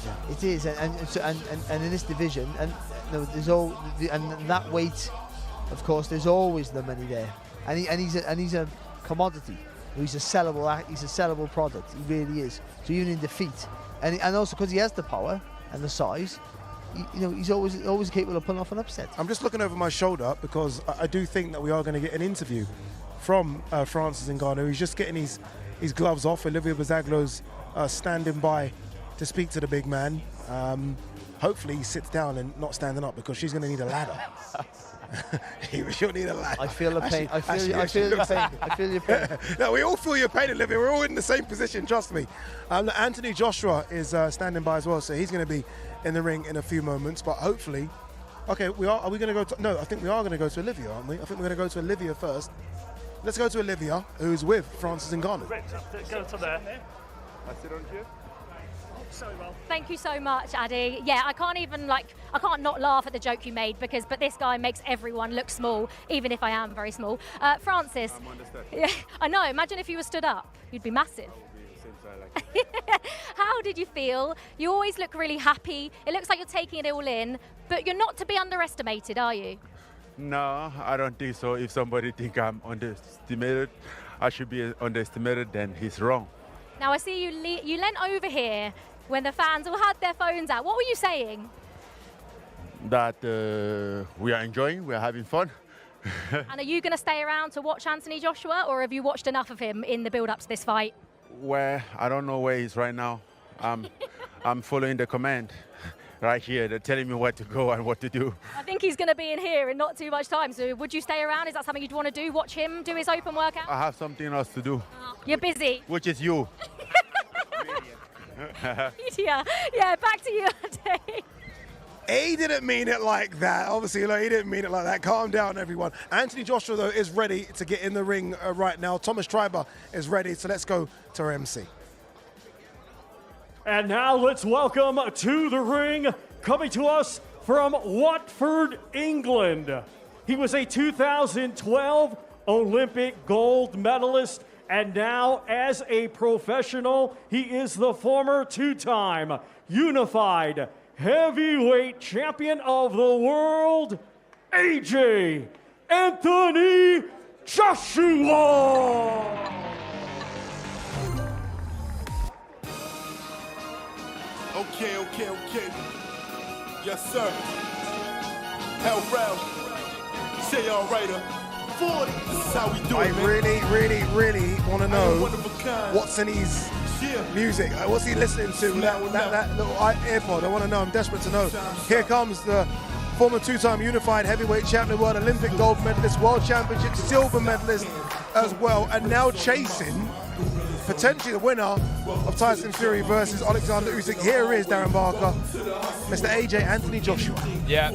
Yeah. It is, and in this division, and there's and that weight, of course, there's always the money there, and he's a commodity. He's a sellable product. He really is. So even in defeat, and also because he has the power and the size, he's always capable of pulling off an upset. I'm just looking over my shoulder because I do think that we are going to get an interview from Francis Ngannou. He's just getting his gloves off. Olivia Bazaglo's standing by to speak to the big man. Hopefully he sits down and not standing up, because she's going to need a ladder. She'll need a ladder. I feel the pain. I feel your pain. I feel your pain. No, we all feel your pain, Olivia. We're all in the same position, trust me. Anthony Joshua is standing by as well, so he's going to be in the ring in a few moments. But hopefully, okay, are we going to go to? No, I think we are going to go to Olivia, aren't we? I think we're going to go to Olivia first. Let's go to Olivia, who's with Francis Ngannou. Go to there. I sit on here. So well. Thank you so much, Addy. Yeah, I can't not laugh at the joke you made, but this guy makes everyone look small, even if I am very small. Francis. I'm on the step. Yeah, I know. Imagine if you were stood up. You'd be massive. How did you feel? You always look really happy. It looks like you're taking it all in, but you're not to be underestimated, are you? No, I don't think so. If somebody think I'm underestimated, I should be underestimated, then he's wrong. Now I see you leant over here when the fans all had their phones out. What were you saying? That we are enjoying, we are having fun. And are you going to stay around to watch Anthony Joshua, or have you watched enough of him in the build-up to this fight? Where I don't know where he's right now. I'm following the command right here. They're telling me where to go and what to do. I think he's going to be in here in not too much time. So would you stay around? Is that something you'd want to do? Watch him do his open workout? I have something else to do. You're busy. Which is you. Yeah, back to you, Andy. He didn't mean it like that. Obviously, he didn't mean it like that. Calm down, everyone. Anthony Joshua, though, is ready to get in the ring right now. Thomas Triber is ready, so let's go to our MC. And now let's welcome to the ring, coming to us from Watford, England. He was a 2012 Olympic gold medalist, and now as a professional, he is the former 2-time unified heavyweight champion of the world, AJ Anthony Joshua. Okay. Yes, sir. Hell round. Say all righter. 40. This is how we do it, man. really want to know what's in his music. What's he listening to with that little AirPod? I want to know. I'm desperate to know. Here comes the former 2-time unified heavyweight champion, world Olympic gold medalist, world championship silver medalist as well, and now chasing potentially the winner of Tyson Fury versus Alexander Usyk. Here is Darren Barker, Mr. AJ Anthony Joshua. Yeah,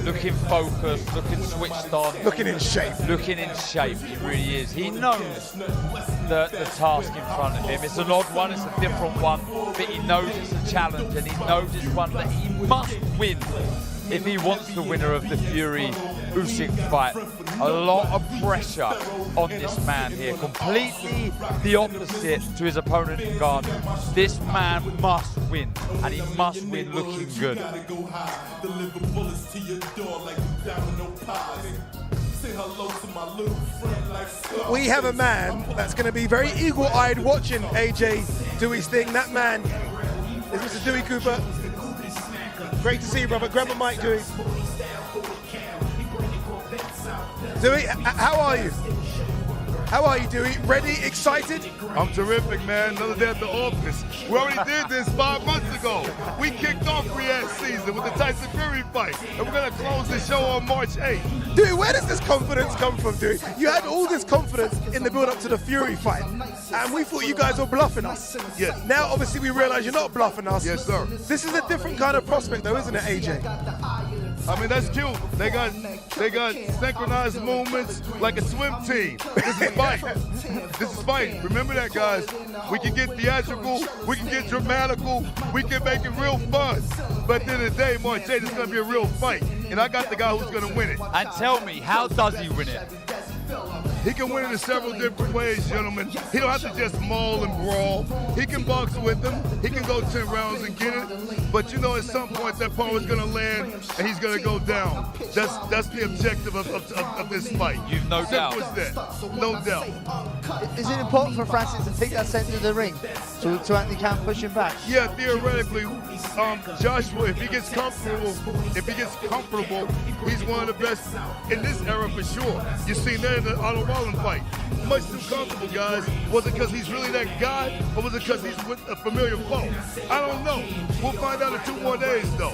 looking focused, looking switched on. Looking in shape. Looking in shape, he really is. He knows the task in front of him. It's an odd one, it's a different one, but he knows it's a challenge, and he knows it's one that he must win if he wants the winner of the Fury-Usyk fight. A lot of pressure on this man here, completely the opposite to his opponent Ngannou. This man must win, and he must win looking good. We have a man that's going to be very eagle-eyed watching AJ do his thing. That man is Mr. Dewey Cooper. Great to see you, brother. Grab a mic, Dewey. Dewey, how are you? How are you, Dewey? Ready? Excited? I'm terrific, man. Another day at the office. We already did this 5 months ago. We kicked off Riyadh season with the Tyson Fury fight, and we're gonna close the show on March 8th. Dude, where does this confidence come from, dude? You had all this confidence in the build-up to the Fury fight, and we thought you guys were bluffing us. Yes. Now, obviously, we realize you're not bluffing us. Yes, sir. This is a different kind of prospect, though, isn't it, AJ? I mean, that's cute. They got synchronized movements like a swim team. This is fight. This is fight. Remember that, guys. We can get theatrical, we can get dramatical, we can make it real fun. But at the end of the day, March 8th, it's going to be a real fight. And I got the guy who's going to win it. And tell me, how does he win it? He can win it in several different ways, gentlemen. He don't have to just maul and brawl. He can box with them. He can go 10 rounds and get it. But you know, at some point, that power is going to land and he's going to go down. That's the objective of this fight. You've no doubt. Simple as that. No doubt. Is it important for Francis to take that center of the ring so Anthony can't push him back? Yeah, theoretically, Joshua, if he gets comfortable, he's one of the best in this era for sure. You've seen that in the Otto Wallin fight. Much too comfortable, guys. Was it because he's really that guy, or was it because he's with a familiar foe? I don't know. We'll find out in 2 more days, though.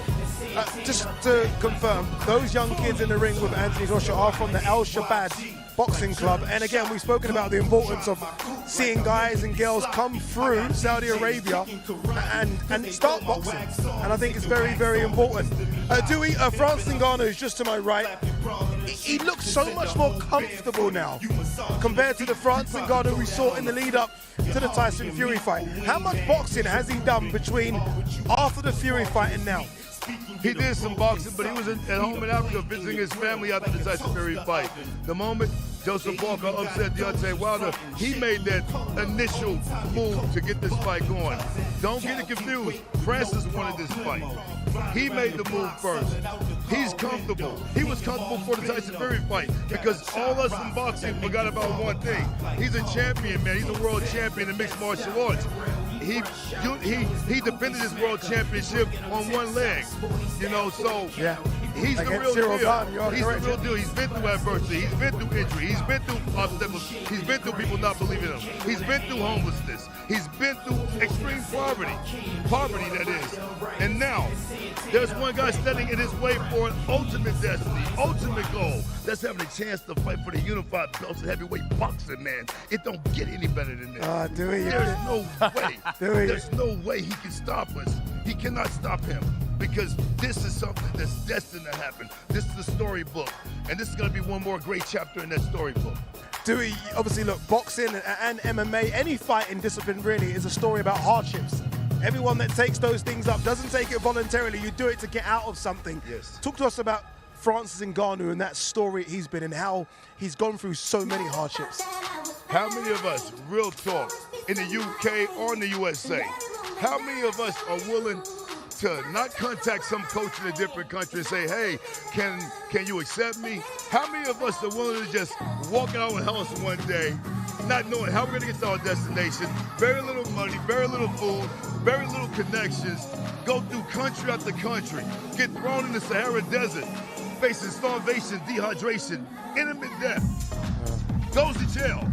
Just to confirm, those young kids in the ring with Anthony Joshua are from the Al Shabab Boxing Club. And again, we've spoken about the importance of seeing guys and girls come through Saudi Arabia and start boxing. And I think it's very, very important. Francis Ngannou is just to my right. He looks so much more comfortable now compared to the Francis Ngannou we saw in the lead up to the Tyson Fury fight. How much boxing has he done between after the Fury fight and now? He did some boxing, but he was at home in Africa visiting his family after the Tyson Fury fight. The moment Joseph Walker upset Deontay Wilder, he made that initial move to get this fight going. Don't get it confused. Francis wanted this fight. He made the move first. He's comfortable. He was comfortable for the Tyson Fury fight because all us in boxing forgot about one thing. He's a champion, man. He's a world champion in mixed martial arts. He defended his world championship on one leg, you know, so yeah. He's the real deal. He's the real deal. He's been through adversity. He's been through injury. He's been through obstacles. He's been through people not believing him. He's been through homelessness. He's been through extreme poverty that is. And now, there's one guy standing in his way for an ultimate destiny, ultimate goal. That's having a chance to fight for the unified belts of heavyweight boxing, man. It don't get any better than this. There's no way. There's no way he can stop us. He cannot stop him. Because this is something that's destined to happen. This is the storybook, and this is going to be one more great chapter in that storybook. Dewey, obviously, look, boxing and MMA, any fighting discipline really is a story about hardships. Everyone that takes those things up doesn't take it voluntarily. You do it to get out of something. Yes. Talk to us about Francis Ngannou and that story he's been in, how he's gone through so many hardships. How many of us, real talk, in the UK or in the USA, how many of us are willing to not contact some coach in a different country and say, hey, can you accept me? How many of us are willing to just walk out of the house one day, not knowing how we're gonna get to our destination, very little money, very little food, very little connections, go through country after country, get thrown in the Sahara Desert, facing starvation, dehydration, imminent death, goes to jail,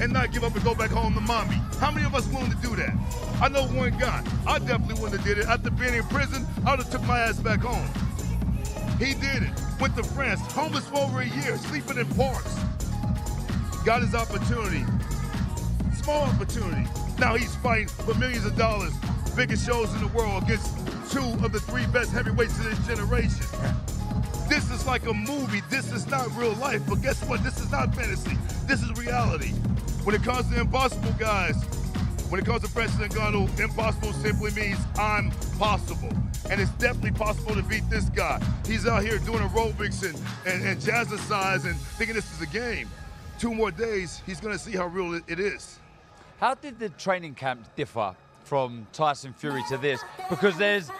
and not give up and go back home to mommy. How many of us willing to do that? I know one guy. I definitely wouldn't have did it. After being in prison, I would have took my ass back home. He did it. Went to France, homeless for over a year, sleeping in parks. Got his opportunity. Small opportunity. Now he's fighting for millions of dollars, biggest shows in the world against 2 of the 3 best heavyweights of this generation. This is like a movie. This is not real life. But guess what? This is not fantasy. This is reality. When it comes to impossible, guys, when it comes to Francis Ngannou, impossible simply means I'm possible. And it's definitely possible to beat this guy. He's out here doing aerobics and jazzercise and thinking this is a game. 2 more days, he's going to see how real it is. How did the training camp differ from Tyson Fury to this? Because there's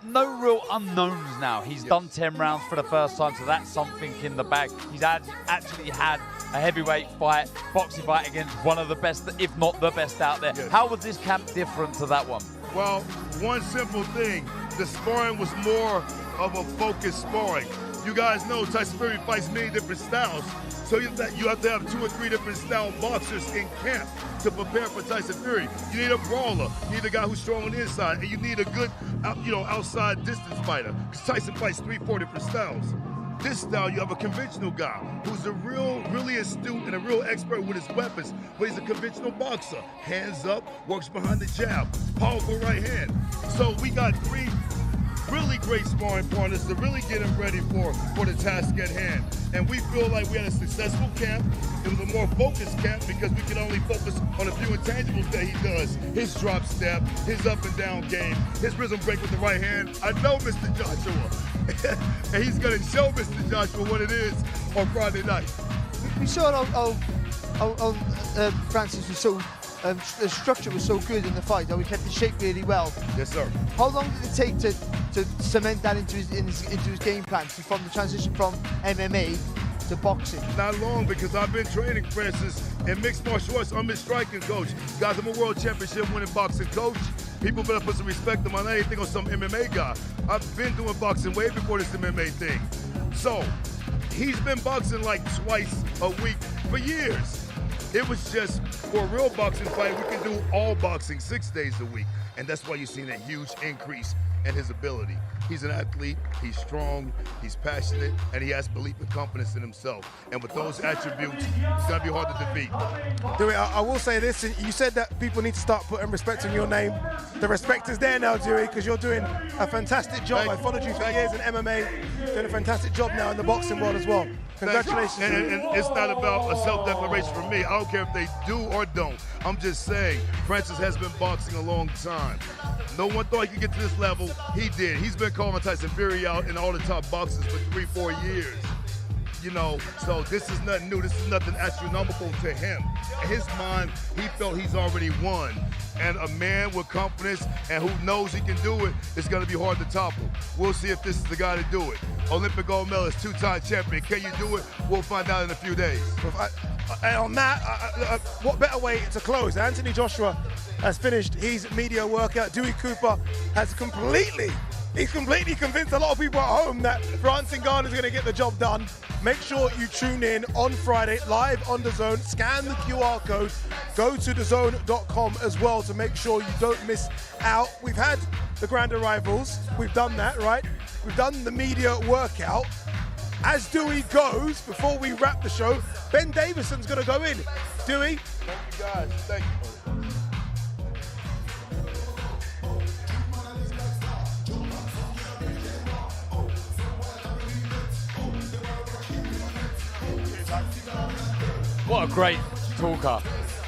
no real unknowns now. He's done 10 rounds for the first time, so that's something in the bag. He's actually had a heavyweight fight, boxing fight against one of the best, if not the best out there. Yes. How was this camp different to that one? Well, one simple thing, the sparring was more of a focused sparring. You guys know Tyson Fury fights many different styles. So you have to have 2 or 3 different style boxers in camp to prepare for Tyson Fury. You need a brawler. You need a guy who's strong on the inside, and you need a good, outside distance fighter. Because Tyson fights 3-4 different styles. This style, you have a conventional guy who's really astute and a real expert with his weapons, but he's a conventional boxer. Hands up, works behind the jab, powerful right hand. So we got 3 really great sparring partners to really get him ready for the task at hand. And we feel like we had a successful camp. It was a more focused camp because we could only focus on a few intangibles that he does. His drop step, his up and down game, his rhythm break with the right hand. I know Mr. Joshua. And he's going to show Mr. Joshua what it is on Friday night. We saw how Francis was so, the structure was so good in the fight, how he kept the shape really well. Yes, sir. How long did it take to cement that into his game plan, from the transition from MMA to boxing? Not long, because I've been training Francis in mixed martial arts. I'm his striking coach. Guys, I'm a world championship winning boxing coach. People better put some respect on my name. Think on some MMA guy. I've been doing boxing way before this MMA thing. So, he's been boxing like twice a week for years. It was just, for a real boxing fight, we can do all boxing 6 days a week. And that's why you're seeing that huge increase in his ability. He's an athlete, he's strong, he's passionate, and he has belief and confidence in himself. And with those attributes, it's gonna be hard to defeat. Dewey, I will say this, you said that people need to start putting respect on your name. The respect is there now, Dewey, because you're doing a fantastic job. I followed you for years in MMA, doing a fantastic job now in the boxing world as well. Congratulations. And it's not about a self-declaration from me. I don't care if they do or don't. I'm just saying, Francis has been boxing a long time. No one thought he could get to this level. He did. He's been calling Tyson Fury out in all the top boxers for 3-4 years. So this is nothing new. This is nothing astronomical to him. In his mind, he felt he's already won. And a man with confidence and who knows he can do it, it's going to be hard to topple. We'll see if this is the guy to do it. Olympic gold medalist, 2-time champion. Can you do it? We'll find out in a few days. And on that, what better way to close? Anthony Joshua has finished his media workout. Dewey Cooper has completely convinced a lot of people at home that Francis Ngannou is going to get the job done. Make sure you tune in on Friday, live on DAZN. Scan the QR code. Go to DAZN.com as well to make sure you don't miss out. We've had the grand arrivals. We've done that, right? We've done the media workout. As Dewey goes, before we wrap the show, Ben Davison's going to go in. Dewey. Thank you, guys. Thank you. What a great talker.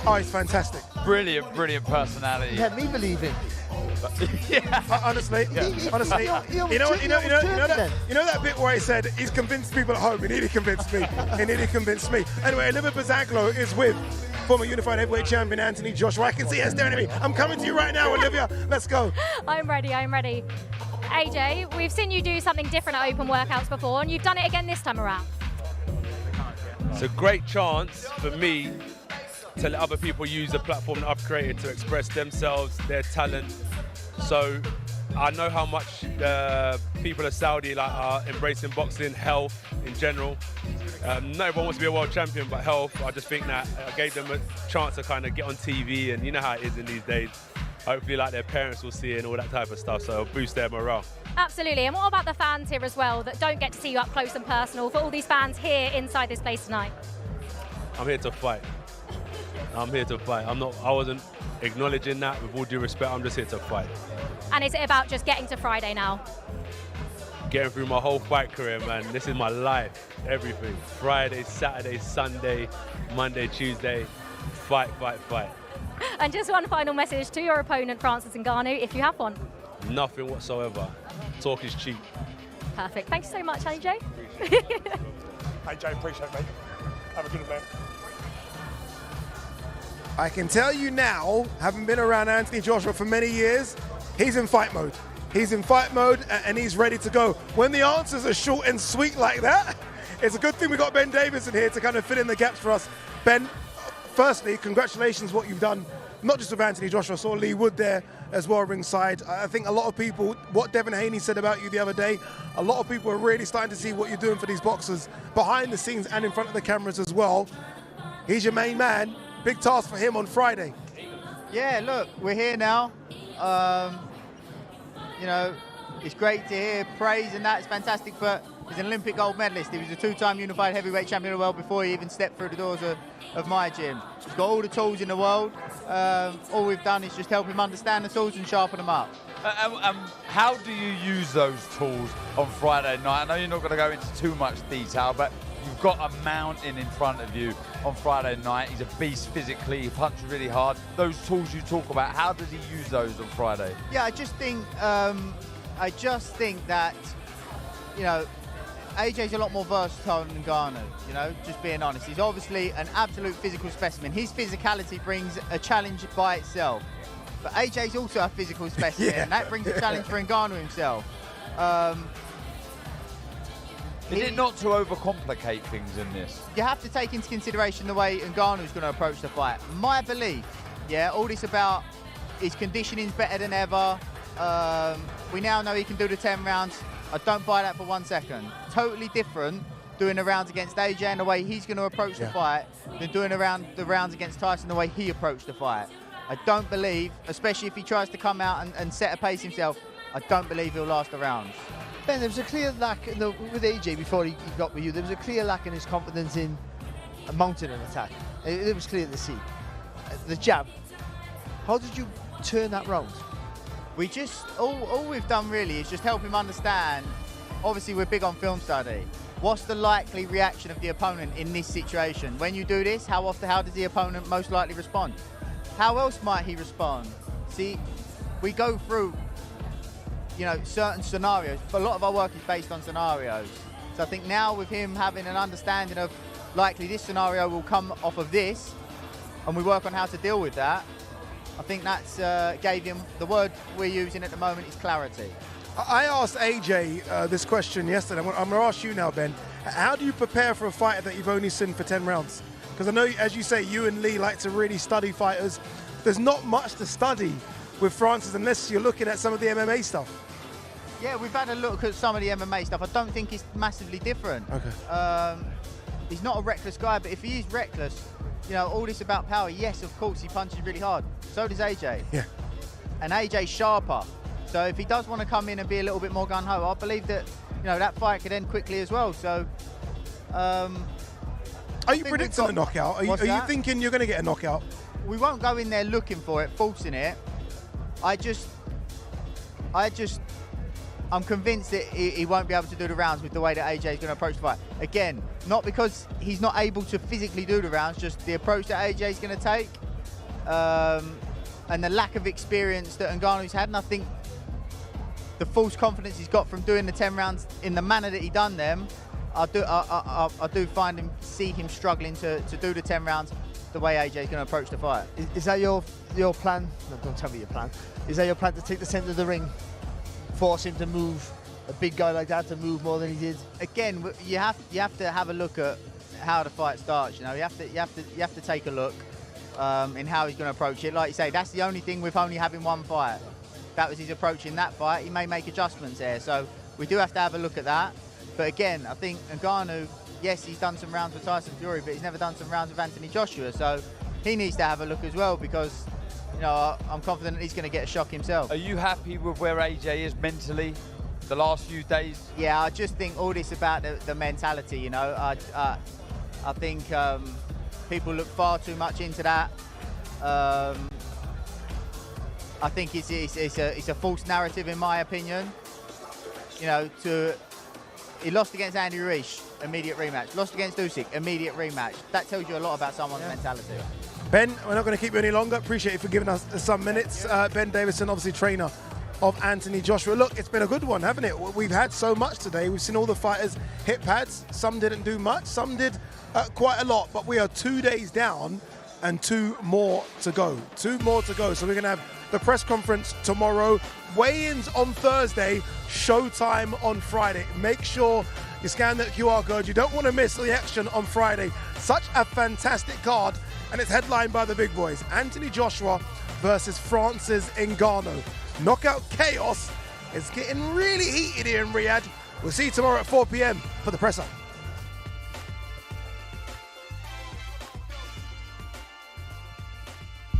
Oh, he's fantastic. Brilliant, brilliant personality. Yeah, me believe him. Honestly, you know that bit where he said he's convinced people at home. He nearly convinced me. Anyway, Olivia Bazaglo is with former unified heavyweight champion Anthony Joshua. I can see her staring at me. I'm coming to you right now, Olivia. Let's go. I'm ready. AJ, we've seen you do something different at open workouts before, and you've done it again this time around. It's a great chance for me to let other people use the platform that I've created to express themselves, their talent. So I know how much people of Saudi are embracing boxing, health in general. Not everyone wants to be a world champion, but health. I just think that I gave them a chance to kind of get on TV, and you know how it is in these days. Hopefully, their parents will see it and all that type of stuff, so it'll boost their morale. Absolutely. And what about the fans here as well that don't get to see you up close and personal? For all these fans here inside this place tonight. I'm here to fight. I wasn't acknowledging that. With all due respect, I'm just here to fight. And is it about just getting to Friday now? Getting through my whole fight career, man. This is my life, everything. Friday, Saturday, Sunday, Monday, Tuesday, fight. And just one final message to your opponent, Francis Ngannou, if you have one. Nothing whatsoever. Talk is cheap. Perfect. Thanks so much, AJ. AJ, appreciate it, mate. Have a good man. I can tell you now, having been around Anthony Joshua for many years, he's in fight mode. And he's ready to go. When the answers are short and sweet like that, it's a good thing we got Ben Davison here to kind of fill in the gaps for us. Ben, firstly, congratulations what you've done not just with Anthony Joshua. I saw Lee Wood there as well ringside. I think a lot of people, what Devin Haney said about you the other day, a lot of people are really starting to see what you're doing for these boxers behind the scenes and in front of the cameras as well. He's your main man. Big task for him on Friday. Yeah, look, we're here now. You know, it's great to hear praise and that. It's fantastic, but he's an Olympic gold medalist. He was a 2-time unified heavyweight champion of the world before he even stepped through the doors of my gym. He's got all the tools in the world. All we've done is just help him understand the tools and sharpen them up. How do you use those tools on Friday night? I know you're not going to go into too much detail, but you've got a mountain in front of you on Friday night. He's a beast physically. He punches really hard. Those tools you talk about, how does he use those on Friday? Yeah, I just think that, you know, AJ's a lot more versatile than Ngannou, you know, just being honest. He's obviously an absolute physical specimen. His physicality brings a challenge by itself. But AJ's also a physical specimen, and that brings a challenge for Ngannou himself. Is it not to overcomplicate things in this? You have to take into consideration the way Ngannou's going to approach the fight. My belief, yeah, all this about his conditioning's better than ever. We now know he can do the 10 rounds. I don't buy that for 1 second. Totally different doing the rounds against AJ and the way he's going to approach the fight than doing the rounds against Tyson the way he approached the fight. I don't believe, especially if he tries to come out and set a pace himself, I don't believe he'll last the rounds. Ben, there was a clear lack with AJ before he got with you. There was a clear lack in his confidence in mounting an attack. It was clear to see. The jab. How did you turn that round? We just, all we've done really is just help him understand. Obviously, we're big on film study. What's the likely reaction of the opponent in this situation? When you do this, how does the opponent most likely respond? How else might he respond? See, we go through, you know, certain scenarios. But a lot of our work is based on scenarios. So I think now with him having an understanding of likely this scenario will come off of this, and we work on how to deal with that, I think that's gave him, the word we're using at the moment is clarity. I asked AJ this question yesterday. I'm going to ask you now, Ben. How do you prepare for a fighter that you've only seen for 10 rounds? Because I know, as you say, you and Lee like to really study fighters. There's not much to study with Francis unless you're looking at some of the MMA stuff. Yeah, we've had a look at some of the MMA stuff. I don't think it's massively different. Okay. He's not a reckless guy, but if he is reckless, you know, all this about power, yes, of course, he punches really hard. So does AJ. Yeah. And AJ's sharper. So if he does want to come in and be a little bit more gung-ho, I believe that, you know, that fight could end quickly as well. So, are you predicting a knockout? Are you thinking you're going to get a knockout? We won't go in there looking for it, forcing it. I'm convinced that he won't be able to do the rounds with the way that AJ is going to approach the fight. Again, not because he's not able to physically do the rounds, just the approach that AJ is going to take, and the lack of experience that Ngannou's had. And I think the false confidence he's got from doing the 10 rounds in the manner that he done them, I do see him struggling to do the 10 rounds the way AJ is going to approach the fight. Is that your plan? No, don't tell me your plan. Is that your plan to take the centre of the ring? Force him to move, a big guy like that to move more than he did. Again, you have to have a look at how the fight starts. You know, you have to take a look in how he's going to approach it. Like you say, that's the only thing with only having one fight. That was his approach in that fight. He may make adjustments there, so we do have to have a look at that. But again, I think Ngannou, yes, he's done some rounds with Tyson Fury, but he's never done some rounds with Anthony Joshua, so he needs to have a look as well, because, you know, I'm confident he's going to get a shock himself. Are you happy with where AJ is mentally the last few days? Yeah, I just think all this about the mentality, you know. I think people look far too much into that. I think it's a false narrative, in my opinion. You know, he lost against Andy Ruiz, immediate rematch. Lost against Usyk, immediate rematch. That tells you a lot about someone's mentality. Ben, we're not going to keep you any longer. Appreciate you for giving us some minutes. Ben Davison, obviously trainer of Anthony Joshua. Look, it's been a good one, haven't it? We've had so much today. We've seen all the fighters hit pads. Some didn't do much, some did quite a lot. But we are 2 days down and 2 more to go. 2 more to go. So we're going to have the press conference tomorrow, weigh-ins on Thursday, showtime on Friday. Make sure you scan that QR code. You don't want to miss the action on Friday. Such a fantastic card and it's headlined by the big boys. Anthony Joshua versus Francis Ngannou. Knockout chaos is getting really heated here in Riyadh. We'll see you tomorrow at 4 p.m. for the presser.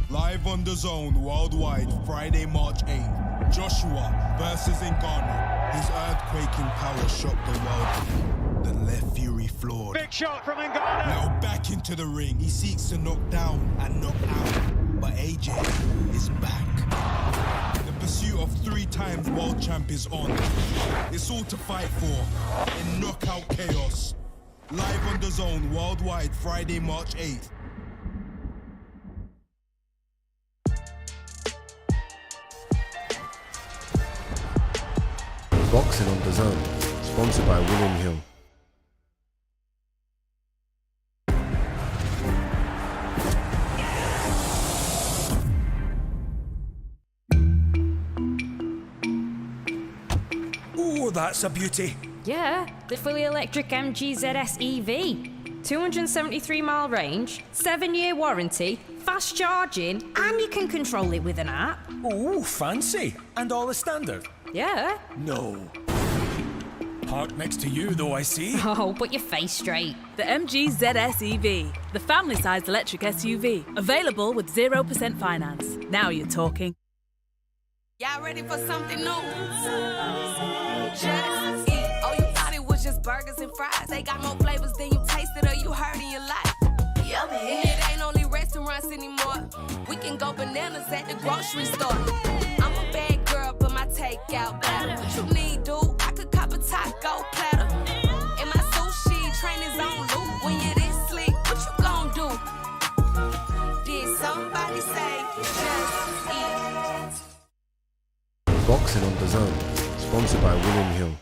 Live on DAZN worldwide, Friday, March 8th. Joshua versus Ngannou. His earthquaking power shocked the world. The left fury floored. Big shot from Ngannou. Now back into the ring. He seeks to knock down and knock out. But AJ is back. The pursuit of 3 times world champ is on. It's all to fight for in knockout chaos. Live on DAZN worldwide, Friday, March 8th. Boxing on DAZN, sponsored by William Hill. Oh, that's a beauty. Yeah, the fully electric MG ZS EV. 273 mile range, 7-year warranty, fast charging, and you can control it with an app. Oh, fancy. And all is standard? Yeah. No. Parked next to you, though, I see. Oh, put your face straight. The MG ZS EV, the family-sized electric SUV, available with 0% finance. Now you're talking. Y'all ready for something new? Just eat. Oh, you thought it was just burgers and fries. They got more flavors than you tasted or you heard in your life. Yummy. It ain't only restaurants anymore. We can go bananas at the grocery store. I'm a bad girl, but my takeout better. What you need, dude? I could cop a taco platter. And my sushi train is on loop. When you're this slick, what you gon' do? Did somebody say just eat? Boxing on DAZN, sponsored by William Hill.